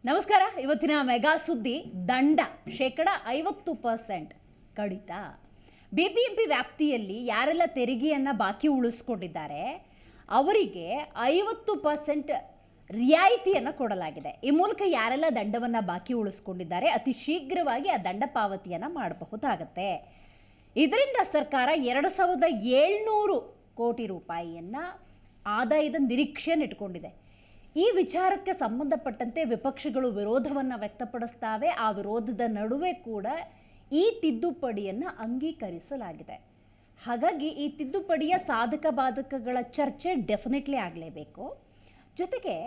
ನಮಸ್ಕಾರ. ಇವತ್ತಿನ ಮೆಗಾ ಸುದ್ದಿ ದಂಡ -50% ಕಡಿತ. ಬಿಬಿಎಂಪಿ ವ್ಯಾಪ್ತಿಯಲ್ಲಿ ಯಾರೆಲ್ಲ ತೆರಿಗೆಯನ್ನು ಬಾಕಿ ಉಳಿಸ್ಕೊಂಡಿದ್ದಾರೆ ಅವರಿಗೆ 50% ರಿಯಾಯಿತಿಯನ್ನು ಕೊಡಲಾಗಿದೆ. ಈ ಮೂಲಕ ಯಾರೆಲ್ಲ ದಂಡವನ್ನು ಬಾಕಿ ಉಳಿಸ್ಕೊಂಡಿದ್ದಾರೆ ಅತಿ ಶೀಘ್ರವಾಗಿ ಆ ದಂಡ ಪಾವತಿಯನ್ನು ಮಾಡಬಹುದಾಗತ್ತೆ. ಇದರಿಂದ ಸರ್ಕಾರ 2700 ಕೋಟಿ ರೂಪಾಯಿಯನ್ನು ಆದಾಯದ ನಿರೀಕ್ಷೆಯನ್ನು ಇಟ್ಕೊಂಡಿದೆ. ಈ ವಿಚಾರಕ್ಕೆ ಸಂಬಂಧಪಟ್ಟಂತೆ ವಿಪಕ್ಷಗಳು ವಿರೋಧವನ್ನು ವ್ಯಕ್ತಪಡಿಸ್ತಾವೆ. ಆ ವಿರೋಧದ ನಡುವೆ ಕೂಡ ಈ ತಿದ್ದುಪಡಿಯನ್ನು ಅಂಗೀಕರಿಸಲಾಗಿದೆ. ಹಾಗಾಗಿ ಈ ತಿದ್ದುಪಡಿಯ ಸಾಧಕ ಬಾಧಕಗಳ ಚರ್ಚೆ ಡೆಫಿನೆಟ್ಲಿ ಆಗಲೇಬೇಕು. ಜೊತೆಗೆ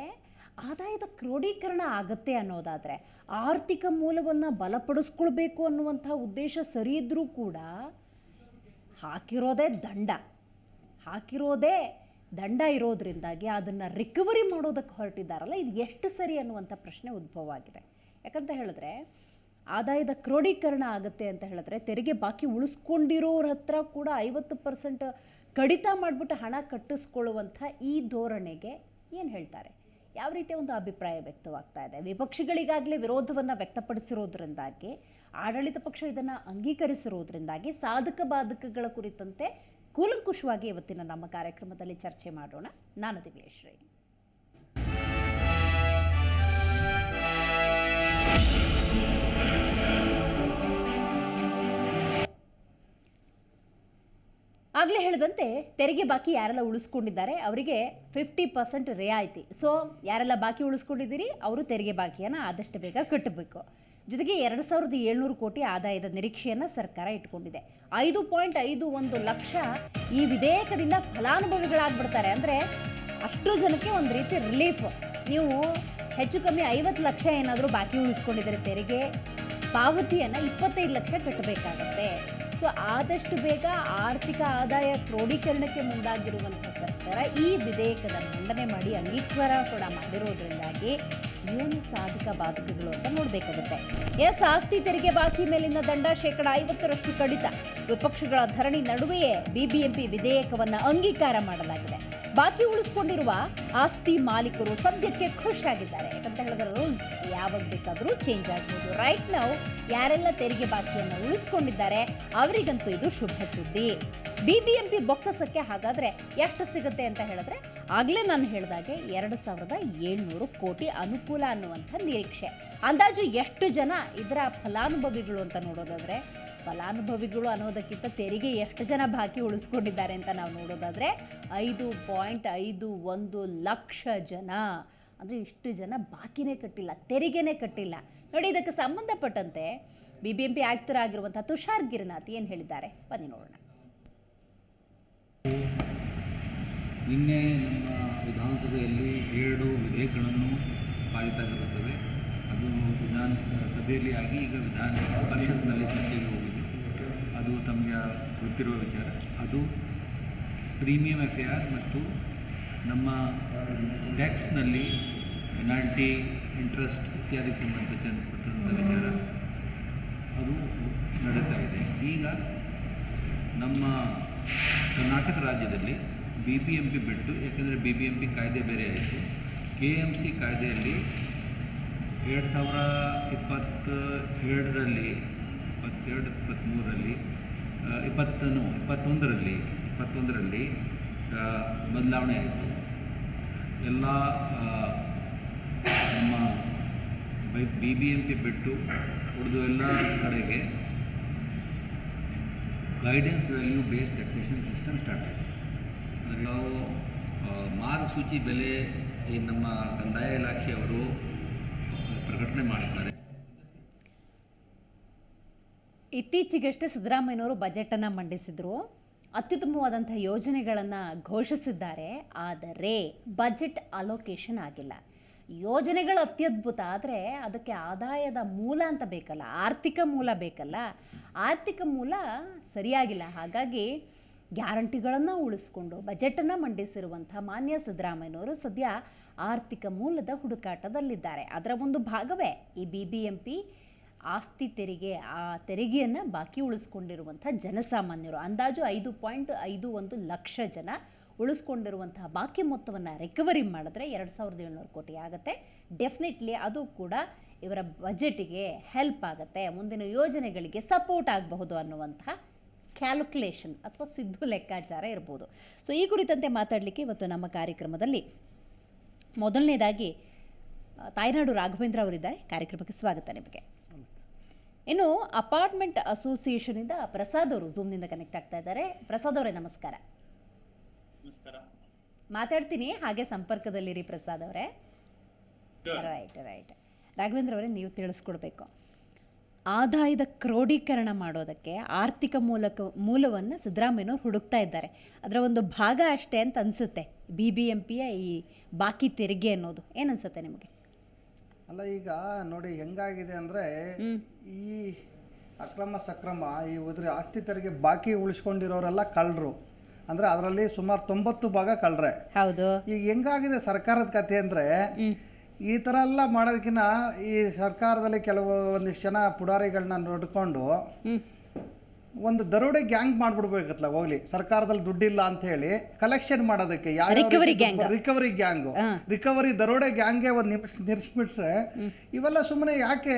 ಆದಾಯದ ಕ್ರೋಢೀಕರಣ ಆಗುತ್ತೆ ಅನ್ನೋದಾದರೆ ಆರ್ಥಿಕ ಮೂಲವನ್ನು ಬಲಪಡಿಸ್ಕೊಳ್ಬೇಕು ಅನ್ನುವಂಥ ಉದ್ದೇಶ ಸರಿ ಇದ್ದರೂ ಕೂಡ ಹಾಕಿರೋದೇ ದಂಡ ಇರೋದ್ರಿಂದಾಗಿ ಅದನ್ನು ರಿಕವರಿ ಮಾಡೋದಕ್ಕೆ ಹೊರಟಿದ್ದಾರಲ್ಲ, ಇದು ಎಷ್ಟು ಸರಿ ಅನ್ನುವಂಥ ಪ್ರಶ್ನೆ ಉದ್ಭವ ಆಗಿದೆ. ಯಾಕಂತ ಹೇಳಿದ್ರೆ ಆದಾಯದ ಕ್ರೋಢೀಕರಣ ಆಗುತ್ತೆ ಅಂತ ಹೇಳಿದ್ರೆ ತೆರಿಗೆ ಬಾಕಿ ಉಳಿಸ್ಕೊಂಡಿರೋರ ಹತ್ರ ಕೂಡ 50% ಕಡಿತ ಮಾಡಿಬಿಟ್ಟು ಹಣ ಕಟ್ಟಿಸ್ಕೊಳ್ಳುವಂಥ ಈ ಧೋರಣೆಗೆ ಏನು ಹೇಳ್ತಾರೆ, ಯಾವ ರೀತಿಯ ಒಂದು ಅಭಿಪ್ರಾಯ ವ್ಯಕ್ತವಾಗ್ತಾ ಇದೆ? ವಿಪಕ್ಷಗಳಿಗಾಗಲೇ ವಿರೋಧವನ್ನು ವ್ಯಕ್ತಪಡಿಸಿರೋದ್ರಿಂದಾಗಿ, ಆಡಳಿತ ಪಕ್ಷ ಇದನ್ನು ಅಂಗೀಕರಿಸಿರೋದ್ರಿಂದಾಗಿ ಸಾಧಕ ಬಾಧಕಗಳ ಕುರಿತಂತೆ ಕೂಲಂಕುಷವಾಗಿ ಇವತ್ತಿನ ನಮ್ಮ ಕಾರ್ಯಕ್ರಮದಲ್ಲಿ ಚರ್ಚೆ ಮಾಡೋಣ. ನಾನು ದಿವ್ಯಶ್ರೀ. ಆಗಲೇ ಹೇಳಿದಂತೆ ತೆರಿಗೆ ಬಾಕಿ ಯಾರೆಲ್ಲ ಉಳಿಸ್ಕೊಂಡಿದ್ದಾರೆ ಅವರಿಗೆ 50% ರಿಯಾಯಿತಿ. ಸೊ ಯಾರೆಲ್ಲ ಬಾಕಿ ಉಳಿಸ್ಕೊಂಡಿದ್ದೀರಿ ಅವರು ತೆರಿಗೆ ಬಾಕಿಯನ್ನು ಆದಷ್ಟು ಬೇಗ ಕಟ್ಟಬೇಕು. ಜೊತೆಗೆ 2700 ಕೋಟಿ ಆದಾಯದ ನಿರೀಕ್ಷೆಯನ್ನು ಸರ್ಕಾರ ಇಟ್ಕೊಂಡಿದೆ. 5.51 ಲಕ್ಷ ಈ ವಿಧೇಯಕದಿಂದ ಫಲಾನುಭವಿಗಳಾಗ್ಬಿಡ್ತಾರೆ. ಅಂದರೆ ಅಷ್ಟು ಜನಕ್ಕೆ ಒಂದು ರೀತಿ ರಿಲೀಫ್. ನೀವು ಹೆಚ್ಚು ಕಮ್ಮಿ 50 ಲಕ್ಷ ಏನಾದರೂ ಬಾಕಿ ಉಳಿಸ್ಕೊಂಡಿದ್ದಾರೆ ತೆರಿಗೆ ಪಾವತಿಯನ್ನು 25 ಲಕ್ಷ ಕಟ್ಟಬೇಕಾಗತ್ತೆ. ಸೊ ಆದಷ್ಟು ಬೇಗ ಆರ್ಥಿಕ ಆದಾಯ ಕ್ರೋಢೀಕರಣಕ್ಕೆ ಮುಂದಾಗಿರುವಂಥ ಸರ್ಕಾರ ಈ ವಿಧೇಯಕದ ಮಂಡನೆ ಮಾಡಿ ಅಂಗೀಕಾರ ಕೂಡ ಮಾಡಿರೋದ್ರಿಂದಾಗಿ ಏನು ಸಾಧಕ ಬಾಧಕಗಳು ಅಂತ ನೋಡಬೇಕಾಗುತ್ತೆ. ಆಸ್ತಿ ತೆರಿಗೆ ಬಾಕಿ ಮೇಲಿನ ದಂಡ 50% ಕಡಿತ. ವಿಪಕ್ಷಗಳ ಧರಣಿ ನಡುವೆಯೇ ಬಿಬಿಎಂಪಿ ವಿಧೇಯಕವನ್ನು ಅಂಗೀಕಾರ ಮಾಡಲಾಗಿದೆ. ಬಾಕಿ ಉಳಿಸ್ಕೊಂಡಿರುವ ಆಸ್ತಿ ಮಾಲೀಕರು ಸದ್ಯಕ್ಕೆ ಖುಷಿಯಾಗಿದ್ದಾರೆ. ಯಾಕಂತ ಹೇಳಿದ್ರೆ ರೂಲ್ಸ್ ಯಾವಾಗ ಬೇಕಾದರೂ ಚೇಂಜ್ ಆಗ್ಬೋದು. ರೈಟ್ ನಾವು ಯಾರೆಲ್ಲ ತೆರಿಗೆ ಬಾಕಿಯನ್ನು ಉಳಿಸ್ಕೊಂಡಿದ್ದಾರೆ ಅವರಿಗಂತೂ ಇದು ಶುಭ ಸುದ್ದಿ. ಬಿಬಿಎಂಪಿ ಬೊಕ್ಕಸಕ್ಕೆ ಹಾಗಾದರೆ ಎಷ್ಟು ಸಿಗುತ್ತೆ ಅಂತ ಹೇಳಿದ್ರೆ ಆಗಲೇ ನಾನು ಹೇಳಿದಾಗೆ 2700 ಕೋಟಿ ಅನುಕೂಲ ಅನ್ನುವಂಥ ನಿರೀಕ್ಷೆ. ಅಂದಾಜು ಎಷ್ಟು ಜನ ಇದರ ಫಲಾನುಭವಿಗಳು ಅಂತ ನೋಡೋದಾದರೆ, ಫಲಾನುಭವಿಗಳು ಅನ್ನೋದಕ್ಕಿಂತ ತೆರಿಗೆ ಎಷ್ಟು ಜನ ಬಾಕಿ ಉಳಿಸ್ಕೊಂಡಿದ್ದಾರೆ ಅಂತ ನಾವು ನೋಡೋದಾದರೆ 5.51 ಲಕ್ಷ ಜನ. ಅಂದರೆ ಇಷ್ಟು ಜನ ಬಾಕಿನೇ ಕಟ್ಟಿಲ್ಲ, ತೆರಿಗೆನೇ ಕಟ್ಟಿಲ್ಲ. ನೋಡಿ, ಇದಕ್ಕೆ ಸಂಬಂಧಪಟ್ಟಂತೆ ಬಿಬಿಎಂಪಿ ಆಯುಕ್ತರಾಗಿರುವಂಥ ತುಷಾರ್ ಗಿರಿನಾಥ್ ಏನು ಹೇಳಿದ್ದಾರೆ ಬನ್ನಿ ನೋಡೋಣ. ನಿನ್ನೆ ನಮ್ಮ ವಿಧಾನಸಭೆಯಲ್ಲಿ 2 ವಿಧೇಯಕಗಳನ್ನು ಪಾರಿತವಾಗಿರುತ್ತವೆ. ಅದು ವಿಧಾನಸಭೆಯಲ್ಲಿ ಆಗಿ ಈಗ ವಿಧಾನ ಪರಿಷತ್ನಲ್ಲಿ ಚರ್ಚೆಗೆ ಹೋಗಿದೆ. ಅದು ತಮಗೆ ಗೊತ್ತಿರುವ ವಿಚಾರ. ಅದು ಪ್ರೀಮಿಯಂ FAR ಮತ್ತು ನಮ್ಮ ಟ್ಯಾಕ್ಸ್ನಲ್ಲಿ ಪೆನಾಲ್ಟಿ, ಇಂಟ್ರೆಸ್ಟ್ ಇತ್ಯಾದಿಗೆ ಸಂಬಂಧಪಟ್ಟಂಥ ವಿಚಾರ ಅದು ನಡೀತಾ ಇದೆ. ಈಗ ನಮ್ಮ ಕರ್ನಾಟಕ ರಾಜ್ಯದಲ್ಲಿ BBMP ಬಿಟ್ಟು, ಯಾಕೆಂದರೆ BBMP ಕಾಯ್ದೆ ಬೇರೆ ಆಯಿತು, KMC ಕಾಯ್ದೆಯಲ್ಲಿ 2022ರಲ್ಲಿ 21ರಲ್ಲಿ ಬದಲಾವಣೆ ಆಯಿತು. ಎಲ್ಲ ನಮ್ಮ BBMP ಬಿಟ್ಟು ಉಳಿದು ಎಲ್ಲ ಕಡೆಗೆ guidance value based taxation system start ಆಯಿತು. ನಾವು ಮಾರ್ಗಸೂಚಿ ಬೆಲೆ ಈ ನಮ್ಮ ಕಂದಾಯ ಇಲಾಖೆಯವರು ಪ್ರಕಟಣೆ ಮಾಡಿದ್ದಾರೆ. ಇತ್ತೀಚೆಗಷ್ಟೇ ಸಿದ್ದರಾಮಯ್ಯನವರು ಬಜೆಟನ್ನು ಮಂಡಿಸಿದರು. ಅತ್ಯುತ್ತಮವಾದಂಥ ಯೋಜನೆಗಳನ್ನು ಘೋಷಿಸಿದ್ದಾರೆ. ಆದರೆ ಬಜೆಟ್ ಅಲೋಕೇಶನ್ ಆಗಿಲ್ಲ. ಯೋಜನೆಗಳು ಅತ್ಯದ್ಭುತ, ಆದರೆ ಅದಕ್ಕೆ ಆದಾಯದ ಮೂಲ ಅಂತ ಬೇಕಲ್ಲ, ಆರ್ಥಿಕ ಮೂಲ ಬೇಕಲ್ಲ. ಆರ್ಥಿಕ ಮೂಲ ಸರಿಯಾಗಿಲ್ಲ. ಹಾಗಾಗಿ ಗ್ಯಾರಂಟಿಗಳನ್ನು ಉಳಿಸ್ಕೊಂಡು ಬಜೆಟನ್ನು ಮಂಡಿಸಿರುವಂಥ ಮಾನ್ಯ ಸಿದ್ದರಾಮಯ್ಯನವರು ಸದ್ಯ ಆರ್ಥಿಕ ಮೂಲದ ಹುಡುಕಾಟದಲ್ಲಿದ್ದಾರೆ. ಅದರ ಒಂದು ಭಾಗವೇ ಈ BBMP ಆಸ್ತಿ ತೆರಿಗೆ. ಆ ತೆರಿಗೆಯನ್ನು ಬಾಕಿ ಉಳಿಸ್ಕೊಂಡಿರುವಂಥ ಜನಸಾಮಾನ್ಯರು ಅಂದಾಜು 5.51 ಲಕ್ಷ ಜನ ಉಳಿಸ್ಕೊಂಡಿರುವಂತಹ ಬಾಕಿ ಮೊತ್ತವನ್ನು ರಿಕವರಿ ಮಾಡಿದ್ರೆ 2700 ಕೋಟಿ ಆಗುತ್ತೆ. ಡೆಫಿನೆಟ್ಲಿ ಅದು ಕೂಡ ಇವರ ಬಜೆಟಿಗೆ ಹೆಲ್ಪ್ ಆಗುತ್ತೆ, ಮುಂದಿನ ಯೋಜನೆಗಳಿಗೆ ಸಪೋರ್ಟ್ ಆಗಬಹುದು ಅನ್ನುವಂತಹ ಕ್ಯಾಲ್ಕುಲೇಷನ್ ಅಥವಾ ಸಿದ್ದು ಲೆಕ್ಕಾಚಾರ ಇರ್ಬೋದು. ಸೊ ಈ ಕುರಿತಂತೆ ಮಾತಾಡಲಿಕ್ಕೆ ಇವತ್ತು ನಮ್ಮ ಕಾರ್ಯಕ್ರಮದಲ್ಲಿ ಮೊದಲನೇದಾಗಿ ತಾಯ್ನಾಡು ರಾಘವೇಂದ್ರ ಅವರಿದ್ದಾರೆ. ಕಾರ್ಯಕ್ರಮಕ್ಕೆ ಸ್ವಾಗತ ನಿಮಗೆ. ಇನ್ನು ಅಪಾರ್ಟ್ಮೆಂಟ್ ಅಸೋಸಿಯೇಷನಿಂದ ಪ್ರಸಾದ್ ಅವರು ಝೂಮ್ನಿಂದ ಕನೆಕ್ಟ್ ಆಗ್ತಾ ಇದ್ದಾರೆ. ಪ್ರಸಾದ್ ಅವರೇ ನಮಸ್ಕಾರ. ಮಾತಾಡ್ತೀನಿ, ಹಾಗೆ ಸಂಪರ್ಕದಲ್ಲಿರಿ ಪ್ರಸಾದ್ ಅವರೇ. ರೈಟ್ ರಾಘವೇಂದ್ರ ಅವರೇ, ನೀವು ತಿಳಿಸ್ಕೊಡ್ಬೇಕು. ಆದಾಯದ ಕ್ರೋಢೀಕರಣ ಮಾಡೋದಕ್ಕೆ ಆರ್ಥಿಕ ಮೂಲವನ್ನು ಸಿದ್ದರಾಮಯ್ಯನವ್ರು ಹುಡುಕ್ತಾ ಇದ್ದಾರೆ. ಅದರ ಒಂದು ಭಾಗ ಅಷ್ಟೇ ಅಂತ ಅನಿಸುತ್ತೆ BBMPಯ ಈ ಬಾಕಿ ತೆರಿಗೆ ಅನ್ನೋದು. ಏನನ್ಸುತ್ತೆ ನಿಮಗೆ? ಅಲ್ಲ, ಈಗ ನೋಡಿ ಹೆಂಗಾಗಿದೆ ಅಂದರೆ ಈ ಅಕ್ರಮ ಸಕ್ರಮ ಈ ಆಸ್ತಿ ತೆರಿಗೆ ಬಾಕಿ ಉಳಿಸ್ಕೊಂಡಿರೋರೆಲ್ಲ ಕಳ್ಳರು. ಅಂದರೆ ಅದರಲ್ಲಿ ಸುಮಾರು 90 ಭಾಗ ಕಳ್ಳರೆ. ಹೌದು. ಈಗ ಹೆಂಗಾಗಿದೆ ಸರ್ಕಾರದ ಕತೆ ಅಂದರೆ, ಈ ಥರ ಎಲ್ಲ ಮಾಡೋದಕ್ಕಿಂತ ಈ ಸರ್ಕಾರದಲ್ಲಿ ಒಂದಿಷ್ಟು ಜನ ಪುಡಾರಿಗಳನ್ನ ನೋಡಿಕೊಂಡು ಒಂದು ದರೋಡೆ ಗ್ಯಾಂಗ್ ಮಾಡಿಬಿಡ್ಬೇಕತ್ಲ. ಹೋಗ್ಲಿ, ಸರ್ಕಾರದಲ್ಲಿ ದುಡ್ಡಿಲ್ಲ ಅಂತ ಹೇಳಿ ಕಲೆಕ್ಷನ್ ಮಾಡೋದಕ್ಕೆ ರಿಕವರಿ ಗ್ಯಾಂಗು, ರಿಕವರಿ ದರೋಡೆ ಗ್ಯಾಂಗ್ಗೆ ಒಂದು ನಿಲ್ಲಿಸ್ಬಿಟ್ರೆ ಇವೆಲ್ಲ ಸುಮ್ಮನೆ ಯಾಕೆ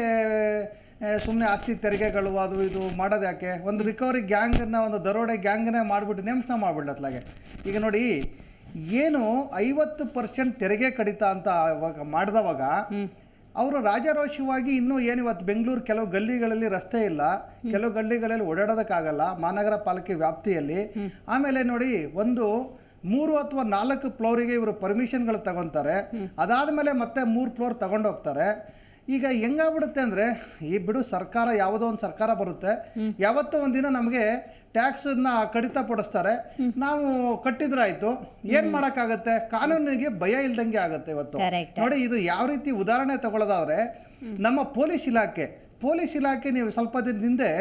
ಸುಮ್ಮನೆ ಆಸ್ತಿ ತೆರಿಗೆಗಳು ಅದು ಇದು ಮಾಡೋದು ಯಾಕೆ? ಒಂದು ರಿಕವರಿ ಗ್ಯಾಂಗನ್ನ, ಒಂದು ದರೋಡೆ ಗ್ಯಾಂಗನ್ನೇ ಮಾಡಿಬಿಟ್ಟು ನೇಮನ ಮಾಡಿಬಿಡ್ಲತ್ಲಾಗೆ. ಈಗ ನೋಡಿ, ಏನು 50% ತೆರಿಗೆ ಕಡಿತ ಅಂತ ಅವಾಗ ಮಾಡಿದವಾಗ ಅವರು ರಾಜಾರೋಷವಾಗಿ ಇನ್ನೂ ಏನು ಇವತ್ತು ಬೆಂಗಳೂರು ಕೆಲವು ಗಲ್ಲಿಗಳಲ್ಲಿ ರಸ್ತೆ ಇಲ್ಲ, ಕೆಲವು ಗಲ್ಲಿಗಳಲ್ಲಿ ಓಡಾಡೋದಕ್ಕಾಗಲ್ಲ ಮಹಾನಗರ ಪಾಲಿಕೆ ವ್ಯಾಪ್ತಿಯಲ್ಲಿ. ಆಮೇಲೆ ನೋಡಿ, ಒಂದು 3 ಅಥವಾ 4 ಫ್ಲೋರಿಗೆ ಇವರು ಪರ್ಮಿಷನ್ಗಳು ತಗೊತಾರೆ, ಅದಾದಮೇಲೆ ಮತ್ತೆ 3 ಫ್ಲೋರ್ ತಗೊಂಡೋಗ್ತಾರೆ. ಈಗ ಹೆಂಗಾಗ್ಬಿಡುತ್ತೆ ಅಂದರೆ, ಈ ಬಿಡು ಸರ್ಕಾರ ಯಾವುದೋ ಒಂದು ಸರ್ಕಾರ ಬರುತ್ತೆ, ಯಾವತ್ತೋ ಒಂದಿನ ನಮಗೆ ಟ್ಯಾಕ್ಸನ್ನ ಕಡಿತ ಪಡಿಸ್ತಾರೆ, ನಾವು ಕಟ್ಟಿದ್ರಾಯ್ತು, ಏನು ಮಾಡೋಕ್ಕಾಗತ್ತೆ? ಕಾನೂನಿಗೆ ಭಯ ಇಲ್ದಂಗೆ ಆಗುತ್ತೆ ಇವತ್ತು. ನೋಡಿ, ಇದು ಯಾವ ರೀತಿ ಉದಾಹರಣೆ ತಗೊಳ್ಳೋದಾದ್ರೆ, ನಮ್ಮ ಪೊಲೀಸ್ ಇಲಾಖೆ ನೀವು ಸ್ವಲ್ಪ ದಿನದ ಹಿಂದೆ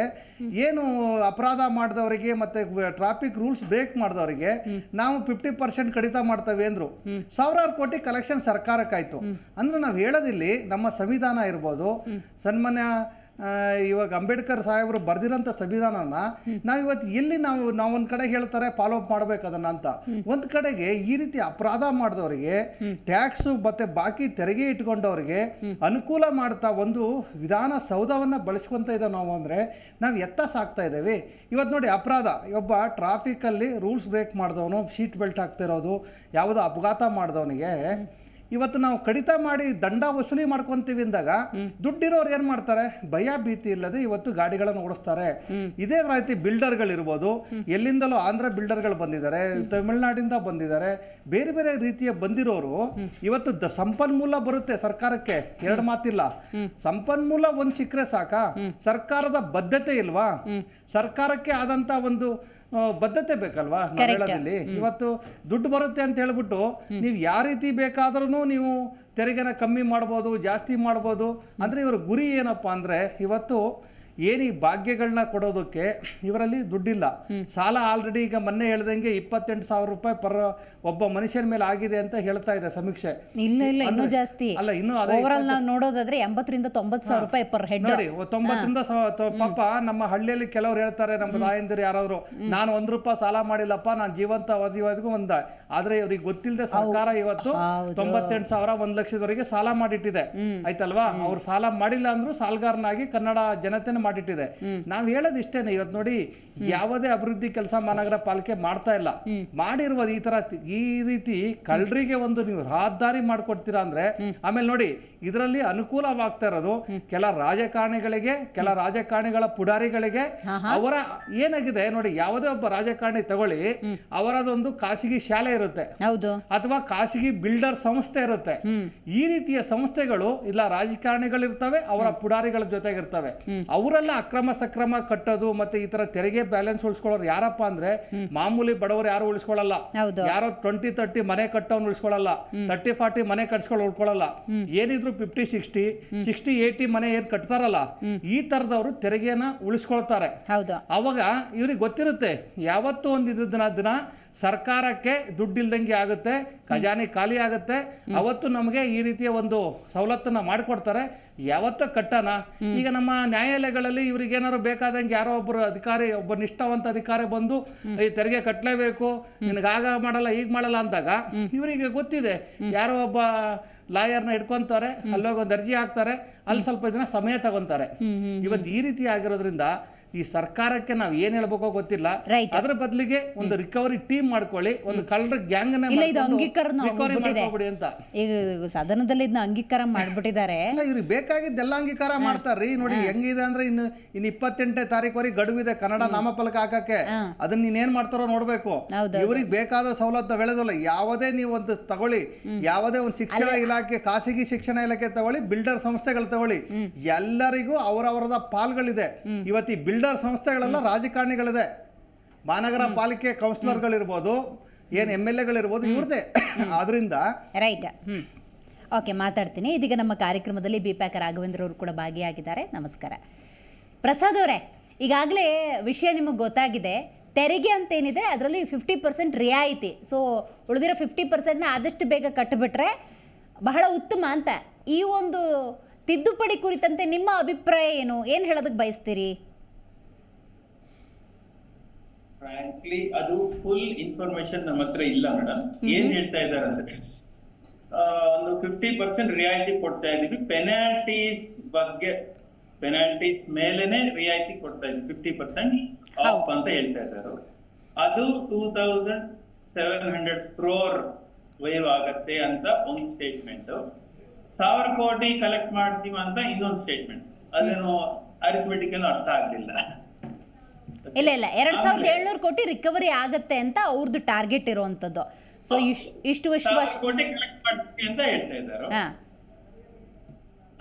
ಏನು ಅಪರಾಧ ಮಾಡಿದವರಿಗೆ ಮತ್ತು ಟ್ರಾಫಿಕ್ ರೂಲ್ಸ್ ಬ್ರೇಕ್ ಮಾಡಿದವರಿಗೆ ನಾವು 50% ಕಡಿತ ಮಾಡ್ತೇವೆ ಅಂದರು. ಸಾವಿರಾರು ಕೋಟಿ ಕಲೆಕ್ಷನ್ ಸರ್ಕಾರಕ್ಕಾಯ್ತು. ಅಂದ್ರೆ ನಾವು ಹೇಳೋದಿಲ್ಲಿ ನಮ್ಮ ಸಂವಿಧಾನ ಇರ್ಬೋದು, ಸನ್ಮಾನ್ಯ ಇವಾಗ ಅಂಬೇಡ್ಕರ್ ಸಾಹೇಬರು ಬರೆದಿರೋಂಥ ಸಂವಿಧಾನನ ನಾವಿವತ್ತು ಎಲ್ಲಿ ನಾವು ಒಂದು ಕಡೆ ಹೇಳ್ತಾರೆ ಫಾಲೋ ಅಪ್ ಮಾಡ್ಬೇಕು ಅದನ್ನ ಅಂತ, ಒಂದು ಕಡೆಗೆ ಈ ರೀತಿ ಅಪರಾಧ ಮಾಡಿದವರಿಗೆ ಟ್ಯಾಕ್ಸು ಮತ್ತೆ ಬಾಕಿ ತೆರಿಗೆ ಇಟ್ಕೊಂಡವ್ರಿಗೆ ಅನುಕೂಲ ಮಾಡ್ತಾ ಒಂದು ವಿಧಾನಸೌಧವನ್ನು ಬಳಸ್ಕೊತ ಇದ್ದಾವೆ ನಾವು. ಅಂದರೆ ನಾವು ಎತ್ತ ಸಾಕ್ತಾ ಇದ್ದೇವೆ. ಇವತ್ತು ನೋಡಿ, ಅಪರಾಧ ಒಬ್ಬ ಟ್ರಾಫಿಕಲ್ಲಿ ರೂಲ್ಸ್ ಬ್ರೇಕ್ ಮಾಡಿದವನು, ಸೀಟ್ ಬೆಲ್ಟ್ ಹಾಕ್ತಾ ಇರೋದು, ಯಾವುದೋ ಅಪಘಾತ ಮಾಡಿದವನಿಗೆ ಇವತ್ತು ನಾವು ಕಡಿತ ಮಾಡಿ ದಂಡ ವಸೂಲಿ ಮಾಡ್ಕೊಂತೀವಿ ಅಂದಾಗ ದುಡ್ಡಿರೋರು ಏನು ಮಾಡ್ತಾರೆ? ಭಯ ಭೀತಿ ಇಲ್ಲದೆ ಇವತ್ತು ಗಾಡಿಗಳನ್ನು ಓಡಿಸ್ತಾರೆ. ಇದೇ ರೀತಿ ಬಿಲ್ಡರ್ಗಳಿರ್ಬೋದು, ಎಲ್ಲಿಂದಲೂ ಆಂಧ್ರ ಬಿಲ್ಡರ್ಗಳು ಬಂದಿದ್ದಾರೆ, ತಮಿಳುನಾಡಿಂದ ಬಂದಿದ್ದಾರೆ, ಬೇರೆ ಬೇರೆ ರೀತಿಯ ಬಂದಿರೋರು ಇವತ್ತು ಸಂಪನ್ಮೂಲ ಬರುತ್ತೆ ಸರ್ಕಾರಕ್ಕೆ, 2 ಮಾತಿಲ್ಲ. ಸಂಪನ್ಮೂಲ ಒಂದು ಸಿಕ್ಕರೆ ಸಾಕ? ಸರ್ಕಾರದ ಬದ್ಧತೆ ಇಲ್ವಾ? ಸರ್ಕಾರಕ್ಕೆ ಆದಂತ ಒಂದು ಬದ್ಧತೆ ಬೇಕಲ್ವಾ? ಹೇಳೋದಲ್ಲಿ ಇವತ್ತು ದುಡ್ಡು ಬರುತ್ತೆ ಅಂತ ಹೇಳ್ಬಿಟ್ಟು ನೀವು ಯಾವ ರೀತಿ ಬೇಕಾದ್ರೂ ನೀವು ತೆರಿಗೆನ ಕಮ್ಮಿ ಮಾಡ್ಬೋದು, ಜಾಸ್ತಿ ಮಾಡ್ಬೋದು. ಅಂದರೆ ಇವರ ಗುರಿ ಏನಪ್ಪ ಅಂದರೆ, ಇವತ್ತು ಏನು ಈ ಭಾಗ್ಯಗಳನ್ನ ಕೊಡೋದಕ್ಕೆ ಇವರಲ್ಲಿ ದುಡ್ಡಿಲ್ಲ. ಸಾಲ ಆಲ್ರೆಡಿ ಈಗ ಮೊನ್ನೆ ಹೇಳ್ದಂಗೆ 28,000 ರೂಪಾಯಿ ಪರ್ ಒಬ್ಬ ಮನುಷ್ಯನ ಮೇಲೆ ಆಗಿದೆ ಅಂತ ಹೇಳ್ತಾ ಇದೆ ಸಮೀಕ್ಷೆ. ಇಲ್ಲ ಇನ್ನೂ ಜಾಸ್ತಿ. ಅಲ್ಲ, ಇನ್ನು ಓವರಾಲ್ ನಾವು ನೋಡೋದಾದ್ರೆ 80,000 to 90,000 ರೂಪಾಯಿ ಪರ್ ಹೆಡ್. ನೋಡಿ, 90 ಪಾಪ ನಮ್ಮ ಹಳ್ಳಿಯಲ್ಲಿ ಕೆಲವ್ರು ಹೇಳ್ತಾರೆ, ನಮ್ಮ ತಾಯಂದಿರು ಯಾರಾದ್ರು, ನಾನು 1 ರೂಪಾಯಿ ಸಾಲ ಮಾಡಿಲ್ಲಪ್ಪ, ನಾನು ಜೀವಂತ ಅವಧಿವರೆಗೂ ಒಂದ. ಆದ್ರೆ ಇವ್ರಿಗೆ ಗೊತ್ತಿಲ್ಲದೆ ಸರ್ಕಾರ ಇವತ್ತು 98,000 1 ಲಕ್ಷದವರೆಗೆ ಸಾಲ ಮಾಡಿಟ್ಟಿದೆ. ಆಯ್ತಲ್ವಾ? ಅವ್ರು ಸಾಲ ಮಾಡಿಲ್ಲ ಅಂದ್ರೂ ಸಾಲಗಾರನಾಗಿ ಕನ್ನಡ ಜನತೆನ ಮಾಡಿಟ್ಟಿದೆ. ನಾವ್ ಹೇಳೋದು ಇಷ್ಟೇನೆ, ಇವತ್ತು ನೋಡಿ ಯಾವುದೇ ಅಭಿವೃದ್ಧಿ ಕೆಲಸ ಮಹಾನಗರ ಪಾಲಿಕೆ ಮಾಡ್ತಾ ಇಲ್ಲ. ಮಾಡಿರುವುದು ಈ ರೀತಿ ಕಳ್ಳರಿಗೆ ಒಂದು ನೀವು ರಹದಾರಿ ಮಾಡ್ಕೊಡ್ತೀರಾ ಅಂದ್ರೆ, ಆಮೇಲೆ ನೋಡಿ ಇದರಲ್ಲಿ ಅನುಕೂಲವಾಗ್ತಾ ಇರೋದು ಕೆಲ ರಾಜಕಾರಣಿಗಳಿಗೆ, ಕೆಲ ರಾಜಕಾರಣಿಗಳ ಪುಡಾರಿಗಳಿಗೆ. ಅವರ ಏನಾಗಿದೆ ನೋಡಿ, ಯಾವುದೇ ಒಬ್ಬ ರಾಜಕಾರಣಿ ತಗೊಳ್ಳಿ, ಅವರದೊಂದು ಖಾಸಗಿ ಶಾಲೆ ಇರುತ್ತೆ, ಅಥವಾ ಖಾಸಗಿ ಬಿಲ್ಡರ್ ಸಂಸ್ಥೆ ಇರುತ್ತೆ. ಈ ರೀತಿಯ ಸಂಸ್ಥೆಗಳು ಇಲ್ಲ, ರಾಜಕಾರಣಿಗಳಿರ್ತವೆ, ಅವರ ಪುಡಾರಿಗಳ ಜೊತೆಗಿರ್ತವೆ. ಅವರೆಲ್ಲ ಅಕ್ರಮ ಸಕ್ರಮ ಕಟ್ಟೋದು ಮತ್ತೆ ಈ ತರ ತೆರಿಗೆ ಬ್ಯಾಲೆನ್ಸ್ ಉಳಿಸ್ಕೊಳ್ಳೋರು ಯಾರಪ್ಪ ಅಂದ್ರೆ, ಮಾಮೂಲಿ ಬಡವರು ಯಾರು ಉಳಿಸ್ಕೊಳ್ಳಲ್ಲ. ಯಾರೋ 20-30 ಮನೆ ಕಟ್ಟೋನು ಉಳಿಸ್ಕೊಳ್ಳಲ್ಲ, 30-40 ಮನೆ ಕಟ್ಸ್ಕೊಂಡು ಉಳ್ಕೊಳ್ಳಲ್ಲ. ಏನಿದ್ರು 50-60, 60-80 ಮನೆ ಏನ್ ಕಟ್ತಾರಲ್ಲ, ಈ ತರದವರು ತೆರಿಗೆನ ಉಳಿಸ್ಕೊಳ್ತಾರೆ. ಅವಾಗ ಇವ್ರಿಗೆ ಗೊತ್ತಿರುತ್ತೆ, ಯಾವತ್ತೂ ಒಂದು ದಿನ ಸರ್ಕಾರಕ್ಕೆ ದುಡ್ಡಿಲ್ದಂಗೆ ಆಗುತ್ತೆ, ಖಜಾನೆ ಖಾಲಿ ಆಗುತ್ತೆ. ಅವತ್ತು ನಮಗೆ ಈ ರೀತಿಯ ಒಂದು ಸವಲತ್ತನ್ನು ಮಾಡಿಕೊಡ್ತಾರೆ. ಯಾವತ್ತೂ ಕಟ್ಟಣ. ಈಗ ನಮ್ಮ ನ್ಯಾಯಾಲಯಗಳಲ್ಲಿ ಇವ್ರಿಗೆ ಏನಾದ್ರು ಬೇಕಾದಂಗೆ ಯಾರೋ ಒಬ್ಬರು ಅಧಿಕಾರಿ, ಒಬ್ಬ ನಿಷ್ಠಾವಂತ ಅಧಿಕಾರಿ ಬಂದು ಈ ತೆರಿಗೆ ಕಟ್ಟಲೇಬೇಕು, ನಿನಗಾಗ ಮಾಡಲ್ಲ ಈಗ ಮಾಡಲ್ಲ ಅಂದಾಗ ಇವರಿಗೆ ಗೊತ್ತಿದೆ, ಯಾರೋ ಒಬ್ಬ ಲಾಯರ್ನ ಇಟ್ಕೊಂತಾರೆ, ಅಲ್ಲೋಗಿ ಒಂದು ಅರ್ಜಿ ಹಾಕ್ತಾರೆ, ಅಲ್ಲಿ ಸ್ವಲ್ಪ ದಿನ ಸಮಯ ತಗೊಂತಾರೆ. ಇವತ್ತು ಈ ರೀತಿ ಆಗಿರೋದ್ರಿಂದ ಈ ಸರ್ಕಾರಕ್ಕೆ ನಾವು ಏನ್ ಹೇಳ್ಬೇಕೋ ಗೊತ್ತಿಲ್ಲ. ಅದ್ರ ಬದಲಿಗೆ ಒಂದು ರಿಕವರಿ ಟೀಮ್ ಮಾಡ್ಕೊಳ್ಳಿ, ಒಂದು ಕಳ್ಳರ ಗ್ಯಾಂಗ್ ಮಾಡ್ಕೊಬಿಡಿ ಅಂತ ಈಗ ಸದನದಲ್ಲಿ ಇದನ್ನ ಅಂಗೀಕಾರ ಮಾಡ್ಬಿಟ್ಟಿದ್ದಾರೆ. ಇವ್ರಿಗೆ ಬೇಕಾಗಿದ್ದೆಲ್ಲ ಅಂಗೀಕಾರ ಮಾಡ್ತಾರ್ರಿ. ನೋಡಿ ಹೆಂಗಿದೆ ಅಂದ್ರೆ ಇನ್ನು 28ನೇ ತಾರೀಕುವರೆಗೆ ಗಡುವಿದೆ ಕನ್ನಡ ನಾಮಫಲಕ ಹಾಕಕ್ಕೆ. ಅದನ್ನ ನೀನೇನ್ ಮಾಡ್ತಾರೋ ನೋಡ್ಬೇಕು. ಇವ್ರಿಗೆ ಬೇಕಾದ ಸವಲತ್ತು ಬೆಳೆದಲ್ಲ. ಯಾವುದೇ ನೀವು ಒಂದು ತಗೊಳ್ಳಿ, ಯಾವುದೇ ಒಂದು ಶಿಕ್ಷಣ ಇಲಾಖೆ, ಖಾಸಗಿ ಶಿಕ್ಷಣ ಇಲಾಖೆ ತಗೊಳ್ಳಿ, ಬಿಲ್ಡರ್ ಸಂಸ್ಥೆಗಳು ತಗೊಳ್ಳಿ, ಎಲ್ಲರಿಗೂ ಅವರವರದ ಪಾಲ್ಗಳಿದೆ. ಇವತ್ತು ಈ ಬಿಲ್ಡರ್ ಸಂಸ್ಥೆಗಳೆಲ್ಲ ರಾಜಕಾರಣಿಗಳಿದೆ. ಮಹಾನಗರ ಪಾಲಿಕೆ ಕೌನ್ಸಿಲರ್ಗಳಿರ್ಬೋದು, ಏನು MLA ಗಳಿರ್ಬೋದು, ಇವ್ರದೇ. ಆದ್ರಿಂದ ರೈಟ್. ಓಕೆ, ಮಾತಾಡ್ತೀನಿ. ಇದೀಗ ನಮ್ಮ ಕಾರ್ಯಕ್ರಮದಲ್ಲಿ ಬಿಪ್ಯಾಕ ರಾಘವೇಂದ್ರ ಅವರು ಕೂಡ ಭಾಗಿಯಾಗಿದ್ದಾರೆ. ನಮಸ್ಕಾರ ಪ್ರಸಾದ್ ಅವರೇ. ಈಗಾಗಲೇ ವಿಷಯ ನಿಮಗೆ ಗೊತ್ತಾಗಿದೆ. ತೆರಿಗೆ ಅಂತೇನಿದೆ ಅದರಲ್ಲಿ 50% ರಿಯಾಯಿತಿ. ಸೊ ಉಳಿದಿರೋ 50%ನ ಆದಷ್ಟು ಬೇಗ ಕಟ್ಟಿಬಿಟ್ರೆ ಬಹಳ ಉತ್ತಮ ಅಂತ. ಈ ಒಂದು ತಿದ್ದುಪಡಿ ಕುರಿತಂತೆ ನಿಮ್ಮ ಅಭಿಪ್ರಾಯ ಏನು? ಏನು ಹೇಳೋದಕ್ಕೆ ಬಯಸ್ತೀರಿ? ಫ್ರಾಂಕ್ಲಿ ಅದು ಫುಲ್ ಇನ್ಫಾರ್ಮೇಶನ್ ನಮ್ಮ ಹತ್ರ ಇಲ್ಲ ಮೇಡಮ್. ಏನ್ ಹೇಳ್ತಾ ಇದ್ದಾರೆ ಅಂದ್ರೆ ಒಂದು 50% ರಿಯಾಯಿತಿ ಕೊಡ್ತಾ ಇದೀವಿ. ಪೆನಾಲ್ಟೀಸ್ ಬಗ್ಗೆ, ಪೆನಾಲ್ಟೀಸ್ ಮೇಲೆನೆ ರಿಯಾಯಿತಿ ಕೊಡ್ತಾ ಇದೀವಿ. 50% ಆಫ್ ಅಂತ ಹೇಳ್ತಾ ಇದ್ದಾರೆ. ಅದು 2700 crore ವೇವ್ ಆಗತ್ತೆ ಅಂತ ಒಂದು ಸ್ಟೇಟ್ಮೆಂಟ್. 1000 ಕೋಟಿ ಕಲೆಕ್ಟ್ ಮಾಡ್ತೀವಿ ಅಂತ ಇನ್ನೊಂದು ಸ್ಟೇಟ್ಮೆಂಟ್. ಅದೇನು ಅರಿಥಮೆಟಿಕಲ್ ಅರ್ಥ ಆಗ್ಲಿಲ್ಲ. ಇಲ್ಲ 2700 ಕೋಟಿ ರಿಕವರಿ ಆಗತ್ತೆ ಅಂತ ಅವ್ರದ್ದು ಟಾರ್ಗೆಟ್ ಇರುವಂತದ್ದು. ಸೊ ಇಷ್ಟು ವರ್ಷ ಕೋಟಿ ಕಲೆಕ್ಟ್ ಮಾಡ್ತೀವಿ ಅಂತ ಹೇಳ್ತಾ ಇದ್ದಾರೆ.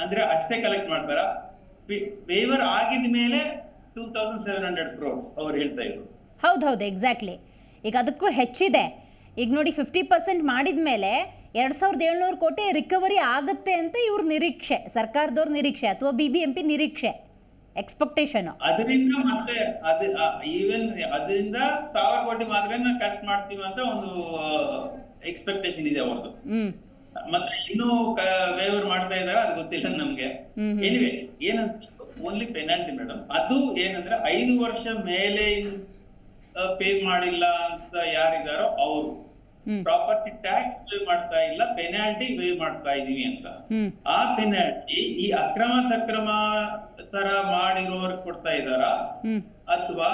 ಅಂದ್ರೆ ಅಷ್ಟೇ ಕಲೆಕ್ಟ್ ಮಾಡ್ತಾರ. ವೇವರ್ ಆಗಿದ ಮೇಲೆ 2700 crores ಅವ್ರು ಹೇಳ್ತಾ ಇದ್ರು. ಹೌದು, ಎಕ್ಸಾಕ್ಟ್ಲಿ. ಈಗ ಅದಕ್ಕೂ ಹೆಚ್ಚಿದೆ. ಈಗ ನೋಡಿ 50% ಮಾಡಿದ ಮೇಲೆ 2700 ಕೋಟಿ ರಿಕವರಿ ಆಗತ್ತೆ ಅಂತ ಇವ್ರ ನಿರೀಕ್ಷೆ, ಸರ್ಕಾರದವ್ರ ನಿರೀಕ್ಷೆ ಅಥವಾ BBMP ನಿರೀಕ್ಷೆ, ಎಕ್ಸ್ಪೆಕ್ಟೇಷನ್. ಅದರಿಂದ ಮತ್ತೆ ಈವನ್ ಅದರಿಂದ 1000 ಕೋಟಿ ಮಾತ್ರ ಕಲೆಕ್ಟ್ ಮಾಡ್ತೀವಿ ಅಂತ ಒಂದು ಎಕ್ಸ್ಪೆಕ್ಟೇಷನ್ ಇದೆ ಅವ್ರದ್ದು. ಮತ್ತೆ ಇನ್ನೂ ವೇವರ್ ಮಾಡ್ತಾ ಇದಾರೆ, ಅದು ಗೊತ್ತಿಲ್ಲ ನಮ್ಗೆ. ಎನಿವೆ ಏನಂತ ಓನ್ಲಿ ಪೆನಾಲ್ಟಿ ಮೇಡಮ್. ಅದು ಏನಂದ್ರೆ 5 ವರ್ಷ ಮೇಲೆ ಪೇ ಮಾಡಿಲ್ಲ ಅಂತ ಯಾರಿದಾರೋ ಅವರು ಪ್ರಾಪರ್ಟಿ ಟ್ಯಾಕ್ಸ್ ಪೇ ಮಾಡ್ತಾ ಇಲ್ಲ, ಪೆನಾಲ್ಟಿ ಪೇ ಮಾಡ್ತಾ ಇದೀವಿ ಅಂತ. ಆ ಪೆನಾಲ್ಟಿ ಈ ಅಕ್ರಮ ಸಕ್ರಮ ತರ ಮಾಡಿರೋರ್ಗೆ ಕೊಡ್ತಾ ಇದಾರ, ಅಥವಾ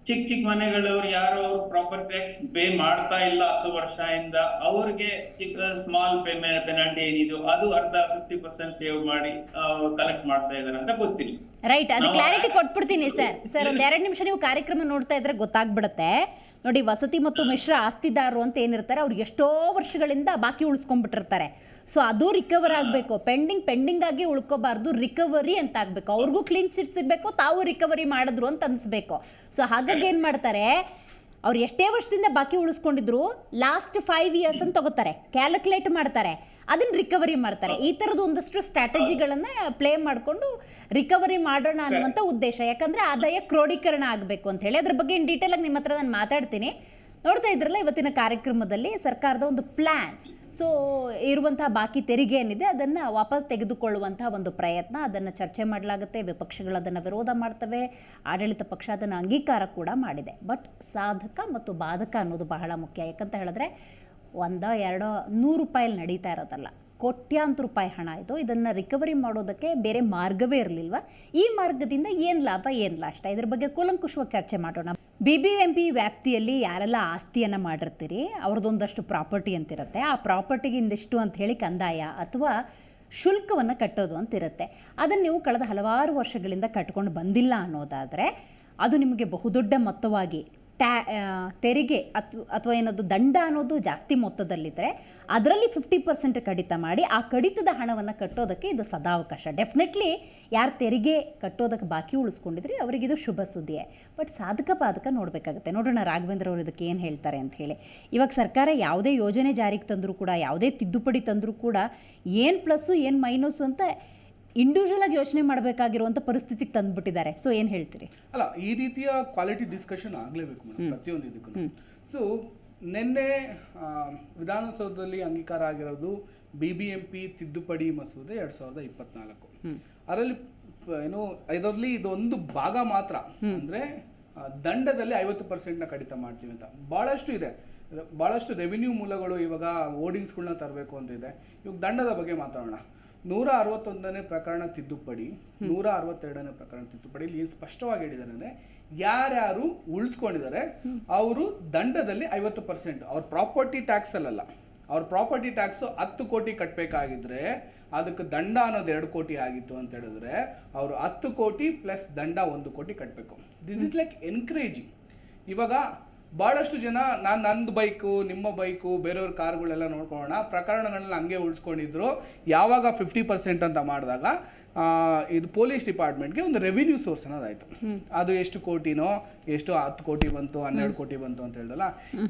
ಚಿಕ್ಕ ಮನೆಗಳವ್ರು ಯಾರೋ ಪ್ರಾಪರ್ಟಿ ಟ್ಯಾಕ್ಸ್ ಪೇ ಮಾಡ್ತಾ ಇಲ್ಲ 10 ವರ್ಷದಿಂದ ಅವ್ರಿಗೆ ಚಿಕ್ಕ ಸ್ಮಾಲ್ ಪೆನಾಲ್ಟಿ ಏನಿದೆಯೋ ಅದು ಅರ್ಧ 50% ಸೇವ್ ಮಾಡಿ ಕಲೆಕ್ಟ್ ಮಾಡ್ತಾ ಇದಾರೆ ಅಂತ ಗೊತ್ತಿಲ್ಲ. ರೈಟ್, ಅದು ಕ್ಲಾರಿಟಿ ಕೊಟ್ಬಿಡ್ತೀನಿ ಸರ್. ಒಂದ್ 2 ನಿಮಿಷ ನೀವು ಕಾರ್ಯಕ್ರಮ ನೋಡ್ತಾ ಇದ್ರೆ ಗೊತ್ತಾಗ್ಬಿಡುತ್ತೆ. ನೋಡಿ, ವಸತಿ ಮತ್ತು ಮಿಶ್ರ ಆಸ್ತಿದಾರರು ಅಂತ ಏನಿರ್ತಾರೆ ಅವ್ರು ಎಷ್ಟೋ ವರ್ಷಗಳಿಂದ ಬಾಕಿ ಉಳಿಸ್ಕೊಂಡ್ಬಿಟ್ಟಿರ್ತಾರೆ. ಸೊ ಅದು ರಿಕವರ್ ಆಗಬೇಕು. ಪೆಂಡಿಂಗ್ ಆಗಿ ಉಳ್ಕೋಬಾರ್ದು, ರಿಕವರಿ ಅಂತ ಆಗ್ಬೇಕು. ಅವ್ರಿಗೂ ಕ್ಲೀನ್ ಚಿಟ್ ಸಿಗಬೇಕು, ತಾವು ರಿಕವರಿ ಮಾಡಿದ್ರು ಅಂತ ಅನ್ಸ್ಬೇಕು. ಸೊ ಹಾಗಾಗಿ ಏನ್ ಮಾಡ್ತಾರೆ, ಅವ್ರು ಎಷ್ಟೇ ವರ್ಷದಿಂದ ಬಾಕಿ ಉಳಿಸ್ಕೊಂಡಿದ್ರು ಲಾಸ್ಟ್ 5 years ಅಂತ ತಗೋತಾರೆ, ಕ್ಯಾಲ್ಕುಲೇಟ್ ಮಾಡ್ತಾರೆ, ಅದನ್ನ ರಿಕವರಿ ಮಾಡ್ತಾರೆ. ಈ ಥರದ್ದು ಒಂದಷ್ಟು ಸ್ಟ್ರಾಟಜಿಗಳನ್ನು ಪ್ಲೇ ಮಾಡಿಕೊಂಡು ರಿಕವರಿ ಮಾಡೋಣ ಅನ್ನುವಂಥ ಉದ್ದೇಶ. ಯಾಕಂದರೆ ಆದಾಯ ಕ್ರೋಢೀಕರಣ ಆಗಬೇಕು ಅಂತ ಹೇಳಿ. ಅದ್ರ ಬಗ್ಗೆ ಇನ್ ಡೀಟೇಲ್ ಆಗಿ ನಿಮ್ಮ ಹತ್ರ ನಾನು ಮಾತಾಡ್ತೀನಿ. ನೋಡ್ತಾ ಇದ್ರಲ್ಲ ಇವತ್ತಿನ ಕಾರ್ಯಕ್ರಮದಲ್ಲಿ ಸರ್ಕಾರದ ಒಂದು ಪ್ಲ್ಯಾನ್. ಸೊ ಇರುವಂತಹ ಬಾಕಿ ತೆರಿಗೆ ಏನಿದೆ ಅದನ್ನು ವಾಪಸ್ ತೆಗೆದುಕೊಳ್ಳುವಂತಹ ಒಂದು ಪ್ರಯತ್ನ, ಅದನ್ನು ಚರ್ಚೆ ಮಾಡಲಾಗುತ್ತೆ. ವಿಪಕ್ಷಗಳು ಅದನ್ನು ವಿರೋಧ ಮಾಡ್ತವೆ, ಆಡಳಿತ ಪಕ್ಷ ಅದನ್ನು ಅಂಗೀಕಾರ ಕೂಡ ಮಾಡಿದೆ. ಬಟ್ ಸಾಧಕ ಮತ್ತು ಬಾಧಕ ಅನ್ನೋದು ಬಹಳ ಮುಖ್ಯ. ಯಾಕಂತ ಹೇಳಿದ್ರೆ 100-200 ರೂಪಾಯಲ್ಲಿ ನಡೀತಾ ಇರೋದಲ್ಲ, ಕೋಟ್ಯಾಂತರ ರೂಪಾಯಿ ಹಣ ಇದು. ಇದನ್ನು ರಿಕವರಿ ಮಾಡೋದಕ್ಕೆ ಬೇರೆ ಮಾರ್ಗವೇ ಇರಲಿಲ್ವ? ಈ ಮಾರ್ಗದಿಂದ ಏನು ಲಾಭ, ಏನು ನಷ್ಟ, ಇದ್ರ ಬಗ್ಗೆ ಕೂಲಂಕುಷವಾಗಿ ಚರ್ಚೆ ಮಾಡೋಣ. BBMP ವ್ಯಾಪ್ತಿಯಲ್ಲಿ ಯಾರೆಲ್ಲ ಆಸ್ತಿಯನ್ನು ಮಾಡಿರ್ತೀರಿ ಅವ್ರದ್ದೊಂದಷ್ಟು ಪ್ರಾಪರ್ಟಿ ಅಂತಿರುತ್ತೆ. ಆ ಪ್ರಾಪರ್ಟಿಗೆ ಇಂದಿಷ್ಟು ಅಂತ ಹೇಳಿ ಕಂದಾಯ ಅಥವಾ ಶುಲ್ಕವನ್ನು ಕಟ್ಟೋದು ಅಂತಿರುತ್ತೆ. ಅದನ್ನು ನೀವು ಕಳೆದ ಹಲವಾರು ವರ್ಷಗಳಿಂದ ಕಟ್ಕೊಂಡು ಬಂದಿಲ್ಲ ಅನ್ನೋದಾದರೆ ಅದು ನಿಮಗೆ ಬಹುದೊಡ್ಡ ಮೊತ್ತವಾಗಿ ತೆರಿಗೆ ಅಥವಾ ಏನದು ದಂಡ ಅನ್ನೋದು ಜಾಸ್ತಿ ಮೊತ್ತದಲ್ಲಿದ್ದರೆ ಅದರಲ್ಲಿ 50% ಕಡಿತ ಮಾಡಿ ಆ ಕಡಿತದ ಹಣವನ್ನು ಕಟ್ಟೋದಕ್ಕೆ ಇದು ಸದಾವಕಾಶ. ಡೆಫಿನೆಟ್ಲಿ ಯಾರು ತೆರಿಗೆ ಕಟ್ಟೋದಕ್ಕೆ ಬಾಕಿ ಉಳಿಸ್ಕೊಂಡಿದ್ರಿ ಅವರಿಗಿದು ಶುಭ ಸುದ್ದಿಯೇ. ಬಟ್ ಸಾಧಕ ಬಾಧಕ ನೋಡಬೇಕಾಗುತ್ತೆ. ನೋಡೋಣ ರಾಘವೇಂದ್ರ ಅವರು ಇದಕ್ಕೆ ಏನು ಹೇಳ್ತಾರೆ ಅಂತ ಹೇಳಿ. ಇವಾಗ ಸರ್ಕಾರ ಯಾವುದೇ ಯೋಜನೆ ಜಾರಿಗೆ ತಂದರೂ ಕೂಡ, ಯಾವುದೇ ತಿದ್ದುಪಡಿ ತಂದರೂ ಕೂಡ ಏನು ಪ್ಲಸ್ಸು ಏನು ಮೈನಸ್ಸು ಅಂತ ಇಂಡಿವಿಜುವಲ್ ಆಗಿ ಯೋಚನೆ ಮಾಡಬೇಕಾಗಿರುವಂಥ ಪರಿಸ್ಥಿತಿಗೆ ತಂದುಬಿಟ್ಟಿದ್ದಾರೆ. ಸೊ ಏನು ಹೇಳ್ತೀರಿ? ಅಲ್ಲ, ಈ ರೀತಿಯ ಕ್ವಾಲಿಟಿ ಡಿಸ್ಕಷನ್ ಆಗಲೇಬೇಕು ಮೇಡಮ್ ಪ್ರತಿಯೊಂದು ಇದಕ್ಕೂ. ಸೊ ನಿನ್ನೆ ವಿಧಾನಸೌಧದಲ್ಲಿ ಅಂಗೀಕಾರ ಆಗಿರೋದು BBMP ತಿದ್ದುಪಡಿ ಮಸೂದೆ 2024. ಅದರಲ್ಲಿ ಏನು ಇದರಲ್ಲಿ ಇದೊಂದು ಭಾಗ ಮಾತ್ರ, ಅಂದ್ರೆ ದಂಡದಲ್ಲಿ 50% ಕಡಿತ ಮಾಡ್ತೀವಿ ಅಂತ. ಬಹಳಷ್ಟು ಇದೆ, ಬಹಳಷ್ಟು ರೆವಿನ್ಯೂ ಮೂಲಗಳು ಇವಾಗ ಹೋರ್ಡಿಂಗ್ಸ್ಗಳನ್ನ ತರಬೇಕು ಅಂತ ಇದೆ. ಇವಾಗ ದಂಡದ ಬಗ್ಗೆ ಮಾತಾಡೋಣ. 161ನೇ ಪ್ರಕರಣ ತಿದ್ದುಪಡಿ, 162ನೇ ಪ್ರಕರಣ ತಿದ್ದುಪಡಿಯಲ್ಲಿ ಏನು ಸ್ಪಷ್ಟವಾಗಿ ಹೇಳಿದ್ದಾರೆ ಅಂದರೆ, ಯಾರ್ಯಾರು ಉಳಿಸ್ಕೊಂಡಿದ್ದಾರೆ ಅವರು ದಂಡದಲ್ಲಿ 50%, ಅವ್ರ ಪ್ರಾಪರ್ಟಿ ಟ್ಯಾಕ್ಸ್ ಅಲ್ಲ, ಅವ್ರ ಪ್ರಾಪರ್ಟಿ ಟ್ಯಾಕ್ಸು 10 ಕೋಟಿ ಕಟ್ಟಬೇಕಾಗಿದ್ರೆ ಅದಕ್ಕೆ ದಂಡ ಅನ್ನೋದು 2 ಕೋಟಿ ಆಗಿತ್ತು ಅಂತ ಹೇಳಿದ್ರೆ ಅವರು 10 ಕೋಟಿ ಪ್ಲಸ್ ದಂಡ 1 ಕೋಟಿ ಕಟ್ಟಬೇಕು. This is like encouraging. ಇವಾಗ ಭಾಳಷ್ಟು ಜನ ನಂದು ಬೈಕು, ನಿಮ್ಮ ಬೈಕು, ಬೇರೆಯವ್ರ ಕಾರ್ಗಳೆಲ್ಲ ನೋಡ್ಕೊಳ್ಳೋಣ, ಪ್ರಕರಣಗಳನ್ನ ಹಂಗೆ ಉಳಿಸ್ಕೊಂಡಿದ್ರು. ಯಾವಾಗ 50% ಅಂತ ಮಾಡಿದಾಗ ಇದು ಪೊಲೀಸ್ ಡಿಪಾರ್ಟ್ಮೆಂಟ್ಗೆ ಒಂದು ರೆವಿನ್ಯೂ ಸೋರ್ಸ್ ಅನ್ನೋದಾಯಿತು. ಅದು ಎಷ್ಟು ಕೋಟಿನೋ, ಎಷ್ಟು 10 ಕೋಟಿ ಬಂತು, 12 ಕೋಟಿ ಬಂತು ಅಂತ ಹೇಳಿದಲ್ಲ.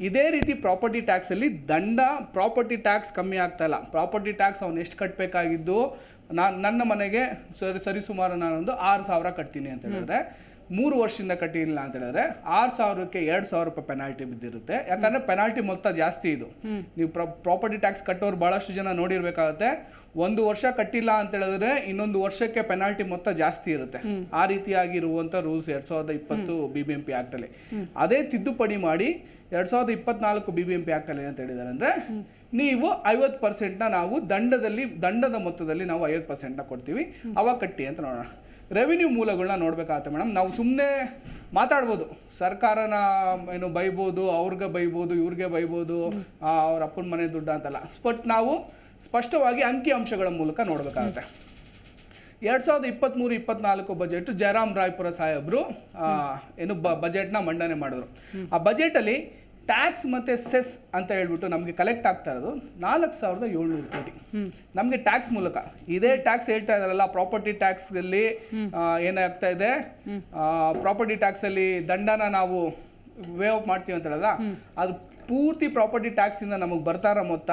ಇದೇ ರೀತಿ ಪ್ರಾಪರ್ಟಿ ಟ್ಯಾಕ್ಸಲ್ಲಿ ದಂಡ, ಪ್ರಾಪರ್ಟಿ ಟ್ಯಾಕ್ಸ್ ಕಮ್ಮಿ ಆಗ್ತಾ ಇಲ್ಲ. ಪ್ರಾಪರ್ಟಿ ಟ್ಯಾಕ್ಸ್ ಅವ್ನು ಎಷ್ಟು ಕಟ್ಟಬೇಕಾಗಿದ್ದು, ನನ್ನ ಮನೆಗೆ ಸರಿಸುಮಾರು ನಾನೊಂದು 6,000 ಕಟ್ತೀನಿ ಅಂತ ಹೇಳಿದ್ರೆ, 3 ವರ್ಷದಿಂದ ಕಟ್ಟಿಲ್ಲ ಅಂತ ಹೇಳಿದ್ರೆ 6,000ಕ್ಕೆ 2,000 ರೂಪಾಯಿ ಪೆನಾಲ್ಟಿ ಬಿದ್ದಿರುತ್ತೆ. ಯಾಕಂದ್ರೆ ಪೆನಾಲ್ಟಿ ಮೊತ್ತ ಜಾಸ್ತಿ ಇದು. ನೀವು ಪ್ರಾಪರ್ಟಿ ಟ್ಯಾಕ್ಸ್ ಕಟ್ಟೋರು ಬಹಳಷ್ಟು ಜನ ನೋಡಿರ್ಬೇಕಾಗುತ್ತೆ. 1 ವರ್ಷ ಕಟ್ಟಿಲ್ಲ ಅಂತ ಹೇಳಿದ್ರೆ ಇನ್ನೊಂದು ವರ್ಷಕ್ಕೆ ಪೆನಾಲ್ಟಿ ಮೊತ್ತ ಜಾಸ್ತಿ ಇರುತ್ತೆ. ಆ ರೀತಿಯಾಗಿರುವಂಥ ರೂಲ್ಸ್ 2020 BBMP ಆಕ್ಟಲ್ಲಿ. ಅದೇ ತಿದ್ದುಪಡಿ ಮಾಡಿ 2024 BBMP ಆಕ್ಟಲ್ಲಿ ಅಂತ ಹೇಳಿದ್ದಾರೆ ಅಂದರೆ, ನೀವು 50%ನ ನಾವು ದಂಡದ ಮೊತ್ತದಲ್ಲಿ ನಾವು 50%ನ ಕೊಡ್ತೀವಿ, ಅವಾಗ ಕಟ್ಟಿ ಅಂತ ನೋಡೋಣ. ರೆವಿನ್ಯೂ ಮೂಲಗಳನ್ನ ನೋಡ್ಬೇಕಾಗತ್ತೆ ಮೇಡಮ್. ನಾವು ಸುಮ್ಮನೆ ಮಾತಾಡ್ಬೋದು, ಸರ್ಕಾರನ ಏನು ಬೈಬೋದು, ಅವ್ರಿಗೆ ಬೈಬೋದು, ಇವ್ರಿಗೆ ಬೈಬೋದು, ಅವ್ರ ಅಪ್ಪನ ಮನೆ ದುಡ್ಡು ಅಂತಲ್ಲ. ಬಟ್ ನಾವು ಸ್ಪಷ್ಟವಾಗಿ ಅಂಕಿ ಅಂಶಗಳ ಮೂಲಕ ನೋಡ್ಬೇಕಾಗತ್ತೆ. 2023-24 ಬಜೆಟ್ ಜಯರಾಮ್ ರಾಯ್ಪುರ ಸಾಹೇಬರು ಏನು ಬಜೆಟ್ನ ಮಂಡನೆ ಮಾಡಿದ್ರು. ಆ ಬಜೆಟಲ್ಲಿ ಟ್ಯಾಕ್ಸ್ ಮತ್ತು ಸೆಸ್ ಅಂತ ಹೇಳ್ಬಿಟ್ಟು ನಮಗೆ ಕಲೆಕ್ಟ್ ಆಗ್ತಾ ಇರೋದು 4,700 ಕೋಟಿ ನಮಗೆ ಟ್ಯಾಕ್ಸ್ ಮೂಲಕ. ಇದೇ ಟ್ಯಾಕ್ಸ್ ಹೇಳ್ತಾ ಇದಾರಲ್ಲ, ಪ್ರಾಪರ್ಟಿ ಟ್ಯಾಕ್ಸಲ್ಲಿ ಏನಾಗ್ತಾ ಇದೆ, ಪ್ರಾಪರ್ಟಿ ಟ್ಯಾಕ್ಸಲ್ಲಿ ದಂಡನ ನಾವು ವೇವ್ ಆಫ್ ಮಾಡ್ತೀವಿ ಅಂತ ಹೇಳಲ್ಲ, ಅದು ಪೂರ್ತಿ ಪ್ರಾಪರ್ಟಿ ಟ್ಯಾಕ್ಸಿಂದ ನಮಗೆ ಬರ್ತಾ ಇರೋ ಮೊತ್ತ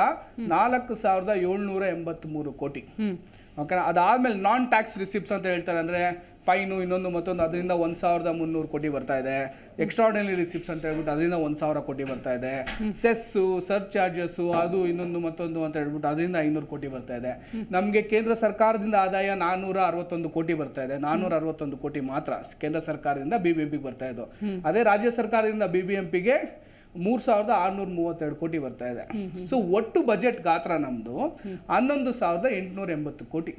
4,783 ಕೋಟಿ. ಓಕೆನಾ? ಅದಾದಮೇಲೆ ನಾನ್ ಟ್ಯಾಕ್ಸ್ ರಿಸಿಪ್ಟ್ಸ್ ಅಂತ ಹೇಳ್ತಾರೆ, ಅಂದರೆ ಫೈನು, ಇನ್ನೊಂದು ಮತ್ತೊಂದು, ಅದರಿಂದ 1,300 ಕೋಟಿ ಬರ್ತಾ ಇದೆ. ಎಕ್ಸ್ಟ್ರಾರ್ಡಿನರಿ ರಿಸಿಪ್ಟ್ಸ್ ಅಂತ ಹೇಳ್ಬಿಟ್ಟು ಅದರಿಂದ 1,000 ಕೋಟಿ ಬರ್ತಾ ಇದೆ. ಸೆಸ್ಸು, ಸರ್ಚ್ ಚಾರ್ಜಸ್ಸು, ಅದು ಇನ್ನೊಂದು ಮತ್ತೊಂದು ಅಂತ ಹೇಳ್ಬಿಟ್ಟು ಅದರಿಂದ 500 ಕೋಟಿ ಬರ್ತಾ ಇದೆ. ನಮಗೆ ಕೇಂದ್ರ ಸರ್ಕಾರದಿಂದ ಆದಾಯ 461 ಕೋಟಿ ಬರ್ತಾ ಇದೆ. 461 ಕೋಟಿ ಮಾತ್ರ ಕೇಂದ್ರ ಸರ್ಕಾರದಿಂದ BBMPಗೆ ಬರ್ತಾ ಇದ್ದು. ಅದೇ ರಾಜ್ಯ ಸರ್ಕಾರದಿಂದ BBMPಗೆ 3,632 ಕೋಟಿ ಬರ್ತಾ ಇದೆ. ಸೊ ಒಟ್ಟು ಬಜೆಟ್ ಗಾತ್ರ ನಮ್ದು 11,880 ಕೋಟಿ.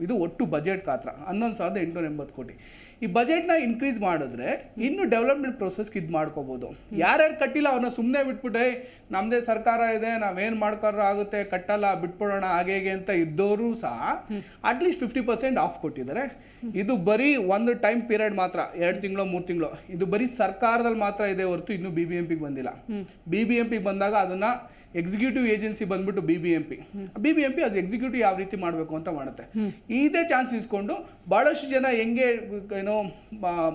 ಇದು ಒಟ್ಟು ಬಜೆಟ್ ಗಾತ್ರ 11,880 ಕೋಟಿ. ಈ ಬಜೆಟ್ನ ಇನ್ಕ್ರೀಸ್ ಮಾಡಿದ್ರೆ ಇನ್ನು ಡೆವಲಪ್ಮೆಂಟ್ ಪ್ರೋಸೆಸ್ಗೆ ಇದು ಮಾಡ್ಕೋಬೋದು. ಯಾರ್ಯಾರು ಕಟ್ಟಿಲ್ಲ ಅವ್ರನ್ನ ಸುಮ್ಮನೆ ಬಿಟ್ಬಿಟ್ಟೆ, ನಮ್ಮದೇ ಸರ್ಕಾರ ಇದೆ, ನಾವೇನು ಮಾಡ್ಕೊಳ್ರ ಆಗುತ್ತೆ, ಕಟ್ಟಲ್ಲ, ಬಿಟ್ಬಿಡೋಣ ಹಾಗೆ ಹೇಗೆ ಅಂತ ಇದ್ದವರು ಸಹ ಅಟ್ಲೀಸ್ಟ್ 50% ಆಫ್ ಕೊಟ್ಟಿದ್ದಾರೆ. ಇದು ಬರೀ ಒಂದು ಟೈಮ್ ಪೀರಿಯಡ್ ಮಾತ್ರ, 2 ತಿಂಗಳು 3 ತಿಂಗಳು. ಇದು ಬರೀ ಸರ್ಕಾರದಲ್ಲಿ ಮಾತ್ರ ಇದೆ ಹೊರತು ಇನ್ನೂ BBMPಗೆ ಬಂದಿಲ್ಲ. BBMPಗೆ ಬಂದಾಗ ಅದನ್ನು ಎಕ್ಸಿಕ್ಯೂಟಿವ್ ಏಜೆನ್ಸಿ ಬಂದ್ಬಿಟ್ಟು BBMP ಅದು ಎಕ್ಸಿಕ್ಯೂಟಿವ್ ಯಾವ ರೀತಿ ಮಾಡಬೇಕು ಅಂತ ಮಾಡುತ್ತೆ. ಇದೇ ಚಾನ್ಸ್ ಇಸ್ಕೊಂಡು ಭಾಳಷ್ಟು ಜನ ಹೆಂಗೆ ಏನೋ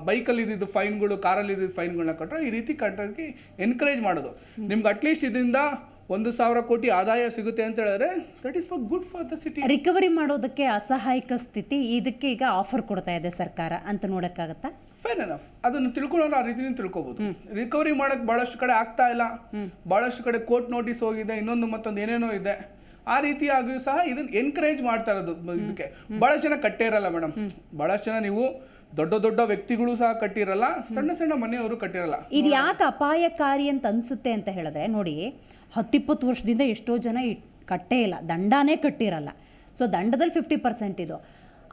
ಬೈಕಲ್ಲಿ ಇದ್ದಿದ್ದು ಫೈನ್ಗಳು, ಕಾರಲ್ಲಿ ಇದ್ದಿದ್ದು ಫೈನ್ಗಳನ್ನ ಕಟ್ಟರೆ ಈ ರೀತಿ ಕಂಟ್ರೋಲ್ಗೆ ಎನ್ಕರೇಜ್ ಮಾಡೋದು. ನಿಮ್ಗೆ ಅಟ್ಲೀಸ್ಟ್ ಇದರಿಂದ 1,000 ಕೋಟಿ ಆದಾಯ ಸಿಗುತ್ತೆ ಅಂತ ಹೇಳಿದ್ರೆ that is for good for the city. Recovery ಮಾಡೋದಕ್ಕೆ ಅಸಹಾಯಕ ಸ್ಥಿತಿ, ಇದಕ್ಕೆ ಈಗ ಆಫರ್ ಕೊಡ್ತಾ ಇದೆ ಸರ್ಕಾರ ಅಂತ ನೋಡೋಕ್ಕಾಗತ್ತಾ? Fair enough. ಅದನ್ನು ತಿಳ್ಕೊಳ್ಳೋರು ಆ ರೀತಿನೇ ತಿಳ್ಕೊಬೋದು. ರಿಕವರಿ ಮಾಡೋಕ್ಕೆ ಭಾಳಷ್ಟು ಕಡೆ ಆಗ್ತಾ ಇಲ್ಲ, ಭಾಳಷ್ಟು ಕಡೆ ಕೋರ್ಟ್ ನೋಟಿಸ್ ಹೋಗಿದೆ, ಇನ್ನೊಂದು ಮತ್ತೊಂದು ಏನೇನೋ ಇದೆ. ಆ ರೀತಿಯಾಗಿಯೂ ಸಹ ಇದನ್ನು ಎನ್ಕರೇಜ್ ಮಾಡ್ತಾ ಇರೋದು. ಇದಕ್ಕೆ ಭಾಳಷ್ಟು ಜನ ಕಟ್ಟೇ ಇರಲ್ಲ ಮೇಡಮ್. ಭಾಳಷ್ಟು ಜನ ನೀವು ದೊಡ್ಡ ವ್ಯಕ್ತಿಗಳು ಸಹ ಕಟ್ಟಿರಲ್ಲ, ಸಣ್ಣ ಮನೆಯವರು ಕಟ್ಟಿರಲ್ಲ. ಇದು ಯಾಕೆ ಅಪಾಯಕಾರಿ ಅಂತ ಅನಿಸುತ್ತೆ ಅಂತ ಹೇಳಿದ್ರೆ, ನೋಡಿ 10-20 ವರ್ಷದಿಂದ ಎಷ್ಟೋ ಜನ ಕಟ್ಟೇ ಇಲ್ಲ, ದಂಡನೇ ಕಟ್ಟಿರಲ್ಲ. ಸೊ ದಂಡದಲ್ಲಿ 50% ಇದು.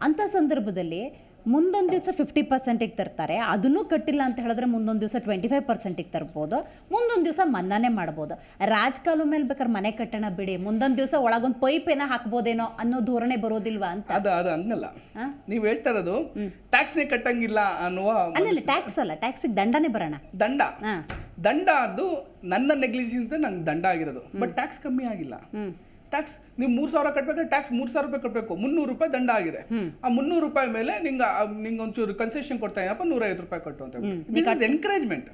ಅಂಥ ಸಂದರ್ಭದಲ್ಲಿ ಮುಂದೊಂದು ದಿವಸ 50%ಗೆ ತರ್ತಾರೆ, ಅದನ್ನೂ ಕಟ್ಟಿಲ್ಲ ಅಂತ ಹೇಳಿದ್ರೆ ಮುಂದೊಂದು ದಿವಸ 25%ಗೆ ತರ್ಬೋದು, ಮುಂದೊಂದು ದಿವಸ ಮನ್ನಾನೇ ಮಾಡ್ಬೋದು. ರಾಜಕಾಲ ಮೇಲೆ ಬೇಕಾದ್ರೆ ಮನೆ ಕಟ್ಟೋಣ ಬಿಡಿ, ಮುಂದೊಂದು ದಿವಸ ಒಳಗೊಂದು ಪೈಪ್ ಏನೋ ಹಾಕ್ಬೋದೇನೋ ಅನ್ನೋ ಧೋರಣೆ ಬರೋದಿಲ್ವಾ ಅಂತ. ಅದು ಹಂಗಲ್ಲ. ನೀವು ಹೇಳ್ತಾ ಇರೋದು ಟ್ಯಾಕ್ಸ್ನೇ ಕಟ್ಟಂಗಿಲ್ಲ ಅನ್ನುವ. ಅಲ್ಲ, ಟ್ಯಾಕ್ಸ್ ಅಲ್ಲ, ಟ್ಯಾಕ್ಸಿಗೆ ದಂಡನೇ ಬರೋಣ. ದಂಡ ಅದು ನನ್ನ ನೆಗ್ಲಿಜೆನ್ಸ್ ನಂಗೆ ದಂಡ ಆಗಿರೋದು, ಬಟ್ ಟ್ಯಾಕ್ಸ್ ಕಮ್ಮಿ ಆಗಿಲ್ಲ. ಟ್ಯಾಕ್ಸ್ ನೀವು 3,000 ಕಟ್ಟಬೇಕಾದ್ರೆ ಟ್ಯಾಕ್ಸ್ 3,000 ರೂಪಾಯಿ ಕಟ್ಟಬೇಕು. 300 ರೂಪಾಯಿ ದಂಡ ಆಗಿದೆ. ಆ 300 ರೂಪಾಯಿ ಮೇಲೆ ನಿಂಗೆ ಒಂಚೂರು ಕನ್ಸೆಷನ್ ಕೊಡ್ತಾ ಇದೆಯಪ್ಪ, 150 ರೂಪಾಯಿ ಕಟ್ಟು ಅಂತ ಎನ್ಕರೇಜ್ಮೆಂಟ್.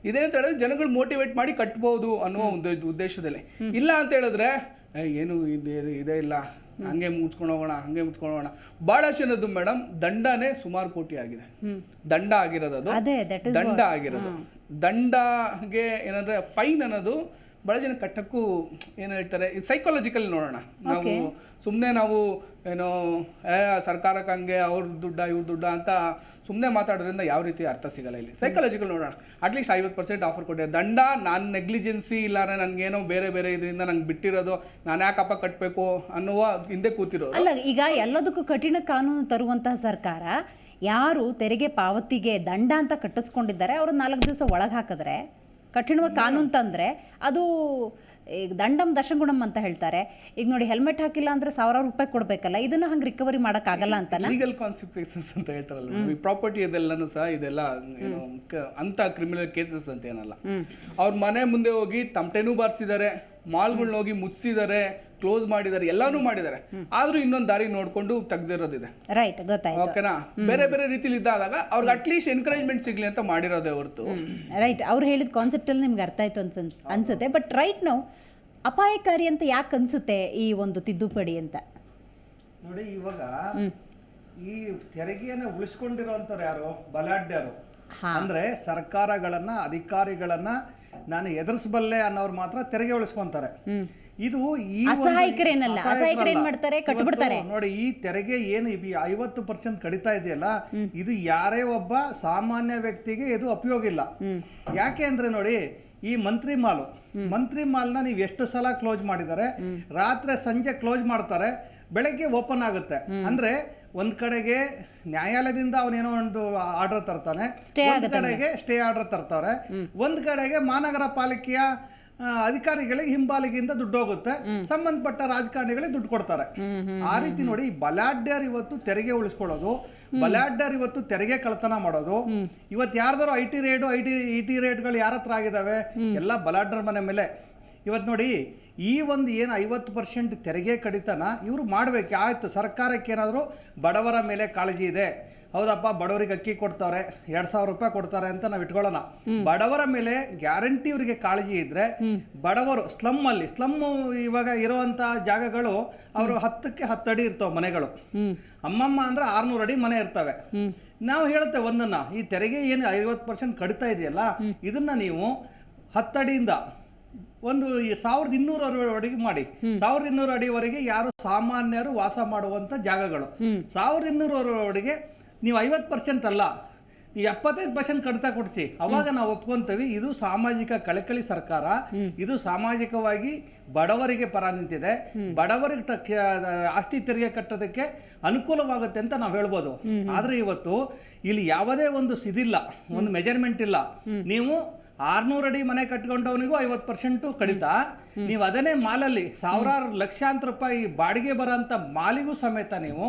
ಇದೇ ಅಂತ ಹೇಳಿದ್ರೆ ಜನಗಳು ಮೋಟಿವೇಟ್ ಮಾಡಿ ಕಟ್ಬೋದು ಅನ್ನುವ ಒಂದು ಉದ್ದೇಶದಲ್ಲಿ. ಇಲ್ಲ ಅಂತ ಹೇಳಿದ್ರೆ ಏನು ಇದೇ ಇಲ್ಲ, ಹಂಗೆ ಮುಚ್ಕೊಂಡು ಹೋಗೋಣ ಬಹಳಷ್ಟು ಜನದ್ದು ಮೇಡಮ್ ದಂಡನೇ ಸುಮಾರು ಕೋಟಿ ಆಗಿದೆ. ದಂಡ ಆಗಿರೋದು ಅದು ಅದೇ that is ದಂಡ ಆಗಿರೋದು. ದಂಡಗೆ ಏನಂದ್ರೆ ಫೈನ್ ಅನ್ನೋದು ಬಹಳ ಜನ ಕಟ್ಟಕ್ಕೂ ಏನು ಹೇಳ್ತಾರೆ, ಇದು ಸೈಕಾಲಜಿಕಲ್ ನೋಡೋಣ ನಾವು. ಸುಮ್ಮನೆ ನಾವು ಏನೋ ಸರ್ಕಾರಕ್ಕೆ ಹಂಗೆ ಅವ್ರ ದುಡ್ಡ ಇವ್ರ ದುಡ್ಡ ಅಂತ ಸುಮ್ಮನೆ ಮಾತಾಡೋದ್ರಿಂದ ಯಾವ ರೀತಿ ಅರ್ಥ ಸಿಗಲ್ಲ. ಇಲ್ಲಿ ಸೈಕಾಲಜಿಕಲ್ ನೋಡೋಣ. ಅಟ್ಲೀಸ್ಟ್ 50% ಆಫರ್ ಕೊಟ್ಟಿದೆ. ದಂಡ ನಾನು ನೆಗ್ಲಿಜೆನ್ಸಿ ಇಲ್ಲಾರೆ ನನಗೇನೋ ಬೇರೆ ಇದರಿಂದ ನಂಗೆ ಬಿಟ್ಟಿರೋದು, ನಾನು ಯಾಕಪ್ಪ ಕಟ್ಟಬೇಕು ಅನ್ನುವ ಹಿಂದೆ ಕೂತಿರೋದು. ಅಲ್ಲ, ಈಗ ಎಲ್ಲದಕ್ಕೂ ಕಠಿಣ ಕಾನೂನು ತರುವಂತಹ ಸರ್ಕಾರ ಯಾರು ತೆರಿಗೆ ಪಾವತಿಗೆ ದಂಡ ಅಂತ ಕಟ್ಟಿಸ್ಕೊಂಡಿದ್ದಾರೆ ಅವರು 4 ದಿವಸ ಒಳಗೆ ಹಾಕಿದ್ರೆ, ಕಠಿಣವಾಗಿ ಕಾನೂನು ತಂದರೆ ಅದು ಈಗ ದಂಡಂ ದಶಗುಣಂ ಅಂತ ಹೇಳ್ತಾರೆ. ಈಗ ನೋಡಿ, ಹೆಲ್ಮೆಟ್ ಹಾಕಿಲ್ಲ ಅಂದ್ರೆ 1000 ರೂಪಾಯಿ ಕೊಡಬೇಕಲ್ಲ, ಇದನ್ನ ಹಂಗೆ ರಿಕವರಿ ಮಾಡೋಕ್ಕಾಗಲ್ಲ ಅಂತ ಲೀಗಲ್ ಕಾನ್ಸಿಕ್ವೆನ್ಸಸ್ ಅಂತ ಹೇಳ್ತಾರಲ್ಲ, ಈ ಪ್ರಾಪರ್ಟಿ ಇದೆಲ್ಲನೂ ಸಹ ಇದೆಲ್ಲ ಏನು ಅಂತ ಕ್ರಿಮಿನಲ್ ಕೇಸಸ್ ಅಂತ ಏನಲ್ಲ. ಅವ್ರ ಮನೆ ಮುಂದೆ ಹೋಗಿ ತಮಟೆನೂ ಬಾರಿಸಿದ್ದಾರೆ, ಮಾಲ್ಗಳನ್ನ ಹೋಗಿ ಮುಚ್ಚಿದ್ದಾರೆ, ಕ್ಲೋಸ್ ಮಾಡಿದ್ದಾರೆ, ಎಲ್ಲಾನು ಮಾಡಿದ್ದಾರೆ. ಆದ್ರೂ ಇನ್ನೊಂದು ದಾರಿ ನೋಡ್ಕೊಂಡು ತೆಗ್ದಿರೋದಿದೆ. ರೈಟ್, ಗೊತ್ತಾಯ್ತು. ಓಕೆನಾ? ಬೇರೆ ರೀತಿಲಿ ಇದ್ದಾಗ ಅವ್ರಿಗೆ ಅಟ್ಲೀಸ್ಟ್ ಎನ್ಕರೇಜ್ಮೆಂಟ್ ಸಿಗ್ಲಿ ಅಂತ ಮಾಡಿರೋದೇ ಹೊರತು. ರೈಟ್, ಅವ್ರು ಹೇಳಿದ ಕಾನ್ಸೆಪ್ಟ್ ಅಲ್ಲಿ ನಿಮ್ಗೆ ಅರ್ಥ ಆಯ್ತು ಅನ್ಸುತ್ತೆ. ಬಟ್ ರೈಟ್ ನಾವು ಅಪಾಯಕಾರಿ ಅಂತ ಯಾಕೆ ಅನ್ಸುತ್ತೆ ಈ ಒಂದು ತಿದ್ದುಪಡಿ ಅಂತ? ನೋಡಿ, ಇವಾಗ ಈ ತೆರಿಗೆಯನ್ನು ಉಳಿಸ್ಕೊಂಡಿರೋಂಥವ್ರು ಯಾರು? ಬಲಾಢ್ಯರು. ಅಂದ್ರೆ ಸರ್ಕಾರಗಳನ್ನ, ಅಧಿಕಾರಿಗಳನ್ನ ನಾನು ಎದುರಿಸಬಲ್ಲೆ ಅನ್ನೋರು ಮಾತ್ರ ತೆರಿಗೆ ಉಳಿಸ್ಕೊಂತಾರೆ. ಇದು ಈ ಅಸಹಾಯಕರೇನಲ್ಲ, ಅಸಹಾಯಕರು ಏನ್ ಮಾಡ್ತಾರೆ? ಕಟ್ಬಿಡ್ತಾರೆ. ನೋಡಿ, ಈ ತೆರಿಗೆ ಏನು 50% ಕಡಿತಾ ಇದೆಯಲ್ಲ, ಇದು ಯಾರೇ ಒಬ್ಬ ಸಾಮಾನ್ಯ ವ್ಯಕ್ತಿಗೆ ಇದು ಉಪಯೋಗ ಇಲ್ಲ. ಯಾಕೆ ಅಂದ್ರೆ ನೋಡಿ, ಈ ಮಂತ್ರಿ ಮಾಲ್ನ ನೀವು ಎಷ್ಟು ಸಲ ಕ್ಲೋಸ್ ಮಾಡಿದ್ದಾರೆ? ರಾತ್ರಿ ಸಂಜೆ ಕ್ಲೋಸ್ ಮಾಡ್ತಾರೆ, ಬೆಳಗ್ಗೆ ಓಪನ್ ಆಗುತ್ತೆ. ಅಂದ್ರೆ ಒಂದ್ ಕಡೆಗೆ ನ್ಯಾಯಾಲಯದಿಂದ ಅವನೇನೋ ಒಂದು ಆರ್ಡರ್ ತರ್ತಾನೆ, ಒಂದ್ ಕಡೆಗೆ ಸ್ಟೇ ಆರ್ಡರ್ ತರ್ತಾರೆ, ಒಂದ್ ಕಡೆಗೆ ಮಹಾನಗರ ಪಾಲಿಕೆಯ ಅಧಿಕಾರಿಗಳಿಗೆ ಹಿಂಬಾಲಿಕೆಯಿಂದ ದುಡ್ಡು ಹೋಗುತ್ತೆ, ಸಂಬಂಧಪಟ್ಟ ರಾಜಕಾರಣಿಗಳಿಗೆ ದುಡ್ಡು ಕೊಡ್ತಾರೆ. ಆ ರೀತಿ ನೋಡಿ, ಬಲಾಢ್ಯರು ಇವತ್ತು ತೆರಿಗೆ ಉಳಿಸ್ಕೊಳ್ಳೋದು, ಬಲಾಢ್ಯರು ಇವತ್ತು ತೆರಿಗೆ ಕಳ್ತನ ಮಾಡೋದು. ಇವತ್ತು ಯಾರ್ದಾರು ಐಟಿ ರೇಟ್ಗಳು ಯಾರ ಹತ್ರ ಆಗಿದಾವೆ? ಎಲ್ಲ ಬಲಾಢ್ಯರ ಮನೆ ಮೇಲೆ. ಇವತ್ತು ನೋಡಿ, ಈ ಒಂದು ಏನು 50% ತೆರಿಗೆ ಕಡಿತನ ಇವರು ಮಾಡಬೇಕು. ಆಯ್ತು, ಸರ್ಕಾರಕ್ಕೆ ಏನಾದರೂ ಬಡವರ ಮೇಲೆ ಕಾಳಜಿ ಇದೆ, ಹೌದಪ್ಪ, ಬಡವರಿಗೆ ಅಕ್ಕಿ ಕೊಡ್ತಾರೆ, 2000 ರೂಪಾಯಿ ಕೊಡ್ತಾರೆ ಅಂತ ನಾವು ಇಟ್ಕೊಳ್ಳೋಣ. ಬಡವರ ಮೇಲೆ ಗ್ಯಾರಂಟಿ ಇವರಿಗೆ ಕಾಳಜಿ ಇದ್ರೆ, ಬಡವರು ಸ್ಲಮ್ ಇವಾಗ ಇರುವಂತ ಜಾಗಗಳು ಅವರು 10ಕ್ಕೆ 10 ಅಡಿ ಇರ್ತಾವೆ ಮನೆಗಳು. ಅಮ್ಮಮ್ಮ ಅಂದ್ರೆ 600 ಅಡಿ ಮನೆ ಇರ್ತವೆ. ನಾವು ಹೇಳ್ತೇವೆ ಒಂದನ್ನ, ಈ ತೆರಿಗೆ ಏನು 50% ಕಡಿತಾ ಇದೆಯಲ್ಲ, ಇದನ್ನ ನೀವು 10 ಅಡಿಯಿಂದ ಒಂದು 1200 ಅಡಿಗೆ ಮಾಡಿ. 1200 ಅಡಿವರೆಗೆ ಯಾರು ಸಾಮಾನ್ಯರು ವಾಸ ಮಾಡುವಂತ ಜಾಗಗಳು. 1200 ಅಡಿಗೆ ನೀವು 50% ಅಲ್ಲ, ನೀವು 75% ಕಡಿತ ಕೊಡ್ಸಿ, ಅವಾಗ ನಾವು ಒಪ್ಕೊಂತೀವಿ. ಇದು ಸಾಮಾಜಿಕ ಕಳಕಳಿ ಸರ್ಕಾರ, ಇದು ಸಾಮಾಜಿಕವಾಗಿ ಬಡವರಿಗೆ ಪರ ನಿಂತಿದೆ, ಬಡವರಿಗೆ ಆಸ್ತಿ ತೆರಿಗೆ ಕಟ್ಟೋದಕ್ಕೆ ಅನುಕೂಲವಾಗುತ್ತೆ ಅಂತ ನಾವು ಹೇಳ್ಬೋದು. ಆದ್ರೆ ಇವತ್ತು ಇಲ್ಲಿ ಯಾವುದೇ ಒಂದು ಇದಿಲ್ಲ, ಒಂದು ಮೆಜರ್ಮೆಂಟ್ ಇಲ್ಲ. ನೀವು 600 ಅಡಿ ಮನೆ ಕಟ್ಕೊಂಡವನಿಗೂ 50% ಕಡಿತ, ನೀವು ಅದನ್ನೇ ಮಾಲಲ್ಲಿ ಸಾವಿರಾರು ಲಕ್ಷಾಂತರ ರೂಪಾಯಿ ಬಾಡಿಗೆ ಬರೋಂಥ ಮಾಲಿಗೂ ಸಮೇತ ನೀವು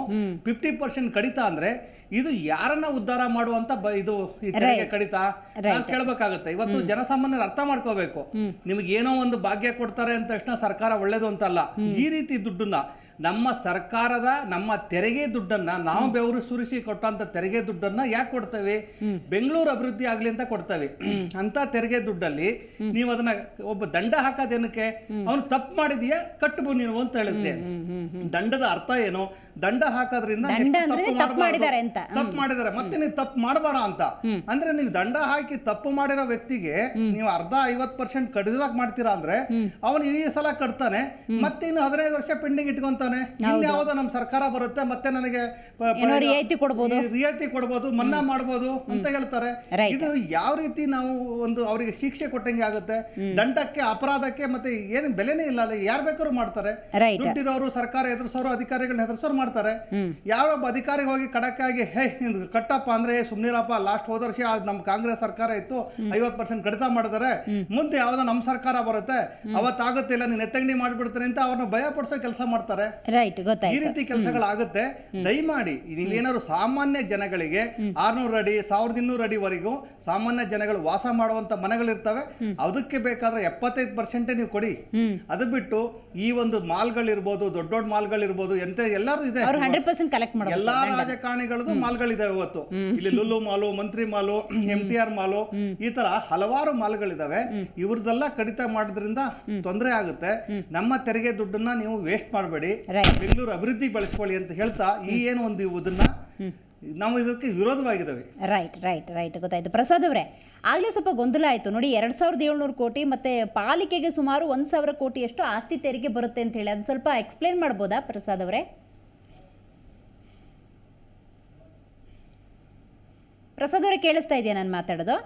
50% ಕಡಿತ ಅಂದ್ರೆ ಇದು ಯಾರನ್ನ ಉದ್ಧಾರ ಮಾಡುವಂತ ಇದು ಈ ತೆರಿಗೆ ಕಡಿತ ನಾವು ಕೇಳಬೇಕಾಗುತ್ತೆ. ಇವತ್ತು ಜನಸಾಮಾನ್ಯರು ಅರ್ಥ ಮಾಡ್ಕೋಬೇಕು. ನಿಮ್ಗೆ ಏನೋ ಒಂದು ಭಾಗ್ಯ ಕೊಡ್ತಾರೆ ಅಂತ ತಕ್ಷಣ ಸರ್ಕಾರ ಒಳ್ಳೇದು ಅಂತಲ್ಲ. ಈ ರೀತಿ ದುಡ್ಡನ್ನ, ನಮ್ಮ ಸರ್ಕಾರದ ನಮ್ಮ ತೆರಿಗೆ ದುಡ್ಡನ್ನ, ನಾವು ಬೆವರು ಸುರಿಸಿ ಕೊಟ್ಟಂತ ತೆರಿಗೆ ದುಡ್ಡನ್ನ ಯಾಕೆ ಕೊಡ್ತೇವೆ? ಬೆಂಗಳೂರು ಅಭಿವೃದ್ಧಿ ಆಗ್ಲಿ ಅಂತ ಕೊಡ್ತೇವೆ. ಅಂತ ತೆರಿಗೆ ದುಡ್ಡಲ್ಲಿ ನೀವು ಅದನ್ನ ಒಬ್ಬ ದಂಡ ಹಾಕೋದೇನಕ್ಕೆ? ಅವನು ತಪ್ಪು ಮಾಡಿದೀಯಾ, ಕಟ್ಟಬಹುದು ನೀವು ಅಂತ ಹೇಳುತ್ತೆ. ದಂಡದ ಅರ್ಥ ಏನು? ದಂಡ ಹಾಕೋದ್ರಿಂದ ತಪ್ಪು ಮಾಡಿದ್ದಾರೆ, ಮತ್ತೆ ನೀವು ತಪ್ಪು ಮಾಡಬೇಡ ಅಂತ. ಅಂದ್ರೆ ನೀವು ದಂಡ ಹಾಕಿ ತಪ್ಪು ಮಾಡಿರೋ ವ್ಯಕ್ತಿಗೆ ನೀವು 50% ಕಡಿದಾಕ್ ಮಾಡ್ತೀರಾ ಅಂದ್ರೆ ಅವನು ಈ ಸಲ ಕಟ್ತಾನೆ, ಮತ್ತೆ ಇನ್ನು 15 ವರ್ಷ ಪೆಂಡಿಂಗ್ ಇಟ್ಕೊಂತಾನೆ. ಇನ್ಯಾವುದೋ ನಮ್ಮ ಸರ್ಕಾರ ಬರುತ್ತೆ, ಮತ್ತೆ ನನಗೆ ರಿಯಾಯಿತಿ ಕೊಡ್ಬೋದು, ಮನ್ನಾ ಮಾಡ್ಬೋದು ಅಂತ ಹೇಳ್ತಾರೆ. ಇದು ಯಾವ ರೀತಿ ನಾವು ಒಂದು ಅವರಿಗೆ ಶಿಕ್ಷೆ ಕೊಟ್ಟಂಗೆ ಆಗುತ್ತೆ? ದಂಡಕ್ಕೆ, ಅಪರಾಧಕ್ಕೆ ಮತ್ತೆ ಏನು ಬೆಲೆನೇ ಇಲ್ಲ. ಅಲ್ಲಿ ಯಾರು ಬೇಕಾದ್ರೂ ಮಾಡ್ತಾರೆ. ದುಡ್ಡಿರೋರು, ಸರ್ಕಾರ ಎದುರಿಸೋರು, ಅಧಿಕಾರಿಗಳನ್ನ ಎದುರಿಸೋರು ಮಾಡ್ತಾರೆ. ಯಾರೊಬ್ಬ ಅಧಿಕಾರಿ ಹೋಗಿ ಕಡಕ್ಕಾಗಿ ನಿಂದು ಕಟ್ಟಪ್ಪ ಅಂದ್ರೆ ಸುಮ್ನಿರಪ್ಪ, ಲಾಸ್ಟ್ ಹೋದ ವರ್ಷ ನಮ್ಮ ಕಾಂಗ್ರೆಸ್ ಸರ್ಕಾರ ಇತ್ತು 50% ಕಡಿತ ಮಾಡಿದರೆ, ಮುಂದೆ ಯಾವ್ದೋ ನಮ್ಮ ಸರ್ಕಾರ ಬರುತ್ತೆ ಅವತ್ತಾಗುತ್ತಿಲ್ಲ, ನೀನು ಎತ್ತಂಗಡಿ ಮಾಡ್ಬಿಡ್ತಾರೆ ಅಂತ ಅವ್ರನ್ನ ಭಯ ಪಡಿಸೋ ಕೆಲಸ ಮಾಡ್ತಾರೆ. ಈ ರೀತಿ ಕೆಲಸಗಳಾಗುತ್ತೆ. ದಯಮಾಡಿ ನೀವೇನಾದ್ರು ಸಾಮಾನ್ಯ ಜನಗಳಿಗೆ 600 ಅಡಿ 1200 ಅಡಿವರೆಗೂ ಸಾಮಾನ್ಯ ಜನಗಳು ವಾಸ ಮಾಡುವಂತ ಮನೆಗಳಿರ್ತವೆ, ಅದಕ್ಕೆ ಬೇಕಾದ್ರೆ 75% ನೀವು ಕೊಡಿ. ಅದು ಬಿಟ್ಟು ಈ ಒಂದು ಮಾಲ್ಗಳಿರ್ಬೋದು, ದೊಡ್ಡ ಮಾಲ್ಗಳಿರ್ಬೋದು, ಎಲ್ಲರೂ ಇದೆ, ಎಲ್ಲಾ ರಾಜಕಾರಣಿಗಳದ್ದು ಮಾಲ್ಗಳಿದಾವೆ. ಇವತ್ತು ಇಲ್ಲಿ ಲುಲು ಮಾಲು, ಮಂತ್ರಿ ಮಾಲು, MTR ಮಾಲು, ಈ ತರ ಹಲವಾರು ಮಾಲ್ಗಳಿದಾವೆ. ಇವ್ರದೆಲ್ಲ ಕಡಿತ ಮಾಡೋದ್ರಿಂದ ತೊಂದರೆ ಆಗುತ್ತೆ. ನಮ್ಮ ತೆರಿಗೆ ದುಡ್ಡನ್ನ ನೀವು ವೇಸ್ಟ್ ಮಾಡಬೇಡಿ. Right. ಬೆಂಗಳೂರು ಅಭಿವೃದ್ಧಿ ಬಳಸ್ಕೊಳ್ಳಿ ಅಂತ ಹೇಳ್ತಾ ಈ ಏನು ಒಂದು ಇದನ್ನ ನಾವು ಇದಕ್ಕೆ ವಿರೋಧವಾಗಿದ್ದಾವೆ. ರೈಟ್ ಗೊತ್ತಾಯ್ತು. ಪ್ರಸಾದ್ ಅವರೇ, ಆಗಲೇ ಸ್ವಲ್ಪ ಗೊಂದಲ ಆಯಿತು ನೋಡಿ. 2700 ಕೋಟಿ ಮತ್ತು ಪಾಲಿಕೆಗೆ ಸುಮಾರು 1000 ಕೋಟಿಯಷ್ಟು ಆಸ್ತಿ ತೆರಿಗೆ ಬರುತ್ತೆ ಅಂತ ಹೇಳಿ, ಅದು ಸ್ವಲ್ಪ ಎಕ್ಸ್ಪ್ಲೇನ್ ಮಾಡ್ಬೋದಾ ಪ್ರಸಾದ್ ಅವರೇ? ಪ್ರಸಾದ್ ಅವರೇ, ಕೇಳಿಸ್ತಾ ಇದೆಯಾ ನಾನು ಮಾತಾಡೋದು?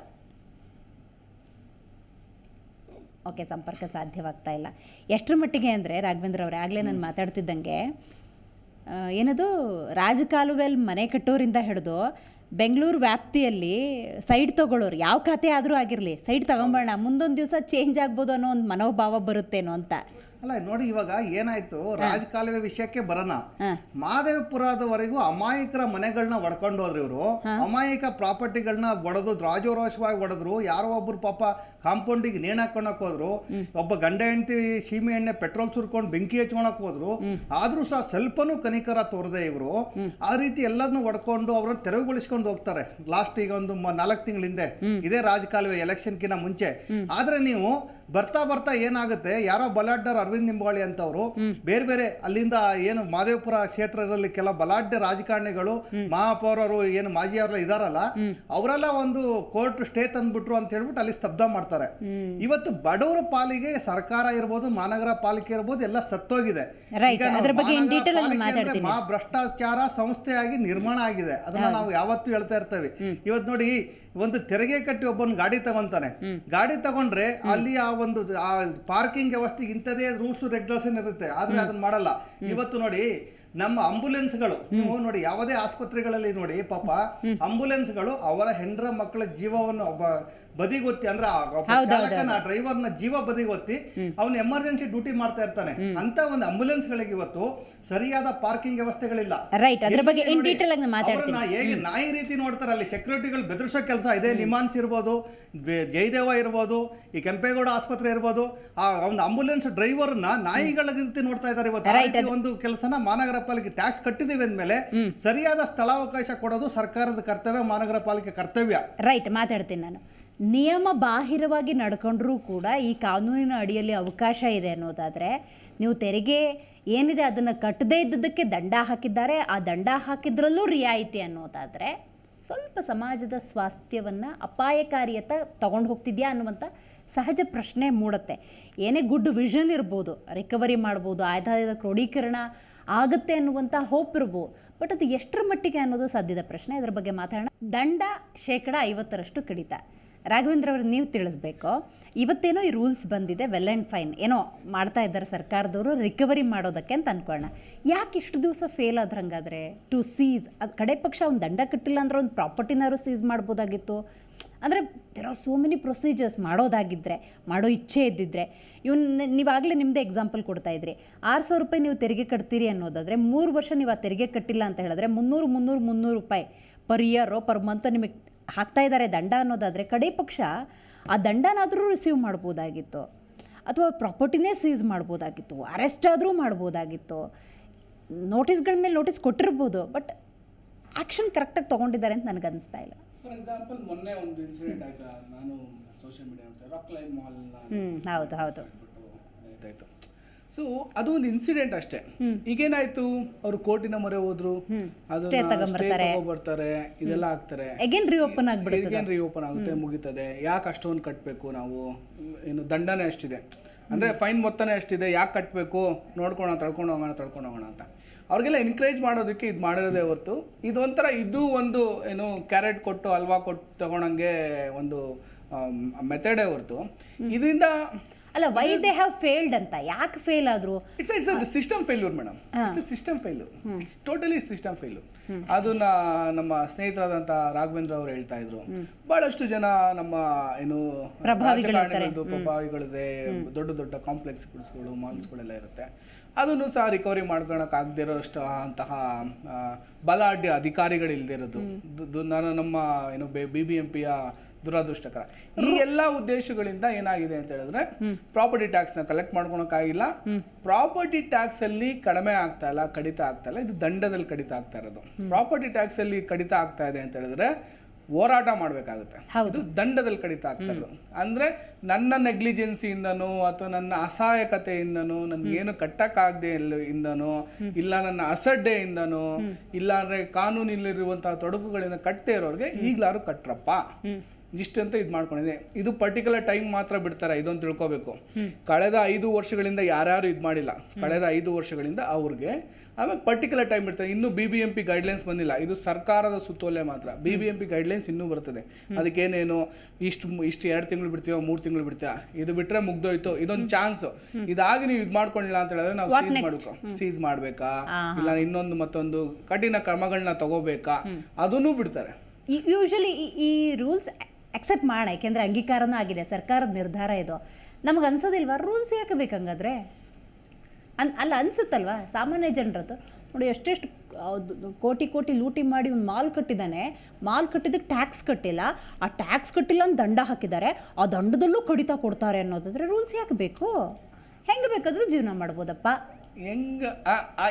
ಓಕೆ, ಸಂಪರ್ಕ ಸಾಧ್ಯವಾಗ್ತಾ ಇಲ್ಲ. ಎಷ್ಟರ ಮಟ್ಟಿಗೆ ಅಂದರೆ ರಾಘವೇಂದ್ರ ಅವರೇ, ಆಗಲೇ ನಾನು ಮಾತಾಡ್ತಿದ್ದಂಗೆ ಏನದು ರಾಜಕಾಲುವೆಯಲ್ಲಿ ಮನೆ ಕಟ್ಟೋರಿಂದ ಹಿಡಿದು ಬೆಂಗಳೂರು ವ್ಯಾಪ್ತಿಯಲ್ಲಿ ಸೈಡ್ ತೊಗೊಳ್ಳೋರು, ಯಾವ ಖಾತೆ ಆದರೂ ಆಗಿರಲಿ, ಸೈಡ್ ತಗೊಂಬೋಣ, ಮುಂದೊಂದು ದಿವಸ ಚೇಂಜ್ ಆಗ್ಬೋದು ಅನ್ನೋ ಒಂದು ಮನೋಭಾವ ಬರುತ್ತೇನೋ ಅಂತ. ಅಲ್ಲ ನೋಡಿ, ಇವಾಗ ಏನಾಯ್ತು, ರಾಜಕಾಲುವೆ ವಿಷಯಕ್ಕೆ ಬರೋಣ. ಮಹದೇವಪುರದವರೆಗೂ ಅಮಾಯಕರ ಮನೆಗಳನ್ನ ಒಡ್ಕೊಂಡು ಹೋದ್ರು ಇವರು. ಅಮಾಯಕ ಪ್ರಾಪರ್ಟಿಗಳನ್ನ ಒಡೆದು ರಾಜೋರೋಷವಾಗಿ ಒಡೆದ್ರು. ಯಾರೋ ಒಬ್ರು ಪಾಪ ಕಾಂಪೌಂಡಿಗೆ ನೇಣು ಹಾಕೊಳಕ್ ಹೋದ್ರು, ಒಬ್ಬ ಗಂಡ ಹೆಂಡತಿ ಸೀಮೆ ಎಣ್ಣೆ ಪೆಟ್ರೋಲ್ ಸುರ್ಕೊಂಡು ಬೆಂಕಿ ಹಚ್ಕೊಳಕ್ ಹೋದ್ರು. ಆದ್ರೂ ಸಹ ಸ್ವಲ್ಪನೂ ಕನಿಕರ ತೋರದೆ ಇವರು ಆ ರೀತಿ ಎಲ್ಲದನ್ನು ಒಡ್ಕೊಂಡು ಅವ್ರನ್ನ ತೆರವುಗೊಳಿಸ್ಕೊಂಡು ಹೋಗ್ತಾರೆ. ಲಾಸ್ಟ್ ಈಗ ಒಂದು 4 ತಿಂಗಳ ಹಿಂದೆ ಇದೇ ರಾಜಕಾಲುವೆ ಎಲೆಕ್ಷನ್ಕಿಂತ ಮುಂಚೆ. ಆದ್ರೆ ನೀವು ಬರ್ತಾ ಏನಾಗುತ್ತೆ, ಯಾರೋ ಬಲಾಢ್ಯರು ಅರವಿಂದ್ ನಿಂಬಾಳಿ ಅಂತವ್ರು ಬೇರೆ ಬೇರೆ ಅಲ್ಲಿಂದ ಏನು ಮಹದೇವಪುರ ಕ್ಷೇತ್ರದಲ್ಲಿ ಕೆಲ ಬಲಾಢ್ಯ ರಾಜಕಾರಣಿಗಳು, ಮಹಾಪೌರರು ಏನು ಮಾಜಿ ಅವರೆಲ್ಲ ಇದಾರಲ್ಲ, ಅವರೆಲ್ಲ ಒಂದು ಕೋರ್ಟ್ ಸ್ಟೇ ತಂದ್ಬಿಟ್ರು ಅಂತ ಹೇಳ್ಬಿಟ್ಟು ಅಲ್ಲಿ ಸ್ತಬ್ಧ ಮಾಡ್ತಾರೆ. ಇವತ್ತು ಬಡವರ ಪಾಲಿಗೆ ಸರ್ಕಾರ ಇರ್ಬೋದು, ಮಹಾನಗರ ಪಾಲಿಕೆ ಇರ್ಬೋದು, ಎಲ್ಲ ಸತ್ತೋಗಿದೆ. ಭ್ರಷ್ಟಾಚಾರ ಸಂಸ್ಥೆಯಾಗಿ ನಿರ್ಮಾಣ ಆಗಿದೆ. ಅದನ್ನ ನಾವು ಯಾವತ್ತೂ ಹೇಳ್ತಾ ಇರ್ತೇವೆ. ಇವತ್ತು ನೋಡಿ, ಒಂದು ತೆರಿಗೆ ಕಟ್ಟಿ ಒಬ್ಬನ ಗಾಡಿ ತಗೊಂತಾನೆ. ಗಾಡಿ ತಗೊಂಡ್ರೆ ಅಲ್ಲಿ ಆ ಒಂದು ಪಾರ್ಕಿಂಗ್ ವ್ಯವಸ್ಥೆಗೆ ಇಂಥದೇ ರೂಲ್ಸ್ ರೆಗ್ಯುಲೇಷನ್ ಇರುತ್ತೆ, ಆದ್ರೆ ಅದನ್ನ ಮಾಡಲ್ಲ. ಇವತ್ತು ನೋಡಿ, ನಮ್ಮ ಆಂಬುಲೆನ್ಸ್ಗಳು ನೀವು ನೋಡಿ, ಯಾವುದೇ ಆಸ್ಪತ್ರೆಗಳಲ್ಲಿ ನೋಡಿ, ಪಾಪ ಆಂಬುಲೆನ್ಸ್ಗಳು ಅವರ ಹೆಂಡ್ರ ಮಕ್ಕಳ ಜೀವವನ್ನು ಬದಿಗೊತ್ತಿ, ಅಂದ್ರೆ ಡ್ರೈವರ್ನ ಜೀವ ಬದಿಗೊತ್ತಿ ಅವನು ಎಮರ್ಜೆನ್ಸಿ ಡ್ಯೂಟಿ ಮಾಡ್ತಾ ಇರ್ತಾನೆ. ಅಂತ ಒಂದು ಆಂಬುಲೆನ್ಸ್ ಗಳಿಗೆ ಇವತ್ತು ಸರಿಯಾದ ಪಾರ್ಕಿಂಗ್ ವ್ಯವಸ್ಥೆಗಳಿಲ್ಲ. ಹೇಗೆ ನಾಯಿ ರೀತಿ ನೋಡ್ತಾರೆ, ಅಲ್ಲಿ ಸೆಕ್ಯೂರಿಟಿಗಳು ಬೆದರಿಸೋ ಕೆಲಸ ಇದೆ. ನಿಮಾನ್ಸ್ ಇರ್ಬೋದು, ಜಯದೇವ ಇರ್ಬೋದು, ಈ ಕೆಂಪೇಗೌಡ ಆಸ್ಪತ್ರೆ ಇರ್ಬೋದು, ಆ ಒಂದು ಆಂಬುಲೆನ್ಸ್ ಡ್ರೈವರ್ನ ನಾಯಿಗಳ ರೀತಿ ನೋಡ್ತಾ ಇದ್ದಾರೆ ಇವತ್ತು. ಒಂದು ಕೆಲಸನ ಮಹಾನಗರ ಪಾಲಿಕೆ ಟ್ಯಾಕ್ಸ್ ಕಟ್ಟಿದೀವಿ ಅಂದ್ಮೇಲೆ ಸರಿಯಾದ ಸ್ಥಳಾವಕಾಶ ಕೊಡೋದು ಸರ್ಕಾರದ ಕರ್ತವ್ಯ, ಮಹಾನಗರ ಪಾಲಿಕೆ ಕರ್ತವ್ಯ. ರೈಟ್, ಮಾತಾಡ್ತೀನಿ ನಾನು. ನಿಯಮ ಬಾಹಿರವಾಗಿ ನಡ್ಕೊಂಡ್ರೂ ಕೂಡ ಈ ಕಾನೂನಿನ ಅಡಿಯಲ್ಲಿ ಅವಕಾಶ ಇದೆ ಅನ್ನೋದಾದರೆ, ನೀವು ತೆರಿಗೆ ಏನಿದೆ ಅದನ್ನು ಕಟ್ಟದೇ ಇದ್ದದಕ್ಕೆ ದಂಡ ಹಾಕಿದ್ದಾರೆ, ಆ ದಂಡ ಹಾಕಿದ್ರಲ್ಲೂ ರಿಯಾಯಿತಿ ಅನ್ನೋದಾದರೆ ಸ್ವಲ್ಪ ಸಮಾಜದ ಸ್ವಾಸ್ಥ್ಯವನ್ನು ಅಪಾಯಕಾರಿಯತ್ತ ತಗೊಂಡು ಹೋಗ್ತಿದ್ಯಾ ಅನ್ನುವಂಥ ಸಹಜ ಪ್ರಶ್ನೆ ಮೂಡುತ್ತೆ. ಏನೇ ಗುಡ್ ವಿಷನ್ ಇರ್ಬೋದು, ರಿಕವರಿ ಮಾಡ್ಬೋದು, ಆದಾಯದ ಕ್ರೋಢೀಕರಣ ಆಗುತ್ತೆ ಅನ್ನುವಂಥ ಹೋಪ್ ಇರ್ಬೋದು, ಬಟ್ ಅದು ಎಷ್ಟರ ಮಟ್ಟಿಗೆ ಅನ್ನೋದು ಸದ್ಯದ ಪ್ರಶ್ನೆ. ಅದರ ಬಗ್ಗೆ ಮಾತಾಡೋಣ. ದಂಡ 50% ಕಡಿತ. ರಾಘವೇಂದ್ರ ಅವರು, ನೀವು ತಿಳಿಸ್ಬೇಕು, ಇವತ್ತೇನೋ ಈ ರೂಲ್ಸ್ ಬಂದಿದೆ, ವೆಲ್ ಆ್ಯಂಡ್ ಫೈನ್, ಏನೋ ಮಾಡ್ತಾ ಇದ್ದಾರೆ ಸರ್ಕಾರದವರು ರಿಕವರಿ ಮಾಡೋದಕ್ಕೆ ಅಂತ ಅಂದ್ಕೊಳ್ಳೋಣ. ಯಾಕೆ ಇಷ್ಟು ದಿವಸ ಫೇಲ್ ಆದ್ರೆ ಹಂಗಾದ್ರೆ ಟು ಸೀಸ್? ಅದು ಕಡೆ ಪಕ್ಷ ಅವ್ನು ದಂಡ ಕಟ್ಟಿಲ್ಲ ಅಂದ್ರೆ ಒಂದು ಪ್ರಾಪರ್ಟಿನಾರು ಸೀಸ್ ಮಾಡ್ಬೋದಾಗಿತ್ತು. ಅಂದರೆ there are so many procedures ಮಾಡೋದಾಗಿದ್ದರೆ, ಮಾಡೋ ಇಚ್ಛೆ ಇದ್ದಿದ್ರೆ. ನೀವಾಗಲೇ ನಿಮ್ಮದೇ ಎಕ್ಸಾಂಪಲ್ ಕೊಡ್ತಾ ಇದ್ರಿ, 6,000 ರೂಪಾಯಿ ನೀವು ತೆರಿಗೆ ಕಟ್ತೀರಿ ಅನ್ನೋದಾದರೆ 3 ವರ್ಷ ನೀವು ಆ ತೆರಿಗೆ ಕಟ್ಟಿಲ್ಲ ಅಂತ ಹೇಳಿದ್ರೆ 300 ರೂಪಾಯಿ ಪರ್ ಇಯರೋ ಪರ್ ಮಂತ್ ನಿಮಗೆ ಹಾಕ್ತಾ ಇದ್ದಾರೆ ದಂಡ ಅನ್ನೋದಾದರೆ, ಕಡೆ ಪಕ್ಷ ಆ ದಂಡನಾದರೂ ರಿಸೀವ್ ಮಾಡ್ಬೋದಾಗಿತ್ತು, ಅಥವಾ ಪ್ರಾಪರ್ಟಿನೇ ಸೀಸ್ ಮಾಡ್ಬೋದಾಗಿತ್ತು, ಅರೆಸ್ಟ್ ಆದರೂ ಮಾಡ್ಬೋದಾಗಿತ್ತು, ನೋಟಿಸ್ಗಳ ಮೇಲೆ ನೋಟಿಸ್ ಕೊಟ್ಟಿರ್ಬೋದು, ಬಟ್ ಆ್ಯಕ್ಷನ್ ಕರೆಕ್ಟಾಗಿ ತೊಗೊಂಡಿದ್ದಾರೆ ಅಂತ ನನಗೆ ಅನಿಸ್ತಾ ಇಲ್ಲ. ಫಾರ್ ಎಕ್ಸಾಂಪಲ್, ಮೊನ್ನೆ ಒಂದು ಇನ್ಸಿಡೆಂಟ್ ಆಯ್ತಾ, ನಾನು ಸೋಷಿಯಲ್ ಮೀಡಿಯಾ ಅಂತ ರಾಕ್ ಲೈನ್ ಮಾಲ್ ಹೌದು ಆಯ್ತಾಯ್ತು. ಸೊ ಅದು ಒಂದು ಇನ್ಸಿಡೆಂಟ್ ಅಷ್ಟೇ. ಈಗೇನಾಯ್ತು, ಅವರು ಕೋರ್ಟಿನ ಮೊರೆ ಹೋದ್ರು, ಬರ್ತಾರೆ, ಇದೆಲ್ಲ ಆಗ್ತಾರೆ, ಅಗೇನ್ ರಿಓಪನ್ ಆಗುತ್ತೆ, ಮುಗಿತದೆ. ಯಾಕೆ ಅಷ್ಟೊಂದು ಕಟ್ಟಬೇಕು ನಾವು, ಏನು ದಂಡನೇ ಅಷ್ಟಿದೆ, ಅಂದ್ರೆ ಫೈನ್ ಮೊತ್ತನೇ ಅಷ್ಟಿದೆ, ಯಾಕೆ ಕಟ್ಟಬೇಕು, ನೋಡ್ಕೊಂಡು ತಳ್ಕೊಂಡು ಹೋಗೋಣ ಅಂತ ಅವ್ರಿಗೆಲ್ಲ ಎನ್ಕರೇಜ್ ಮಾಡೋದಕ್ಕೆ ಇದು ಮಾಡಿರೋದೇ ಹೊರತು, ಇದು ಒಂಥರ ಇದು ಒಂದು ಏನು ಕ್ಯಾರೆಟ್ ಕೊಟ್ಟು ಹಲ್ವಾ ಕೊಟ್ಟು ತಗೊಳಂಗೆ ಒಂದು ಮೆಥಡೇ ಹೊರತು ಇದರಿಂದ ಅಲ್ಲ. ವೈ ದೇ ಹ್ಯಾವ್ ಫೇಲ್ಡ್ ಅಂತ, ಯಾಕೆ ಫೇಲ್ ಆದ್ರು? It's system failure madam. It's system failure, it's totally system failure. ಅದನ್ನ ನಮ್ಮ ಸ್ನೇಹಿತರಾದಂಥ ರಾಘವೇಂದ್ರ ಅವರು ಹೇಳ್ತಾ ಇದ್ರು. ಬಹಳಷ್ಟು ಜನ ನಮ್ಮ ಏನು ಪ್ರಭಾವಿಗಳಿದೆ, ದೊಡ್ಡ ದೊಡ್ಡ ಕಾಂಪ್ಲೆಕ್ಸ್ಗಳು, ಮಾಲ್ಸ್ಗಳೆಲ್ಲ ಇರುತ್ತೆ, ಅದನ್ನು ಸಹ ರಿಕವರಿ ಮಾಡ್ಕೊಳಕ್ ಆಗದಿರೋ ಅಷ್ಟು ಅಂತಹ ಬಲಾಢ್ಯ ಅಧಿಕಾರಿಗಳಿಲ್ದಿರೋದು ನಮ್ಮ ಏನು BBMPಯ ದುರದೃಷ್ಟಕರ. ಈ ಎಲ್ಲಾ ಉದ್ದೇಶಗಳಿಂದ ಏನಾಗಿದೆ ಅಂತ ಹೇಳಿದ್ರೆ, ಪ್ರಾಪರ್ಟಿ ಟ್ಯಾಕ್ಸ್ ನ ಕಲೆಕ್ಟ್ ಮಾಡ್ಕೊಳಕ್ಕಾಗಿಲ್ಲ, ಪ್ರಾಪರ್ಟಿ ಟ್ಯಾಕ್ಸ್ ಅಲ್ಲಿ ಕಡಿಮೆ ಆಗ್ತಾ ಇಲ್ಲ, ಕಡಿತ ಆಗ್ತಾ ಇಲ್ಲ, ಇದು ದಂಡದಲ್ಲಿ ಕಡಿತ ಆಗ್ತಾ ಇರೋದು. ಪ್ರಾಪರ್ಟಿ ಟ್ಯಾಕ್ಸ್ ಅಲ್ಲಿ ಕಡಿತ ಆಗ್ತಾ ಇದೆ ಅಂತ ಹೇಳಿದ್ರೆ ಹೋರಾಟ ಮಾಡಬೇಕಾಗುತ್ತೆ. ಹೌದು. ಇದು ದಂಡದಲ್ಲಿ ಕಡಿತ ಆಗ್ತಾ ಇರೋದು. ಅಂದ್ರೆ ನನ್ನ ನೆಗ್ಲಿಜೆನ್ಸಿಯಿಂದನೋ ಅಥವಾ ನನ್ನ ಅಸಹಾಯಕತೆಯಿಂದನೋ ನನ್ಗೇನು ಕಟ್ಟಕ್ಕಾಗದೆ ಇಂದನೋ ಇಲ್ಲ ನನ್ನ ಅಸಡ್ಡೆಯಿಂದನೋ ಇಲ್ಲ ಅಂದ್ರೆ ಕಾನೂನಿನಲ್ಲಿರುವಂತಹ ತೊಡಕುಗಳಿಂದ ಕಟ್ಟದೇ ಇರೋರಿಗೆ ಈಗ್ಲಾರು ಕಟ್ರಪ್ಪ ಇಷ್ಟಂತ ಇದು ಮಾಡ್ಕೊಂಡಿದೆ. ಇದು ಪರ್ಟಿಕ್ಯುಲರ್ ಟೈಮ್ ಮಾತ್ರ ಬಿಡ್ತಾರೆ, ಇದೊಂದು ತಿಳ್ಕೊಬೇಕು. ಕಳೆದ 5 ವರ್ಷಗಳಿಂದ ಯಾರ್ಯಾರು ಇದು ಮಾಡಿಲ್ಲ, ಕಳೆದ 5 ವರ್ಷಗಳಿಂದ ಅವ್ರಿಗೆ ಆಮೇಲೆ ಪರ್ಟಿಕ್ಯುಲರ್ ಟೈಮ್ ಇರ್ತದೆ. ಇನ್ನೂ BBMP ಗೈಡ್ಲೈನ್ಸ್ ಬಂದಿಲ್ಲ, ಇದು ಸರ್ಕಾರದ ಸುತ್ತೋಲೆ ಮಾತ್ರ. BBMP ಗೈಡ್ಲೈನ್ಸ್ ಇನ್ನೂ ಬರ್ತದೆ. ಅದಕ್ಕೇನೇನು ಇಷ್ಟು 2 ತಿಂಗಳು ಬಿಡ್ತೀವೋ 3 ತಿಂಗಳು ಬಿಡ್ತೀವ, ಇದು ಬಿಟ್ರೆ ಮುಗ್ದೋಯ್ತು, ಇದೊಂದು ಚಾನ್ಸ್. ಇದಾಗಿ ನೀವು ಇದು ಮಾಡ್ಕೊಂಡಿಲ್ಲ ಅಂತ ಹೇಳಿದ್ರೆ ನಾವು ಸೀಸ್ ಮಾಡ್ಬೇಕಾ ಇಲ್ಲ ಇನ್ನೊಂದು ಮತ್ತೊಂದು ಕಠಿಣ ಕ್ರಮಗಳನ್ನ ತಗೋಬೇಕಾ, ಅದನ್ನೂ ಬಿಡ್ತಾರೆ. ಯೂಶಲಿ ಈ ರೂಲ್ಸ್ ಅಕ್ಸೆಪ್ಟ್ ಮಾಡ, ಯಾಕೆಂದರೆ ಅಂಗೀಕಾರನೂ ಆಗಿದೆ, ಸರ್ಕಾರದ ನಿರ್ಧಾರ ಇದು. ನಮಗೆ ಅನ್ಸೋದಿಲ್ವಾ ರೂಲ್ಸ್ ಯಾಕೆ ಬೇಕಂಗಾದ್ರೆ? ಅಲ್ಲ ಅನ್ಸುತ್ತಲ್ವಾ ಸಾಮಾನ್ಯ ಜನರದ್ದು. ನೋಡಿ ಎಷ್ಟೆಷ್ಟು ಕೋಟಿ ಲೂಟಿ ಮಾಡಿ ಒಂದು ಮಾಲ್ ಕಟ್ಟಿದ್ದಾನೆ, ಮಾಲ್ ಕಟ್ಟಿದ್ದಕ್ಕೆ ಟ್ಯಾಕ್ಸ್ ಕಟ್ಟಿಲ್ಲ, ಆ ಟ್ಯಾಕ್ಸ್ ಕಟ್ಟಿಲ್ಲ ಅಂತ ದಂಡ ಹಾಕಿದ್ದಾರೆ, ಆ ದಂಡದಲ್ಲೂ ಕಡಿತ ಕೊಡ್ತಾರೆ ಅನ್ನೋದಾದ್ರೆ ರೂಲ್ಸ್ ಯಾಕೆ ಬೇಕು? ಹೆಂಗೆ ಬೇಕಾದರೂ ಜೀವನ ಮಾಡ್ಬೋದಪ್ಪ.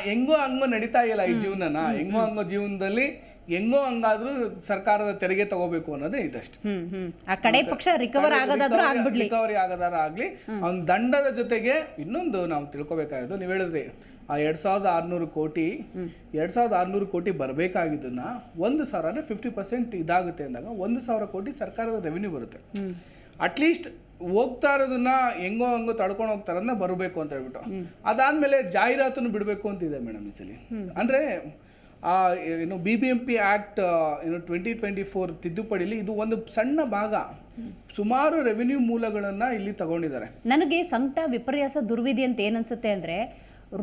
ಹೆಂಗೋ ಹಂಗೋ ನಡೀತಾ ಇಲ್ಲ ಈ ಜೀವನನ. ಹೆಂಗೋ ಹಂಗೋ ಜೀವನದಲ್ಲಿ ಹೆಂಗೋ ಹಂಗಾದ್ರೂ ಸರ್ಕಾರದ ತೆರಿಗೆ ತಗೋಬೇಕು ಅನ್ನೋದೇ ಇದಷ್ಟು. ಆ ಕಡೆ ಪಕ್ಷ ರಿಕವರ್ ಆಗೋದಾದ್ರೂ ಆಗ್ಬಿಡ್ಲಿ, ರಿಕವರಿ ಆಗೋದಾರ ಆಗ್ಲಿ. ಅವ್ನ ದಂಡದ ಜೊತೆಗೆ ಇನ್ನೊಂದು ನಾವು ತಿಳ್ಕೊಬೇಕಾಗಿದ್ದು, ನೀವು ಹೇಳಿದ್ರಿ ಆ 2600 ಕೋಟಿ 2600 ಕೋಟಿ ಬರಬೇಕಾಗಿದ್ದನ್ನ 1,000 50% ಇದಾಗುತ್ತೆ ಅಂದಾಗ 1,000 ಕೋಟಿ ಸರ್ಕಾರದ ರೆವಿನ್ಯೂ ಬರುತ್ತೆ. ಅಟ್ಲೀಸ್ಟ್ ಹೋಗ್ತಾ ಇರೋದನ್ನ ಹೆಂಗೋ ಹಂಗೋ ತಡ್ಕೊಂಡು ಹೋಗ್ತಾರನ್ನ ಬರಬೇಕು ಅಂತ ಹೇಳ್ಬಿಟ್ಟು ಅದಾದ್ಮೇಲೆ ಜಾಹೀರಾತನ್ನು ಬಿಡಬೇಕು ಅಂತಿದೆ ಮೇಡಮ್ ಈ ಸಲ. ಅಂದ್ರೆ BBMP ಆಕ್ಟ್ 2024 ತಿದ್ದುಪಡಿಲಿ ಇದು ಒಂದು ಸಣ್ಣ ಭಾಗ, ಸುಮಾರು ರೆವಿನ್ಯೂ ಮೂಲಗಳನ್ನ ಇಲ್ಲಿ ತಗೊಂಡಿದ್ದಾರೆ. ನನಗೆ ಸಂಕಟ ವಿಪರ್ಯಾಸ ದುರ್ವಿಧಿ ಅಂತ ಏನನ್ಸುತ್ತೆ ಅಂದರೆ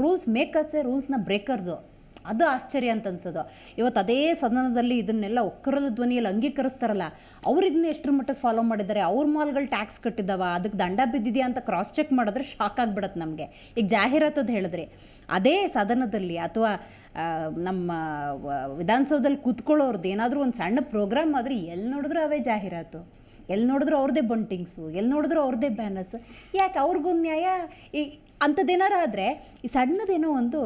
ರೂಲ್ಸ್ ಮೇಕರ್ಸೇ ರೂಲ್ಸ್ನ ಬ್ರೇಕರ್ಸು. ಅದು ಆಶ್ಚರ್ಯ ಅಂತ ಅನ್ಸೋದು. ಇವತ್ತು ಅದೇ ಸದನದಲ್ಲಿ ಇದನ್ನೆಲ್ಲ ಒಕ್ಕರದ ಧ್ವನಿಯಲ್ಲಿ ಅಂಗೀಕರಿಸ್ತಾರಲ್ಲ, ಅವ್ರು ಇದನ್ನ ಎಷ್ಟರ ಮಟ್ಟಿಗೆ ಫಾಲೋ ಮಾಡಿದ್ದಾರೆ, ಅವ್ರ ಮಾಲ್ಗಳು ಟ್ಯಾಕ್ಸ್ ಕಟ್ಟಿದ್ದಾವ, ಅದಕ್ಕೆ ದಂಡ ಬಿದ್ದಿದೆಯಾ ಅಂತ ಕ್ರಾಸ್ ಚೆಕ್ ಮಾಡಿದ್ರೆ ಶಾಕ್ ಆಗಿಬಿಡತ್ತೆ ನಮಗೆ. ಈಗ ಜಾಹೀರಾತದ್ದು ಹೇಳಿದ್ರಿ, ಅದೇ ಸದನದಲ್ಲಿ ಅಥವಾ ನಮ್ಮ ವಿಧಾನಸೌಧದಲ್ಲಿ ಕೂತ್ಕೊಳ್ಳೋರ್ದು ಏನಾದರೂ ಒಂದು ಸಣ್ಣ ಪ್ರೋಗ್ರಾಮ್ ಆದರೆ ಎಲ್ಲಿ ನೋಡಿದ್ರೂ ಅವೇ ಜಾಹೀರಾತು, ಎಲ್ಲಿ ನೋಡಿದ್ರು ಅವ್ರದ್ದೇ ಬಂಟಿಂಗ್ಸು, ಎಲ್ಲಿ ನೋಡಿದ್ರು ಅವ್ರದ್ದೇ ಬ್ಯಾನರ್ಸ್. ಯಾಕೆ ಅವ್ರಿಗೊಂದು ನ್ಯಾಯ? ಈ ಅಂಥದ್ದೇನಾರು ಆದರೆ ಈ ಸಣ್ಣದೇನೋ ಒಂದು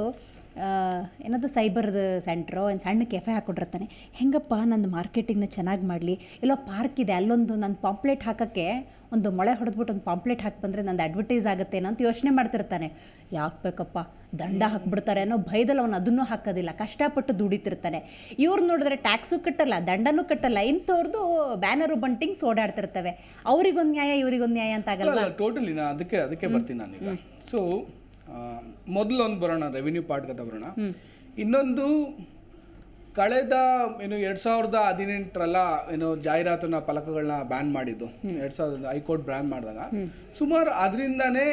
ಏನಾದರೂ ಸೈಬರ್ದು ಸೆಂಟ್ರೋ ಒಂದು ಸಣ್ಣ ಕೆಫೆ ಹಾಕ್ಕೊಟ್ಟಿರ್ತಾನೆ, ಹೆಂಗಪ್ಪ ನಂದು ಮಾರ್ಕೆಟಿಂಗ್ನ ಚೆನ್ನಾಗಿ ಮಾಡಲಿ, ಇಲ್ಲ ಪಾರ್ಕ್ ಇದೆ ಅಲ್ಲೊಂದು ನನ್ನ ಪಾಂಪ್ಲೆಟ್ ಹಾಕೋಕ್ಕೆ ಒಂದು ಮೊಳೆ ಹೊಡೆದ್ಬಿಟ್ಟು ಒಂದು ಪಾಂಪ್ಲೆಟ್ ಹಾಕಿ ಬಂದರೆ ನಂದು ಅಡ್ವರ್ಟೈಸ್ ಆಗುತ್ತೇನೋ ಅಂತ ಯೋಚನೆ ಮಾಡ್ತಿರ್ತಾನೆ. ಯಾಕೆ ಬೇಕಪ್ಪ ದಂಡ ಹಾಕ್ಬಿಡ್ತಾರೆ ಅನ್ನೋ ಭಯದಲ್ಲಿ ಅವನು ಅದನ್ನೂ ಹಾಕೋದಿಲ್ಲ, ಕಷ್ಟಪಟ್ಟು ದುಡಿತಿರ್ತಾನೆ. ಇವ್ರು ನೋಡಿದ್ರೆ ಟ್ಯಾಕ್ಸು ಕಟ್ಟಲ್ಲ, ದಂಡನೂ ಕಟ್ಟಲ್ಲ, ಇಂಥವ್ರದ್ದು ಬ್ಯಾನರು ಬಂಟಿಂಗ್ಸ್ ಓಡಾಡ್ತಿರ್ತವೆ. ಅವ್ರಿಗೊಂದು ನ್ಯಾಯ ಇವ್ರಿಗೊಂದು ನ್ಯಾಯ ಅಂತ ಆಗಲ್ಲ. ಟೋಟಲಿ ಅದಕ್ಕೆ ಬರ್ತೀನಿ ನಾನೀಗ. ಸೊ ಮೊದಲೊಂದು ಬರೋಣ, ರೆವಿನ್ಯೂ ಪಾರ್ಟ್ಗತ ಬರೋಣ. ಇನ್ನೊಂದು ಕಳೆದ 2018 ಜಾಹೀರಾತುನ ಫಲಕಗಳನ್ನ ಬ್ಯಾನ್ ಮಾಡಿದ್ದು, 2000 ಹೈಕೋರ್ಟ್ ಬ್ಯಾನ್ ಮಾಡಿದಾಗ ಸುಮಾರು ಅದರಿಂದಾನೇ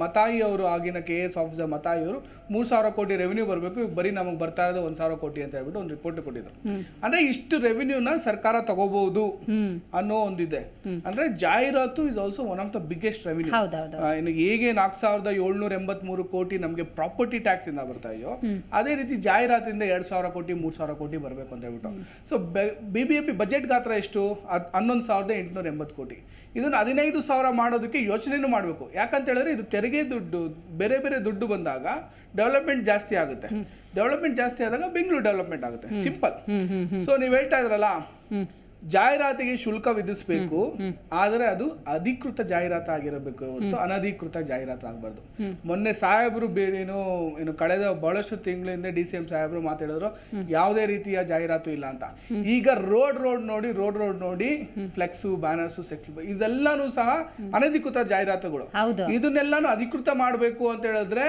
ಮತಾಯಿ ಅವರು, ಆಗಿನ KS ಆಫೀಸರ್ ಮತಾಯಿ ಅವರು 3,000 ಕೋಟಿ ರೆವಿನ್ಯೂ ಬರಬೇಕು, ಬರೀ ನಮಗೆ ಬರ್ತಾ ಇರೋದು 1,000 ಕೋಟಿ ಅಂತ ಹೇಳ್ಬಿಟ್ಟು ಒಂದು ರಿಪೋರ್ಟ್ ಕೊಟ್ಟಿದ್ರು. ಅಂದ್ರೆ ಇಷ್ಟು ರೆವಿನ್ಯೂನ ಸರ್ಕಾರ ತಗೋಬಹುದು ಅನ್ನೋ ಒಂದಿದೆ. ಅಂದ್ರೆ ಜಾಹೀರಾತು is also one of the biggest revenue. ಹೇಗೆ 4,783 ಕೋಟಿ ನಮಗೆ ಪ್ರಾಪರ್ಟಿ ಟ್ಯಾಕ್ಸ್ ಇಂದ ಬರ್ತಾ ಇದೆಯೋ, ಅದೇ ರೀತಿ ಜಾಹೀರಾತಿಂದ 2,000 ಕೋಟಿ 3,000 ಕೋಟಿ ಬರಬೇಕು ಅಂತ ಹೇಳ್ಬಿಟ್ಟು. ಸೊ BBMP ಬಜೆಟ್ ಗಾತ್ರ ಎಷ್ಟು? 11,880 ಕೋಟಿ. ಇದನ್ನ 15,000 ಮಾಡೋದಕ್ಕೆ ಯೋಚನೆನೂ ಮಾಡಬೇಕು. ಯಾಕಂತ ಹೇಳಿದ್ರೆ ಇದು ತೆರಿಗೆ ದುಡ್ಡು, ಬೇರೆ ಬೇರೆ ದುಡ್ಡು ಬಂದಾಗ ಡೆವಲಪ್ಮೆಂಟ್ ಜಾಸ್ತಿ ಆಗುತ್ತೆ. ಡೆವಲಪ್ಮೆಂಟ್ ಜಾಸ್ತಿ ಆದಾಗ ಬೆಂಗಳೂರು ಡೆವಲಪ್ಮೆಂಟ್ ಆಗುತ್ತೆ, ಸಿಂಪಲ್. ಸೊ ನೀವು ಹೇಳ್ತಾ ಇದ್ರಲ್ಲ, ಜಾಹೀರಾತಿಗೆ ಶುಲ್ಕ ವಿಧಿಸಬೇಕು, ಆದರೆ ಅದು ಅಧಿಕೃತ ಜಾಹೀರಾತು ಆಗಿರಬೇಕು ಹೊರತು ಅನಧಿಕೃತ ಜಾಹೀರಾತು ಆಗಬಾರ್ದು. ಮೊನ್ನೆ ಸಾಹೇಬರು ಏನು ಕಳೆದ ಬಹಳಷ್ಟು ತಿಂಗಳಿಂದ DCM ಸಾಹೇಬರು ಮಾತಾಡಿದ್ರು ಯಾವುದೇ ರೀತಿಯ ಜಾಹೀರಾತು ಇಲ್ಲ ಅಂತ. ಈಗ ರೋಡ್ ನೋಡಿ ಫ್ಲೆಕ್ಸು, ಬ್ಯಾನರ್ಸು, ಇದೆಲ್ಲಾನು ಸಹ ಅನಧಿಕೃತ ಜಾಹೀರಾತುಗಳು. ಇದನ್ನೆಲ್ಲಾನು ಅಧಿಕೃತ ಮಾಡಬೇಕು ಅಂತ ಹೇಳಿದ್ರೆ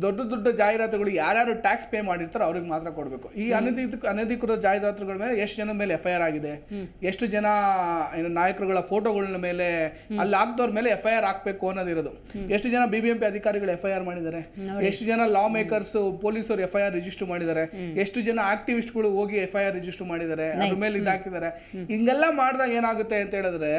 ದೊಡ್ಡ ಜಾಹೀರಾತುಗಳು ಯಾರ್ಯಾರು ಟ್ಯಾಕ್ಸ್ ಪೇ ಮಾಡಿರ್ತಾರೋ ಅವ್ರಿಗೆ ಮಾತ್ರ ಕೊಡಬೇಕು. ಈ ಅನಧಿಕೃತ ಜಾಹೀರಾತುಗಳ ಮೇಲೆ ಎಷ್ಟು ಜನ ಮೇಲೆ FIR ಆಗಿದೆ, ಎಷ್ಟು ಜನ ನಾಯಕರುಗಳ ಫೋಟೋಗಳ ಮೇಲೆ ಅಲ್ಲಿ ಹಾಕ್ದವ್ರ ಮೇಲೆ FIR ಹಾಕ್ಬೇಕು ಅನ್ನೋದಿರೋದು. ಎಷ್ಟು ಜನ BBMP ಅಧಿಕಾರಿಗಳು FIR ಮಾಡಿದ್ದಾರೆ, ಎಷ್ಟು ಜನ ಲಾ ಮೇಕರ್ಸ್ ಪೊಲೀಸರು FIR ರಿಜಿಸ್ಟರ್ ಮಾಡಿದ್ದಾರೆ, ಎಷ್ಟು ಜನ ಆಕ್ಟಿವಿಸ್ಟ್ಗಳು ಹೋಗಿ FIR ರಿಜಿಸ್ಟರ್ ಮಾಡಿದ್ದಾರೆ, ಅದ್ರ ಮೇಲೆ ಇದಾಕಿದ್ದಾರೆ. ಹಿಂಗೆಲ್ಲ ಮಾಡಿದಾಗ ಏನಾಗುತ್ತೆ ಅಂತ ಹೇಳಿದ್ರೆ,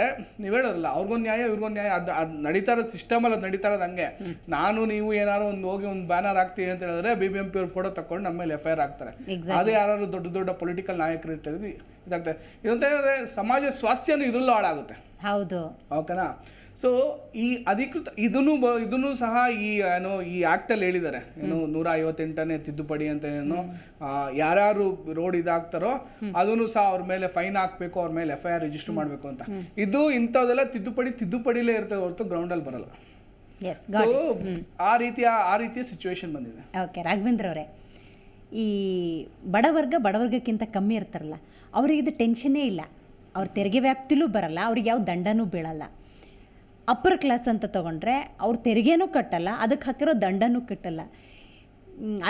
ನೀವ್ ಹೇಳೋದಲ್ಲ ಅವ್ರಿಗೊಂದು ನ್ಯಾಯ ಇವ್ರಿಗೊಂದು ನ್ಯಾಯ, ಅದು ನಡೀತಾ ಇರೋದು ಸಿಸ್ಟಮ್ ಅಲ್ಲ, ನಡೀತಾ ಇರೋದು ಹಂಗೆ. ನಾನು ನೀವು ಏನಾರು ಹೋಗಿ ಒಂದು ಬ್ಯಾನರ್ ಹಾಕ್ತೀವಿ ಅಂತ ಹೇಳಿದ್ರೆ BBMP ಅವ್ರ ಫೋಟೋ ತಕೊಂಡು ನಮ್ಮ ಮೇಲೆ FIR ಹಾಕ್ತಾರೆ. ಅದೇ ಯಾರು ದೊಡ್ಡ ಪೊಲಿಟಿಕಲ್ ನಾಯಕರು ಇರ್ತಾರೆ, ಇದಾಗ್ತದೆ. ಇದಂತ ಹೇಳಿದ್ರೆ ಸಮಾಜ ಸ್ವಾಸ್ಥ್ಯನೂ ಇದ್ರಲ್ಲೂ ಹಾಳಾಗುತ್ತೆ. ಹೌದು, ಓಕೆನಾ? ಸೊ ಈ ಅಧಿಕೃತ ಇದನ್ನು ಸಹ ಈ ಈ ಆ್ಯಕ್ಟಲ್ಲಿ ಹೇಳಿದ್ದಾರೆ, 158ನೇ ತಿದ್ದುಪಡಿ ಅಂತ ಯಾರ್ಯಾರು ರೋಡ್ ಇದಾಗ್ತಾರೋ ಅದನ್ನು ಸಹ ಅವ್ರ ಮೇಲೆ ಫೈನ್ ಹಾಕ್ಬೇಕು, ಅವ್ರ ಮೇಲೆ FIR ರಿಜಿಸ್ಟರ್ ಮಾಡಬೇಕು ಅಂತ. ಇದು ಇಂಥದ್ದೆಲ್ಲ ತಿದ್ದುಪಡಿಲೇ ಇರ್ತದೆ ಹೊರತು ಗ್ರೌಂಡಲ್ಲಿ ಬರಲ್ಲ. ಸೊ ಆ ರೀತಿಯ ಸಿಚುವೇಶನ್ ಬಂದಿದೆ. ಓಕೆ, ರಾಘವೇಂದ್ರ ಅವರೇ, ಈ ಬಡವರ್ಗಕ್ಕಿಂತ ಕಮ್ಮಿ ಇರ್ತಾರಲ್ಲ, ಅವ್ರಿಗೆ ಇದು ಟೆನ್ಷನ್ನೇ ಇಲ್ಲ. ಅವ್ರ ತೆರಿಗೆ ವ್ಯಾಪ್ತಿಲೂ ಬರಲ್ಲ, ಅವ್ರಿಗೆ ಯಾವ ದಂಡನೂ ಬೀಳಲ್ಲ. ಅಪ್ಪರ್ ಕ್ಲಾಸ್ ಅಂತ ತೊಗೊಂಡ್ರೆ ಅವ್ರು ತೆರಿಗೆನೂ ಕಟ್ಟಲ್ಲ, ಅದಕ್ಕೆ ಹಾಕಿರೋ ದಂಡನೂ ಕಟ್ಟಲ್ಲ.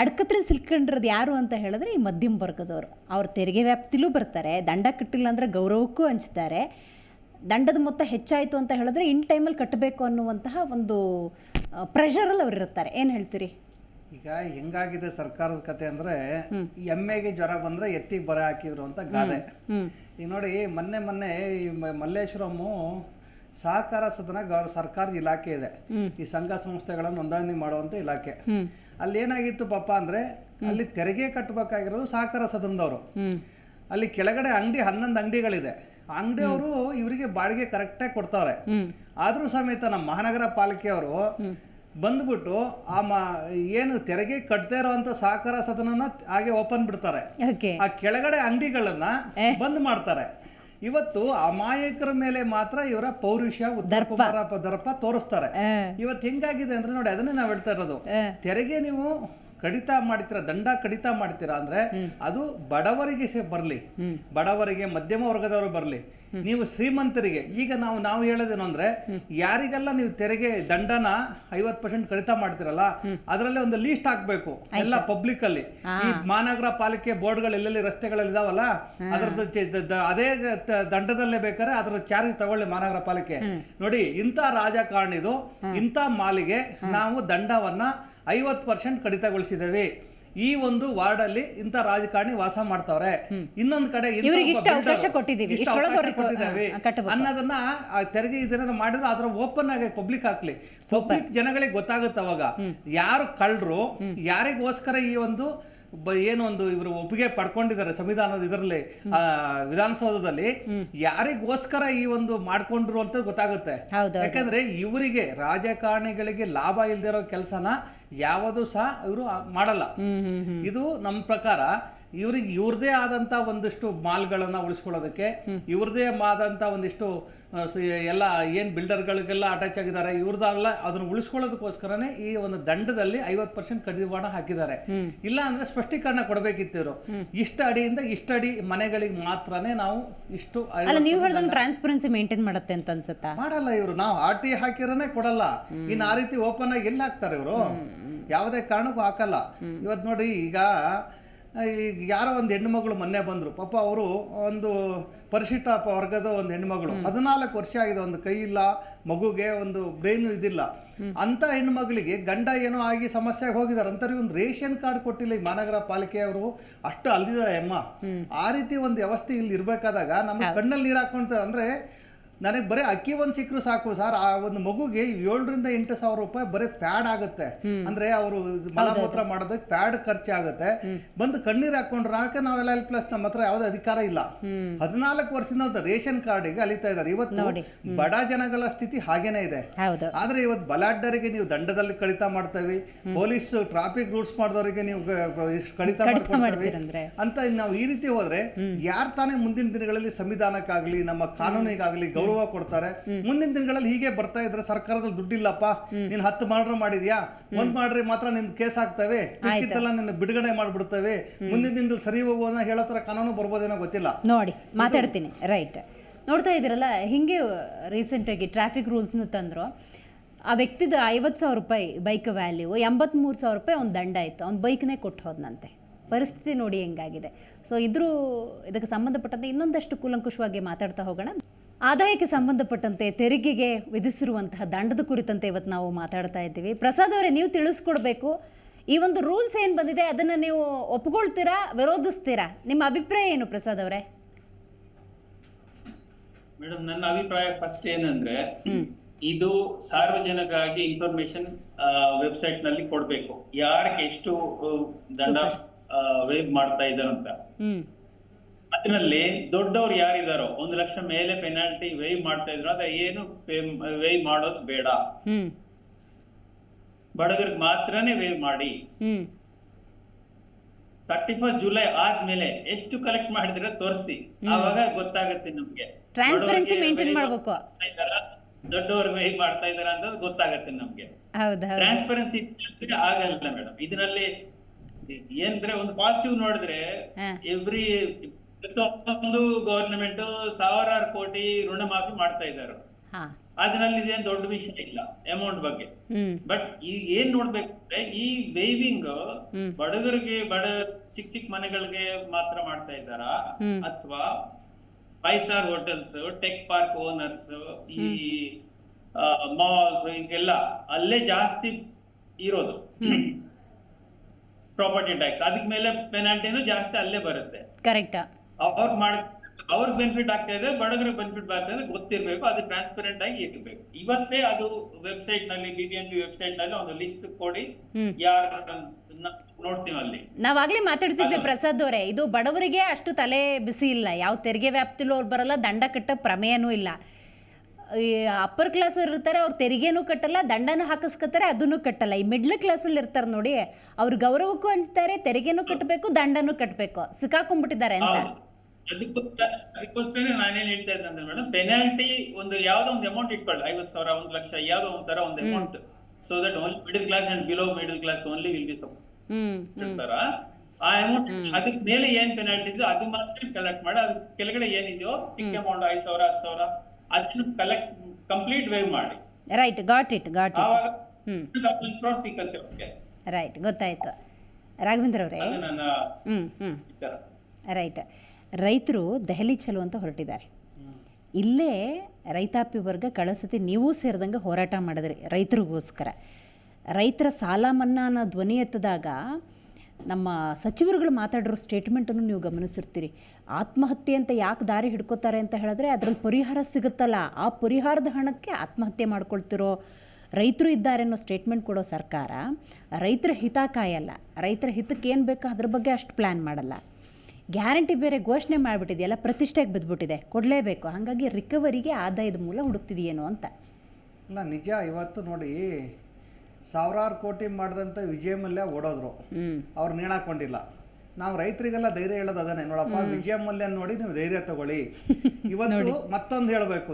ಅಡ್ಕತ್ರಲ್ಲಿ ಸಿಲ್ಕೊಂಡಿರೋದು ಯಾರು ಅಂತ ಹೇಳಿದ್ರೆ ಈ ಮಧ್ಯಮ ವರ್ಗದವರು. ಅವ್ರ ತೆರಿಗೆ ವ್ಯಾಪ್ತಿಲೂ ಬರ್ತಾರೆ, ದಂಡ ಕಟ್ಟಿಲ್ಲ ಅಂದರೆ ಗೌರವಕ್ಕೂ ಹಂಚ್ತಾರೆ. ದಂಡದ ಮೊತ್ತ ಹೆಚ್ಚಾಯಿತು ಅಂತ ಹೇಳಿದ್ರೆ ಇನ್ ಟೈಮಲ್ಲಿ ಕಟ್ಟಬೇಕು ಅನ್ನುವಂತಹ ಒಂದು ಪ್ರೆಷರಲ್ಲಿ ಅವ್ರು ಇರ್ತಾರೆ. ಏನು ಹೇಳ್ತೀರಿ? ಈಗ ಹೆಂಗಾಗಿದೆ ಸರ್ಕಾರದ ಕತೆ ಅಂದರೆ, ಎಮ್ಮೆಗೆ ಜ್ವರ ಬಂದರೆ ಎತ್ತಿಗೆ ಬರ ಹಾಕಿದ್ರು ಅಂತ ಗಾದೆ. ಈಗ ನೋಡಿ, ಮೊನ್ನೆ ಈ ಮಲ್ಲೇಶ್ವರಮ್ಮು ಸಹಕಾರ ಸದನ ಸರ್ಕಾರದ ಇಲಾಖೆ ಇದೆ, ಈ ಸಂಘ ಸಂಸ್ಥೆಗಳನ್ನು ನೋಂದಣಿ ಮಾಡುವಂಥ ಇಲಾಖೆ. ಅಲ್ಲಿ ಏನಾಗಿತ್ತು ಪಾಪ ಅಂದರೆ, ಅಲ್ಲಿ ತೆರಿಗೆ ಕಟ್ಟಬೇಕಾಗಿರೋದು ಸಹಕಾರ ಸದನದವರು. ಅಲ್ಲಿ ಕೆಳಗಡೆ 11 ಅಂಗಡಿಗಳಿದೆ. ಅಂಗಡಿಯವರು ಇವರಿಗೆ ಬಾಡಿಗೆ ಕರೆಕ್ಟಾಗಿ ಕೊಡ್ತಾರೆ. ಆದರೂ ಸಮೇತ ನಮ್ಮ ಮಹಾನಗರ ಪಾಲಿಕೆಯವರು ಬಂದ್ಬಿಟ್ಟು ಏನು ತೆರಿಗೆ ಕಟ್ಟದೇ ಇರೋಂಥ ಸಹಕಾರ ಸದನನ ಹಾಗೆ ಓಪನ್ ಬಿಡ್ತಾರೆ. ಆ ಕೆಳಗಡೆ ಅಂಗಡಿಗಳನ್ನ ಬಂದ್ ಮಾಡ್ತಾರೆ. ಇವತ್ತು ಅಮಾಯಕರ ಮೇಲೆ ಮಾತ್ರ ಇವರ ಪೌರುಷ ದರ್ಪ ತೋರಿಸ್ತಾರೆ. ಇವತ್ತು ಹೆಂಗಾಗಿದೆ ಅಂದ್ರೆ ನೋಡಿ, ಅದನ್ನೇ ನಾವು ಹೇಳ್ತಾ ಇರೋದು, ತೆರಿಗೆ ನೀವು ಕಡಿತ ಮಾಡ್ತೀರಾ, ದಂಡ ಕಡಿತ ಮಾಡ್ತೀರಾ ಅಂದ್ರೆ ಅದು ಬಡವರಿಗೆ ಬರಲಿ, ಬಡವರಿಗೆ ಮಧ್ಯಮ ವರ್ಗದವರು ಬರಲಿ. ನೀವು ಶ್ರೀಮಂತರಿಗೆ ಈಗ ನಾವು ಹೇಳೋದೇನು ಅಂದ್ರೆ, ಯಾರಿಗೆಲ್ಲ ನೀವು ತೆರಿಗೆ ದಂಡನ 50% ಕಡಿತ ಮಾಡ್ತಿರಲ್ಲ, ಅದರಲ್ಲಿ ಒಂದು ಲೀಸ್ಟ್ ಹಾಕ್ಬೇಕು ಎಲ್ಲ ಪಬ್ಲಿಕ್ ಅಲ್ಲಿ. ಈ ಮಹಾನಗರ ಪಾಲಿಕೆ ಬೋರ್ಡ್ಗಳು ಎಲ್ಲೆಲ್ಲಿ ರಸ್ತೆಗಳಲ್ಲಿ ಇದಾವಲ್ಲ, ಅದ್ರದ್ದು ಅದೇ ದಂಡದಲ್ಲೇ ಬೇಕಾದ್ರೆ ಅದ್ರ ಚಾರ್ಜ್ ತಗೊಳ್ಳಿ ಮಹಾನಗರ ಪಾಲಿಕೆ. ನೋಡಿ, ಇಂಥ ರಾಜಕಾರಣಿದು ಇಂಥ ಮಾಲಿಗೆ ನಾವು ದಂಡವನ್ನ 50% ಕಡಿತಗೊಳಿಸಿದ್ದೇವೆ. ಈ ಒಂದು ವಾರ್ಡ್ ಅಲ್ಲಿ ಇಂಥ ರಾಜಕಾರಣಿ ವಾಸ ಮಾಡ್ತಾವ್ರೆ, ಇನ್ನೊಂದು ಕಡೆ ಅವಕಾಶ ಕೊಟ್ಟಿದ್ದೀವಿ ಅನ್ನೋದನ್ನ ತೆರಿಗೆ ಇದನ್ನ ಮಾಡಿದ್ರೆ ಅದರ ಓಪನ್ ಆಗಿ ಪಬ್ಲಿಕ್ ಹಾಕ್ಲಿ, ಪಬ್ಲಿಕ್ ಜನಗಳಿಗೆ ಗೊತ್ತಾಗುತ್ತೆ. ಅವಾಗ ಯಾರು ಕಳ್ಳರು, ಯಾರಿಗೋಸ್ಕರ ಈ ಒಂದು ಏನೊಂದು ಇವರು ಒಪ್ಪಿಗೆ ಪಡ್ಕೊಂಡಿದ್ದಾರೆ ಸಂವಿಧಾನದ ಇದರಲ್ಲಿ ವಿಧಾನಸೌಧದಲ್ಲಿ, ಯಾರಿಗೋಸ್ಕರ ಈ ಒಂದು ಮಾಡ್ಕೊಂಡ್ರು ಅಂತ ಗೊತ್ತಾಗುತ್ತೆ. ಯಾಕಂದ್ರೆ ಇವರಿಗೆ ರಾಜಕಾರಣಿಗಳಿಗೆ ಲಾಭ ಇಲ್ದಿರೋ ಕೆಲಸನ ಯಾವುದು ಸಹ ಇವರು ಮಾಡಲ್ಲ. ಇದು ನಮ್ಮ ಪ್ರಕಾರ ಇವ್ರಿಗೆ ಇವ್ರದೇ ಆದಂತ ಒಂದಿಷ್ಟು ಮಾಲ್ಗಳನ್ನ ಉಳಿಸ್ಕೊಳ್ಳೋದಕ್ಕೆ, ಇವ್ರದೇ ಆದಂತ ಒಂದಿಷ್ಟು ಎಲ್ಲ ಏನ್ ಬಿಲ್ಡರ್ಗಳಿಗೆಲ್ಲ ಅಟ್ಯಾಚ್ ಆಗಿದ್ದಾರೆ, ಇವ್ರದಲ್ಲ ಅದನ್ನ ಉಳಿಸ್ಕೊಳ್ಳೋದಕ್ಕೋಸ್ಕರನೇ ಈ ಒಂದು ದಂಡದಲ್ಲಿ 50% ಕಡಿವಾಣ ಹಾಕಿದ್ದಾರೆ. ಇಲ್ಲ ಅಂದ್ರೆ ಸ್ಪಷ್ಟೀಕರಣ ಕೊಡಬೇಕಿತ್ತು ಇವರು. ಇಷ್ಟ ಅಡಿಯಿಂದ ಇಷ್ಟ ಅಡಿ ಮನೆಗಳಿಗೆ ಮಾತ್ರನೇ ನಾವು ಇಷ್ಟು. ನೀವು ಹೇಳಿದಂಗೆ ಟ್ರಾನ್ಸ್ಪರೆನ್ಸಿ ಮೇಂಟೈನ್ ಮಾಡುತ್ತೆ ಅಂತ ಅನ್ಸುತ್ತಾ? ಮಾಡಲ್ಲ ಇವರು. ನಾವು RT ಹಾಕಿರೋನೇ ಕೊಡಲ್ಲ. ಇನ್ನು ಆ ರೀತಿ ಓಪನ್ ಆಗಿ ಎಲ್ಲಿ ಹಾಕ್ತಾರೆ ಇವರು? ಯಾವುದೇ ಕಾರಣಕ್ಕೂ ಹಾಕಲ್ಲ. ಇವತ್ತು ನೋಡಿ, ಈಗ ಯಾರೋ ಒಂದು ಹೆಣ್ಣುಮಗಳು ಮೊನ್ನೆ ಬಂದರು ಪಾಪ. ಅವರು ಒಂದು ಪರಿಶಿಷ್ಟ ವರ್ಗದ ಒಂದು ಹೆಣ್ಣುಮಗಳು, 14 ವರ್ಷ ಆಗಿದೆ, ಒಂದು ಕೈ ಇಲ್ಲ, ಮಗುಗೆ ಒಂದು ಬ್ರೈನ್ ಇದಿಲ್ಲ. ಅಂತ ಹೆಣ್ಣುಮಗಳಿಗೆ ಗಂಡ ಏನೋ ಆಗಿ ಸಮಸ್ಯೆಗೆ ಹೋಗಿದ್ದಾರೆ ಅಂತಾರೆ. ಒಂದು ರೇಷನ್ ಕಾರ್ಡ್ ಕೊಟ್ಟಿಲ್ಲ ಈ ಮಹಾನಗರ ಪಾಲಿಕೆಯವರು, ಅಷ್ಟು ಅಲ್ದಿದ್ದಾರೆ ಅಮ್ಮ. ಆ ರೀತಿ ಒಂದು ವ್ಯವಸ್ಥೆ ಇಲ್ಲಿ ಇರಬೇಕಾದಾಗ ನಮ್ಗೆ ಕಣ್ಣಲ್ಲಿ ನೀರು ಹಾಕೊಂತ ಅಂದ್ರೆ, ನನಗೆ ಬರೀ ಅಕ್ಕಿ ಒಂದು ಸಿಕ್ಕರು ಸಾಕು ಸರ್. ಆ ಒಂದು ಮಗುಗೆ 7,000 ರಿಂದ 8,000 ರೂಪಾಯಿ ಬರೀ ಫ್ಯಾಡ್ ಆಗುತ್ತೆ. ಅಂದ್ರೆ ಅವರು ಮಲಮೂತ್ರ ಮಾಡೋದಕ್ಕೆ ಫ್ಯಾಡ್ ಖರ್ಚಾಗುತ್ತೆ. ಬಂದು ಕಣ್ಣೀರು ಹಾಕೊಂಡ್ರೆ ಯಾಕೆ ನಾವೆಲ್ಲ L+ ನಮ್ಮ ಹತ್ರ ಯಾವುದೇ ಅಧಿಕಾರ ಇಲ್ಲ. 14 ವರ್ಷದ ರೇಷನ್ ಕಾರ್ಡಿಗೆ ಅಲಿತಾ ಇದ್ದಾರೆ. ಇವತ್ತು ಬಡ ಜನಗಳ ಸ್ಥಿತಿ ಹಾಗೇನೆ ಇದೆ. ಆದ್ರೆ ಇವತ್ತು ಬಲಾಢ್ಯರಿಗೆ ನೀವು ದಂಡದಲ್ಲಿ ಕಡಿತ ಮಾಡ್ತೇವೆ, ಪೊಲೀಸ್ ಟ್ರಾಫಿಕ್ ರೂಲ್ಸ್ ಮಾಡಿದವರಿಗೆ ನೀವು ಕಡಿತ ಮಾಡ್ಕೊಳ್ತೇವೆ ಅಂತ ನಾವು ಈ ರೀತಿ ಹೋದ್ರೆ ಯಾರು ತಾನೇ ಮುಂದಿನ ದಿನಗಳಲ್ಲಿ ಸಂವಿಧಾನಕ್ಕಾಗ್ಲಿ ನಮ್ಮ ಕಾನೂನಿಗಾಗ್ಲಿ ಗೌರವ ಕೊಡ್ತಾರೆ? ಮುಂದಿನ ದಿನಗಳಲ್ಲಿ ಹೀಗೆ ಬರ್ತಾ ಇದ್ರೆ ಸರ್ಕಾರದಲ್ಲಿ ದುಡ್ಡಿಲ್ಲಪ್ಪ, ನೀನ್ 10 ಮರ್ಡರ್ ಮಾಡಿದ್ಯಾ, 1 ಮಾಡ್ರಿ ಮಾತ್ರ ನಿನ್ ಕೇಸ್ ಹಾಕ್ತವೆ, ಮಿಕ್ಕಿದ್ದೆಲ್ಲ ನಿನ್ನ ಬಿಡುಗಡೆ ಮಾಡ್ಬಿಡ್ತವೆ, ಮುಂದಿನ ದಿನದಲ್ಲಿ ಸರಿ ಹೋಗುವ ಹೇಳೋ ತರ ಕಾನೂನು ಬರ್ಬೋದೇನೋ ಗೊತ್ತಿಲ್ಲ. ನೋಡಿ ಮಾತಾಡ್ತೀನಿ. ರೈಟ್, ನೋಡ್ತಾ ಇದ್ದೀರಲ್ಲ, ಹಿಂಗೆ ರೀಸೆಂಟಾಗಿ ಟ್ರಾಫಿಕ್ ರೂಲ್ಸ್ನ ತಂದ್ರು. ಆ ವ್ಯಕ್ತಿದ 50,000 ರೂಪಾಯಿ ಬೈಕ್ ವ್ಯಾಲ್ಯೂ, 83,000 ರೂಪಾಯಿ ಅವ್ನು ದಂಡ ಆಯಿತು. ಅವ್ನು ಬೈಕ್ನೇ ಕೊಟ್ಟು ಹೋದ್ನಂತೆ. ಪರಿಸ್ಥಿತಿ ನೋಡಿ ಹೆಂಗಾಗಿದೆ. ಸೊ ಇದಕ್ಕೆ ಸಂಬಂಧಪಟ್ಟಂತೆ ಇನ್ನೊಂದಷ್ಟು ಕೂಲಂಕುಷವಾಗಿ ಮಾತಾಡ್ತಾ ಹೋಗೋಣ. ಆದಾಯಕ್ಕೆ ಸಂಬಂಧಪಟ್ಟಂತೆ ತೆರಿಗೆಗೆ ವಿಧಿಸಿರುವಂತಹ ದಂಡದ ಕುರಿತಂತೆ ಇವತ್ತು ನಾವು ಮಾತಾಡ್ತಾ ಇದ್ದೀವಿ. ಪ್ರಸಾದ್ ಅವರೇ, ನೀವು ತಿಳಿಸ್ಕೊಡ್ಬೇಕು, ಈ ಒಂದು ರೂಲ್ಸ್ ಏನು ಬಂದಿದೆ ಅದನ್ನು ನೀವು ಒಪ್ಕೊಳ್ತೀರಾ, ವಿರೋಧಿಸ್ತೀರಾ? ನಿಮ್ಮ ಅಭಿಪ್ರಾಯ ಏನು ಪ್ರಸಾದ್ ಅವರೇ? ಮೇಡಮ್, ನನ್ನ ಅಭಿಪ್ರಾಯ ಫಸ್ಟ್ ಏನಂದ್ರೆ, ಇದು ಸಾರ್ವಜನಿಕವಾಗಿ ಇನ್ಫಾರ್ಮೇಶನ್ ವೆಬ್ಸೈಟ್ ನಲ್ಲಿ ಕೊಡ್ಬೇಕು, ಯಾರಿಗೆ ಎಷ್ಟು ದಂಡ ವೇವ್ ಮಾಡ್ತಾ ಇದ್ದಾರಂತ. ಅದರಲ್ಲಿ ದೊಡ್ಡವ್ರು ಯಾರಿದಾರೋ 1 ಲಕ್ಷ ಮೇಲೆ ಪೆನಾಲ್ಟಿ ವೇವ್ ಮಾಡ್ತಾ ಇದ್ರು ಅದ ಏನು ವೇವ್ ಮಾಡೋದು ಬೇಡ, ಹ್ಮ್ ಬಡಗರಿಗೆ ಮಾತ್ರನೇ ವೇವ್ ಮಾಡಿ. ಹ್ಮ್ 31 ಜುಲೈ ಆದ್ಮೇಲೆ ಎಷ್ಟು ಕಲೆಕ್ಟ್ ಮಾಡಿದ್ರೆ ತೋರಿಸಿ, ಆವಾಗ ಗೊತ್ತಾಗುತ್ತೆ ನಮ್ಗೆ. ಟ್ರಾನ್ಸ್ಪರೆನ್ಸಿ ಮೇಂಟೈನ್ ಮಾಡ್ಬೇಕು. ದೊಡ್ಡವರು ವೇವ್ ಮಾಡ್ತಾ ಇದಾರ ಅಂತ ಗೊತ್ತಾಗತ್ತೆ ನಮ್ಗೆ. ಹೌದು ಹೌದು ಟ್ರಾನ್ಸ್ಪರೆನ್ಸಿ ಆಗಲ್ಲ ಮೇಡಮ್. ಇದರಲ್ಲಿ ಏನಂದ್ರೆ ಒಂದು ಪಾಸಿಟಿವ್ ನೋಡಿದ್ರೆ ಹಾ. ಎವ್ರಿ ಪ್ರತಿಯೊಂದು ಗವರ್ನಮೆಂಟ್ ಸಾವಿರಾರು ಕೋಟಿ ಋಣ ಮಾಫಿ ಮಾಡ್ತಾ ಇದ್ದಾರೆ. ಹಾ ಅದ್ರಲ್ಲಿ ಇದೇನ್ ದೊಡ್ಡ ವಿಷಯ ಇಲ್ಲ ಅಮೌಂಟ್ ಬಗ್ಗೆ. ಹ್ಮ್ ಬಟ್ ಈಗ ಏನ್ ನೋಡ್ಬೇಕಂದ್ರೆ ಈ ವೇವಿಂಗ್ ಬಡಗರಿಗೆ ಚಿಕ್ಕ ಚಿಕ್ಕ ಮನೆಗಳಿಗೆ ಮಾತ್ರ ಮಾಡ್ತಾ ಇದ್ದಾರಾ, ಅಥವಾ 5 star hotels, tech park owners, ಈ ಮಾಲ್ಸ್ ಹಿಂಗೆಲ್ಲ ಅಲ್ಲೇ ಜಾಸ್ತಿ ಇರೋದು ಪ್ರಾಪರ್ಟಿ ಟ್ಯಾಕ್ಸ್, ಅದಕ್ಕೆ ಮೇಲೆ ಪೆನಾಲ್ಟಿನೂ ಜಾಸ್ತಿ ಅಲ್ಲೇ ಬರುತ್ತೆ. ಕರೆಕ್ಟ್. ಅವ್ರಿಗೆ ಬೆನಿಫಿಟ್ ಆಗ್ತಾ ಇದೆ, ಬಡಗರಿಗೆ ಬೆನಿಫಿಟ್ ಆಗ್ತಾ ಇದೆ ಗೊತ್ತಿರ್ಬೇಕು. ಅದು ಟ್ರಾನ್ಸ್ಪರೆಂಟ್ ಆಗಿ ಇರ್ಬೇಕು. ಇವತ್ತೇ ಅದು ವೆಬ್ಸೈಟ್ ನಲ್ಲಿ BBMP ವೆಬ್ಸೈಟ್ ನಲ್ಲಿ ಒಂದು ಲಿಸ್ಟ್ ಕೊಡಿ, ಯಾರು ನೋಡ್ತೀವಿ ಅಲ್ಲಿ. ನಾವಾಗ್ಲೇ ಮಾತಾಡ್ತಿದ್ವಿ ಪ್ರಸಾದ್ ಅವರೇ, ಇದು ಬಡವರಿಗೆ ಅಷ್ಟು ತಲೆ ಬಿಸಿ ಇಲ್ಲ, ಯಾವ ತೆರಿಗೆ ವ್ಯಾಪ್ತಿಲೂ ಅವ್ರು ಬರಲ್ಲ, ದಂಡ ಕಟ್ಟ ಪ್ರಮೇಯನೂ ಇಲ್ಲ. ಈ ಅಪ್ಪರ್ ಕ್ಲಾಸ್ ಇರ್ತಾರೆ, ಅವ್ರು ತೆರಿಗೆನೂ ಕಟ್ಟಲ್ಲ, ದಂಡನೂ ಹಾಕಿಸ್ಕೊತಾರೆ, ಅದನ್ನು ಕಟ್ಟಲ್ಲ. ಈ ಮಿಡ್ಲ್ ಕ್ಲಾಸಲ್ಲಿ ಇರ್ತಾರೆ ನೋಡಿ, ಅವ್ರ ಗೌರವಕ್ಕೂ ಹಂಚ್ತಾರೆ, ತೆರಿಗೆನೂ ಕಟ್ಟಬೇಕು, ದಂಡನೂ ಕಟ್ಟಬೇಕು, ಸಿಕ್ಕಾಕೊಂಡ್ಬಿಟ್ಟಿದ್ದಾರೆ ಅಂತ. ಅದಕ್ಕೋಸ್ಕರ ನಾನೇನ್ ಹೇಳ್ತಾ ಇದ್ದೆ ಅಂದ್ರೆ ಮೇಡಮ್, ಪೆನಾಲ್ಟಿ ಒಂದು ಯಾವ್ದೋ ಒಂದು ಅಮೌಂಟ್ ಇಟ್ಕೊಳ್ಳಿ, 50,000 1 ಲಕ್ಷ ಯಾವ್ದೋ ಒಂಥರ ಒಂದು amount, so that only middle class and below middle class only will be support. ಆ ಅಮೌಂಟ್ ಅದಕ್ಕೆ ಮೇಲೆ ಏನ್ ಪೆನಾಲ್ಟಿ ಇದೆಯೋ ಅದು ಮಾತ್ರ ಕಲೆಕ್ಟ್ ಮಾಡಿ, ಅದ್ರ ಕೆಳಗಡೆ ಏನಿದೆಯೋ ಚಿಕ್ಕ ಅಮೌಂಟ್ 5,000 10,000 ಅದನ್ನು ಕಲೆಕ್ಟ್ ಕಂಪ್ಲೀಟ್ ವೇವ್ ಮಾಡಿ. Right, got it. ಆವಾಗ 1,000 crore ಸಿಕ್ಕತ್ತೆ ಅವ್ರಿಗೆ. ರೈಟ್, ಗೊತ್ತಾಯ್ತು ರಾಘವೇಂದ್ರ ಅವರೇ. ಅದು ನನ್ನ ವಿಚಾರ. ರೈಟ್. ರೈತರು ದೆಹಲಿ ಚಲೋ ಅಂತ ಹೊರಟಿದ್ದಾರೆ. ಇಲ್ಲೇ ರೈತಾಪಿ ವರ್ಗ ಕಳಸತಿ ನೀವು ಸೇರಿದಂಗೆ ಹೋರಾಟ ಮಾಡಿದ್ರಿ ರೈತರಿಗೋಸ್ಕರ. ರೈತರ ಸಾಲ ಮನ್ನಾ ಅನ್ನೋ ಧ್ವನಿ ಎತ್ತಿದಾಗ ನಮ್ಮ ಸಚಿವರುಗಳು ಮಾತಾಡಿರೋ ಸ್ಟೇಟ್ಮೆಂಟನ್ನು ನೀವು ಗಮನಿಸಿರ್ತೀರಿ. ಆತ್ಮಹತ್ಯೆ ಅಂತ ಯಾಕೆ ದಾರಿ ಹಿಡ್ಕೋತಾರೆ ಅಂತ ಹೇಳಿದ್ರೆ ಅದ್ರಲ್ಲಿ ಪರಿಹಾರ ಸಿಗುತ್ತಲ್ಲ, ಆ ಪರಿಹಾರದ ಹಣಕ್ಕೆ ಆತ್ಮಹತ್ಯೆ ಮಾಡ್ಕೊಳ್ತಿರೋ ರೈತರು ಇದ್ದಾರೆ ಅನ್ನೋ ಸ್ಟೇಟ್ಮೆಂಟ್ ಕೊಡೋ ಸರ್ಕಾರ ರೈತರ ಹಿತ ಕಾಯಲ್ಲ. ರೈತರ ಹಿತಕ್ಕೆ ಏನು ಬೇಕೋ ಅದ್ರ ಬಗ್ಗೆ ಅಷ್ಟು ಪ್ಲ್ಯಾನ್ ಮಾಡಲ್ಲ. ಗ್ಯಾರಂಟಿ ಬೇರೆ ಘೋಷಣೆ ಮಾಡಿಬಿಟ್ಟಿದೆಯಲ್ಲ, ಪ್ರತಿಷ್ಠೆಗೆ ಬಿದ್ದುಬಿಟ್ಟಿದೆ, ಕೊಡಲೇಬೇಕು. ಹಾಗಾಗಿ ರಿಕವರಿಗೆ ಆದಾಯದ ಮೂಲ ಹುಡುಕ್ತಿದೆಯೇನೋ ಅಂತ. ಇಲ್ಲ, ನಿಜ. ಇವತ್ತು ನೋಡಿ, ಸಾವಿರಾರು ಕೋಟಿ ಮಾಡಿದಂಥ ವಿಜಯ ಮಲ್ಯ ಓಡೋದ್ರು, ಅವ್ರು ನೇಣಾಕೊಂಡಿಲ್ಲ. ನಾವು ರೈತರಿಗೆಲ್ಲ ಧೈರ್ಯ ಹೇಳೋದು ಅದನ್ನೇ, ನೋಡಪ್ಪ ವಿಜಯ ಮಲ್ಯ ನೋಡಿ ನೀವು ಧೈರ್ಯ ತಗೊಳ್ಳಿ. ಇವತ್ತು ಮತ್ತೊಂದು ಹೇಳಬೇಕು,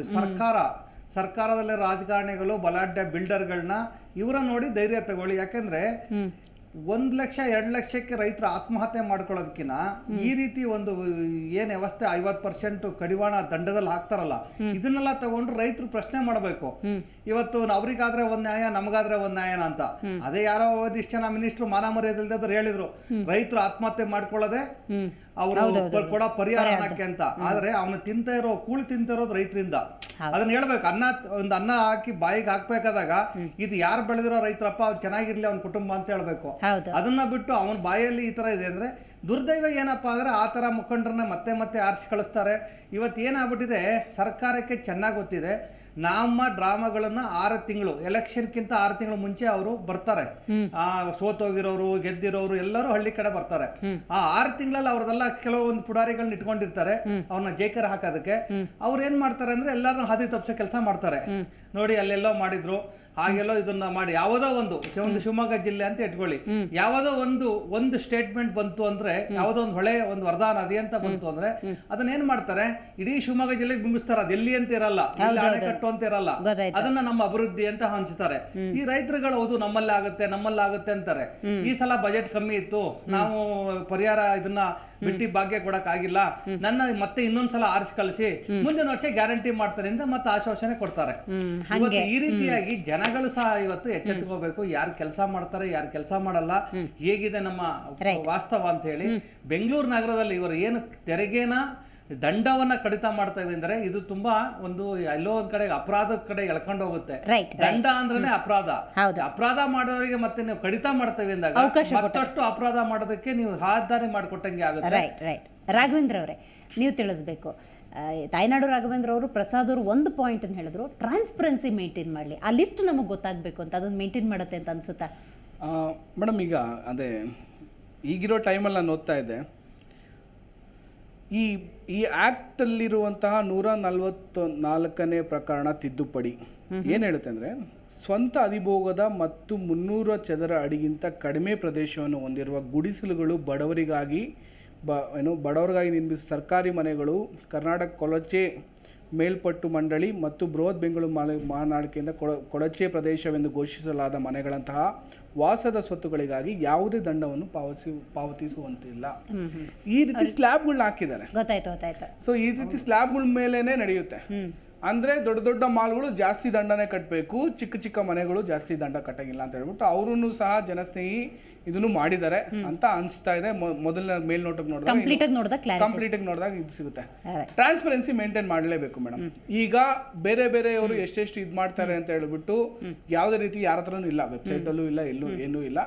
ಸರ್ಕಾರದಲ್ಲಿ ರಾಜಕಾರಣಿಗಳು, ಬಲಾಢ್ಯ ಬಿಲ್ಡರ್ಗಳನ್ನ ಇವರ ನೋಡಿ ಧೈರ್ಯ ತಗೊಳ್ಳಿ. ಯಾಕೆಂದ್ರೆ 1 ಲಕ್ಷ 2 ಲಕ್ಷಕ್ಕೆ ರೈತರು ಆತ್ಮಹತ್ಯೆ ಮಾಡ್ಕೊಳ್ಳೋದಕ್ಕಿಂತ ಈ ರೀತಿ ಒಂದು ಏನ್ ವ್ಯವಸ್ಥೆ 50% ಕಡಿವಾಣ ದಂಡದಲ್ಲಿ ಹಾಕ್ತಾರಲ್ಲ, ಇದನ್ನೆಲ್ಲ ತಗೊಂಡು ರೈತರು ಪ್ರಶ್ನೆ ಮಾಡಬೇಕು. ಇವತ್ತು ಅವ್ರಿಗಾದ್ರೆ ಒಂದ್ ನ್ಯಾಯ, ನಮಗಾದ್ರೆ ಒಂದ್ ನ್ಯಾಯನ ಅಂತ. ಅದೇ ಯಾರೋ ಒಂದಿಷ್ಟು ಜನ ಮಿನಿಸ್ಟ್ರು ಮಾನ ಮರ್ಯಾದೆಲ್ದವ್ರು ಹೇಳಿದ್ರು, ರೈತರು ಆತ್ಮಹತ್ಯೆ ಮಾಡ್ಕೊಳ್ಳೋದೆ ಅವರು ಕೊಡೋ ಪರಿಹಾರ ಅನ್ನಕ್ಕೆ ಅಂತ. ಆದ್ರೆ ಅವನು ಕೂಳಿ ತಿಂತಿರೋದು ರೈತರಿಂದ. ಅದನ್ನ ಹೇಳ್ಬೇಕು. ಒಂದು ಅನ್ನ ಹಾಕಿ ಬಾಯಿಗೆ ಹಾಕ್ಬೇಕಾದಾಗ ಇದು ಯಾರು ಬೆಳೆದಿರೋ ರೈತರಪ್ಪ, ಅವ್ರು ಚೆನ್ನಾಗಿರ್ಲಿ ಅವ್ನ ಕುಟುಂಬ ಅಂತ ಹೇಳ್ಬೇಕು. ಅದನ್ನ ಬಿಟ್ಟು ಅವನ ಬಾಯಲ್ಲಿ ಈ ತರ ಇದೆ ಅಂದ್ರೆ ದುರ್ದೈವ ಏನಪ್ಪಾ ಅಂದ್ರೆ ಆ ತರ ಮುಖಂಡರನ್ನ ಮತ್ತೆ ಮತ್ತೆ ಆರಿಸಿ ಕಳಿಸ್ತಾರೆ. ಇವತ್ತು ಏನಾಗ್ಬಿಟ್ಟಿದೆ, ಸರ್ಕಾರಕ್ಕೆ ಚೆನ್ನಾಗಿ ಗೊತ್ತಿದೆ, ನಮ್ಮ ಡ್ರಾಮಾಗಳನ್ನ 6 ತಿಂಗಳು, ಎಲೆಕ್ಷನ್ಗಿಂತ 6 ತಿಂಗಳು ಮುಂಚೆ ಅವರು ಬರ್ತಾರೆ. ಸೋತೋಗಿರೋರು, ಗೆದ್ದಿರೋರು ಎಲ್ಲರೂ ಹಳ್ಳಿ ಕಡೆ ಬರ್ತಾರೆ. ಆ 6 ತಿಂಗಳಲ್ಲಿ ಅವ್ರದೆಲ್ಲ ಕೆಲವೊಂದು ಪುಡಾರಿಗಳನ್ನ ಇಟ್ಕೊಂಡಿರ್ತಾರೆ, ಅವ್ರನ್ನ ಜೈಕರ್ ಹಾಕೋದಕ್ಕೆ. ಅವ್ರು ಏನ್ ಮಾಡ್ತಾರೆ ಅಂದ್ರೆ ಎಲ್ಲರನ್ನ ಹಾದಿ ತಪ್ಪಿಸೋ ಕೆಲಸ ಮಾಡ್ತಾರೆ. ನೋಡಿ ಅಲ್ಲೆಲ್ಲೋ ಮಾಡಿದ್ರು, ಹಾಗೆಲ್ಲೋ ಇದನ್ನ ಮಾಡಿ, ಯಾವುದೋ ಒಂದು ಶಿವಮೊಗ್ಗ ಜಿಲ್ಲೆ ಅಂತ ಇಟ್ಕೊಳ್ಳಿ, ಯಾವುದೋ ಒಂದು ಸ್ಟೇಟ್ಮೆಂಟ್ ಬಂತು ಅಂದ್ರೆ, ಯಾವುದೋ ಒಂದು ಹೊಳೆ, ಒಂದು ವರ್ಧಾ ನದಿ ಅಂತ ಬಂತು ಅಂದ್ರೆ ಅದನ್ನ ಏನ್ ಮಾಡ್ತಾರೆ, ಇಡೀ ಶಿವಮೊಗ್ಗ ಜಿಲ್ಲೆಗೆ ಬಿಂಬಿಸ್ತಾರೆ. ಅದು ಎಲ್ಲಿ ಅಂತ ಇರಲ್ಲ, ಅಣೆಕಟ್ಟು ಅಂತ ಇರಲ್ಲ, ಅದನ್ನ ನಮ್ಮ ಅಭಿವೃದ್ಧಿ ಅಂತ ಹಂಚ್ತಾರೆ. ಈ ರೈತರುಗಳು ಹೌದು ನಮ್ಮಲ್ಲಾಗುತ್ತೆ ಅಂತಾರೆ. ಈ ಸಲ ಬಜೆಟ್ ಕಮ್ಮಿ ಇತ್ತು, ನಾವು ಪರಿಹಾರ ಇದನ್ನ ಬಿಟ್ಟಿ ಭಾಗ್ಯ ಕೊಡಕ್ ಆಗಿಲ್ಲ, ನನ್ನ ಮತ್ತೆ ಇನ್ನೊಂದ್ಸಲ ಆರಿಸಿ ಕಳಿಸಿ ಮುಂದಿನ ವರ್ಷ ಗ್ಯಾರಂಟಿ ಮಾಡ್ತಾರೆ ಅಂತ ಮತ್ತೆ ಆಶ್ವಾಸನೆ ಕೊಡ್ತಾರೆ. ಈ ರೀತಿಯಾಗಿ ಜನಗಳು ಸಹ ಇವತ್ತು ಎಚ್ಚೆತ್ತುಕೋಬೇಕು, ಯಾರು ಕೆಲಸ ಮಾಡ್ತಾರೆ, ಯಾರು ಕೆಲಸ ಮಾಡಲ್ಲ, ಹೇಗಿದೆ ನಮ್ಮ ವಾಸ್ತವ ಅಂತ ಹೇಳಿ. ಬೆಂಗಳೂರು ನಗರದಲ್ಲಿ ಇವರು ಏನು ತೆರಿಗೆನ ದಂಡವನ್ನ ಕಡಿತ ಮಾಡ್ತೇವೆ ಅಂದ್ರೆ ಇದು ತುಂಬಾ ಒಂದು ಎಲ್ಲೋ ಒಂದ್ ಕಡೆ ಅಪರಾಧದ ಕಡೆ ಎಳ್ಕೊಂಡು ಹೋಗುತ್ತೆ. ದಂಡ ಅಂದ್ರೆ ಅಪರಾಧ ಮಾಡೋರಿಗೆ ಮತ್ತೆ ನೀವು ಕಡಿತ ಮಾಡ್ತೇವೆ ಅಂದಾಗ ಮತ್ತಷ್ಟು ಅಪರಾಧ ಮಾಡೋದಕ್ಕೆ ನೀವು ಹಾದಾರಿ ಮಾಡಿಕೊಟ್ಟಂಗೆ ಆಗುತ್ತೆ. ರೈಟ್. ರಾಘವೇಂದ್ರ ಅವರೇ, ನೀವು ತಿಳಿಸ್ಬೇಕು. ತಾಯ್ನಾಡು ರಾಘವೇಂದ್ರ ಅವರು, ಪ್ರಸಾದ್ ಅವರು ಒಂದು ಪಾಯಿಂಟ್ ಅನ್ನು ಹೇಳಿದ್ರು, ಟ್ರಾನ್ಸ್ಪರೆನ್ಸಿ ಮೇಂಟೈನ್ ಮಾಡಲಿ, ಆ ಲಿಸ್ಟ್ ನಮಗೆ ಗೊತ್ತಾಗಬೇಕು ಅಂತ. ಅದನ್ನು ಮೇಂಟೈನ್ ಮಾಡುತ್ತೆ ಅಂತ ಅನ್ಸುತ್ತಾ ಮೇಡಮ್? ಈಗ ಅದೇ ಈಗಿರೋ ಟೈಮಲ್ಲಿ ನಾನು ಓದ್ತಾ ಇದ್ದೆ, ಈ ಈ ಆ್ಯಕ್ಟಲ್ಲಿರುವಂತಹ 144ನೇ ಪ್ರಕರಣ ತಿದ್ದುಪಡಿ ಏನು ಹೇಳುತ್ತೆ ಅಂದರೆ, ಸ್ವಂತ ಅಧಿಭೋಗದ ಮತ್ತು 300 ಚದರ ಅಡಿಗಿಂತ ಕಡಿಮೆ ಪ್ರದೇಶವನ್ನು ಹೊಂದಿರುವ ಗುಡಿಸಲುಗಳು ಬಡವರಿಗಾಗಿ ಬಡವರಿಗಾಗಿ ನಿರ್ಮಿಸಿದ ಸರ್ಕಾರಿ ಮನೆಗಳು, ಕರ್ನಾಟಕ ಕೊಳಚೆ ಮೇಲ್ಪಟ್ಟು ಮಂಡಳಿ ಮತ್ತು ಬೃಹತ್ ಬೆಂಗಳೂರು ಮಹಾನಗರಪಾಲಿಕೆಯಿಂದ ಕೊಳಚೆ ಪ್ರದೇಶವೆಂದು ಘೋಷಿಸಲಾದ ಮನೆಗಳಂತಹ ವಾಸದ ಸ್ವತ್ತುಗಳಿಗಾಗಿ ಯಾವುದೇ ದಂಡವನ್ನು ಪಾವತಿಸುವಂತಿಲ್ಲ. ಈ ರೀತಿ ಸ್ಲ್ಯಾಬ್ಗಳನ್ನ ಹಾಕಿದ್ದಾರೆ. ಗೊತ್ತಾಯ್ತು. ಸೊ ಈ ರೀತಿ ಸ್ಲ್ಯಾಬ್ಗಳ ಮೇಲೇನೆ ನಡೆಯುತ್ತೆ. ಅಂದ್ರೆ ದೊಡ್ಡ ದೊಡ್ಡ ಮಾಲ್ಗಳು ಜಾಸ್ತಿ ದಂಡನೆ ಕಟ್ಟಬೇಕು, ಚಿಕ್ಕ ಚಿಕ್ಕ ಮನೆಗಳು ಜಾಸ್ತಿ ದಂಡ ಕಟ್ಟಂಗಿಲ್ಲ ಅಂತ ಹೇಳ್ಬಿಟ್ಟು ಅವರು ಸಹ ಜನಸ್ನೇಹಿ ಇದನ್ನು ಮಾಡಿದ್ದಾರೆ ಅಂತ ಅನಿಸ್ತಾ ಇದೆ. ಮೊದಲನೇ ಮೇಲ್ನೋಟಕ್ಕೆ ಕಂಪ್ಲೀಟ್ ನೋಡಿದಾಗ ಇದು ಸಿಗುತ್ತೆ. ಟ್ರಾನ್ಸ್ಪರೆನ್ಸಿ ಮೇಂಟೈನ್ ಮಾಡಲೇಬೇಕು ಮೇಡಮ್. ಈಗ ಬೇರೆಯವರು ಎಷ್ಟೆಷ್ಟು ಇದು ಮಾಡ್ತಾರೆ ಅಂತ ಹೇಳ್ಬಿಟ್ಟು ಯಾವುದೇ ರೀತಿ ಯಾರ ಹತ್ರನೂ ಇಲ್ಲ, ವೆಬ್ಸೈಟ್ ಅಲ್ಲೂ ಇಲ್ಲ, ಏನೂ ಇಲ್ಲ.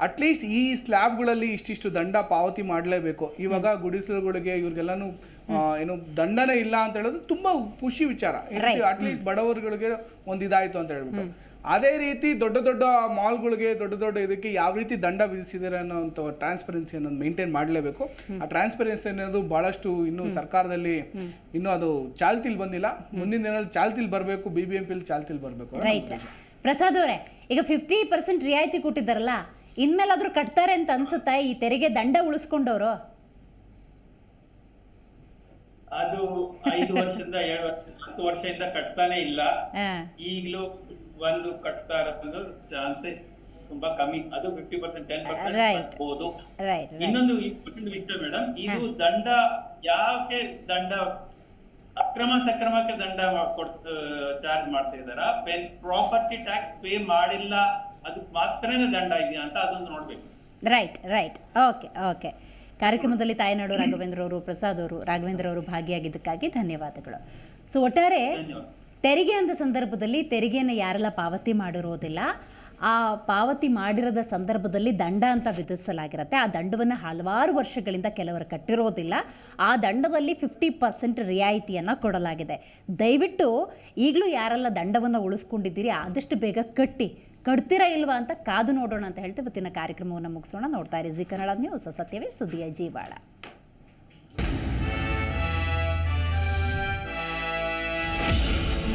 ಅಟ್ಲೀಸ್ಟ್ ಈ ಸ್ಲ್ಯಾಬ್ಗಳಲ್ಲಿ ಇಷ್ಟಿಷ್ಟು ದಂಡ ಪಾವತಿ ಮಾಡಲೇಬೇಕು. ಇವಾಗ ಗುಡಿಸಲುಗಳಿಗೆ ಇವ್ರಿಗೆಲ್ಲಾನು ದಂಡನೆ ಇಲ್ಲ ಅಂತ ಹೇಳೋದು ತುಂಬಾ ಖುಷಿ ವಿಚಾರ. ಅಟ್ಲೀಸ್ಟ್ ಬಡವರುಗಳಿಗೆ ಒಂದಿದಾಯ್ತು ಅಂತ ಹೇಳ್ಬಿಟ್ಟು. ಅದೇ ರೀತಿ ದೊಡ್ಡ ದೊಡ್ಡ ಮಾಲ್ಗಳಿಗೆ, ದೊಡ್ಡ ಇದಕ್ಕೆ ಯಾವ ರೀತಿ ದಂಡ ವಿಧಿಸಿದ್ದಾರೆ ಅನ್ನೋ ಟ್ರಾನ್ಸ್ಪರೆನ್ಸಿ ಅನ್ನೋದು ಮೇಂಟೈನ್ ಮಾಡಲೇಬೇಕು. ಆ ಟ್ರಾನ್ಸ್ಪರೆನ್ಸಿ ಅನ್ನೋದು ಬಹಳಷ್ಟು ಇನ್ನು ಸರ್ಕಾರದಲ್ಲಿ ಇನ್ನೂ ಅದು ಚಾಲ್ತಿಲ್ ಬಂದಿಲ್ಲ. ಮುಂದಿನ ದಿನದಲ್ಲಿ ಚಾಲ್ತಿಲ್ ಬರಬೇಕು, BBMP ಚಾಲ್ತಿಲ್ ಬರಬೇಕು. ರೈಟ್. ಪ್ರಸಾದ್ ಅವರೇ, ಈಗ 50% ರಿಯಾಯಿತಿ ಕೊಟ್ಟಿದ್ದಾರಲ್ಲ, ಇನ್ಮೇಲಾದ್ರೂ ಕಟ್ತಾರೆ ಅಂತ ಅನ್ಸುತ್ತಾ ಈ ತೆರಿಗೆ ದಂಡ ಉಳಿಸ್ಕೊಂಡವರು? ಅದು 5 ವರ್ಷದಿಂದ 7 ವರ್ಷ 10 ವರ್ಷದಿಂದ ಕಟ್ತಾನೆ ಇಲ್ಲ. ಈಗಲೂ ಒಂದು ಕಟ್ತಾ ಇರೋದು ಚಾನ್ಸೇ ತುಂಬಾ ಕಮ್ಮಿ. ಅದು 50% 10% ಕಟ್ಬೋದು. ಇನ್ನೊಂದು ಇಂಪಾರ್ಟೆಂಟ್ ವಿಷಯ ಮೇಡಮ್, ಇದು ದಂಡ ಯಾಕೆ ಅಕ್ರಮ ಸಕ್ರಮಕ್ಕೆ ದಂಡ ಚಾರ್ಜ್ ಮಾಡ್ತಾ ಇದಾರ, ಪ್ರಾಪರ್ಟಿ ಟ್ಯಾಕ್ಸ್ ಪೇ ಮಾಡಿಲ್ಲ ಅದಕ್ಕೆ ಮಾತ್ರನೇ ದಂಡ ಇದೆಯಾ ಅಂತ ಅದೊಂದು ನೋಡ್ಬೇಕು. ರೈಟ್. ಓಕೆ. ಕಾರ್ಯಕ್ರಮದಲ್ಲಿ ತಾಯ್ನಾಡು ರಾಘವೇಂದ್ರ ಅವರು, ಪ್ರಸಾದ್ ಅವರು, ರಾಘವೇಂದ್ರ ಅವರು ಭಾಗಿಯಾಗಿದ್ದಕ್ಕಾಗಿ ಧನ್ಯವಾದಗಳು. ಸೊ ಒಟ್ಟಾರೆ ತೆರಿಗೆ ಅಂದ ಸಂದರ್ಭದಲ್ಲಿ ತೆರಿಗೆಯನ್ನು ಯಾರೆಲ್ಲ ಪಾವತಿ ಮಾಡಿರೋದಿಲ್ಲ, ಆ ಪಾವತಿ ಮಾಡಿರದ ಸಂದರ್ಭದಲ್ಲಿ ದಂಡ ಅಂತ ವಿಧಿಸಲಾಗಿರುತ್ತೆ. ಆ ದಂಡವನ್ನು ಹಲವಾರು ವರ್ಷಗಳಿಂದ ಕೆಲವರು ಕಟ್ಟಿರೋದಿಲ್ಲ. ಆ ದಂಡದಲ್ಲಿ 50% ರಿಯಾಯಿತಿಯನ್ನು ಕೊಡಲಾಗಿದೆ. ದಯವಿಟ್ಟು ಈಗಲೂ ಯಾರೆಲ್ಲ ದಂಡವನ್ನು ಉಳಿಸ್ಕೊಂಡಿದ್ದೀರಿ ಆದಷ್ಟು ಬೇಗ ಕಟ್ತೀರಾ ಇಲ್ವಾ ಅಂತ ಕಾದು ನೋಡೋಣ ಅಂತ ಹೇಳ್ತೀವಿ. ಇವತ್ತಿನ ಕಾರ್ಯಕ್ರಮವನ್ನು ಮುಗಿಸೋಣ. ನೋಡ್ತಾ ಇರಿ ಜಿ ಕನ್ನಡ ನ್ಯೂಸ್, ಸತ್ಯವೇ ಸುದ್ದಿಯ ಜೀವಾಳ.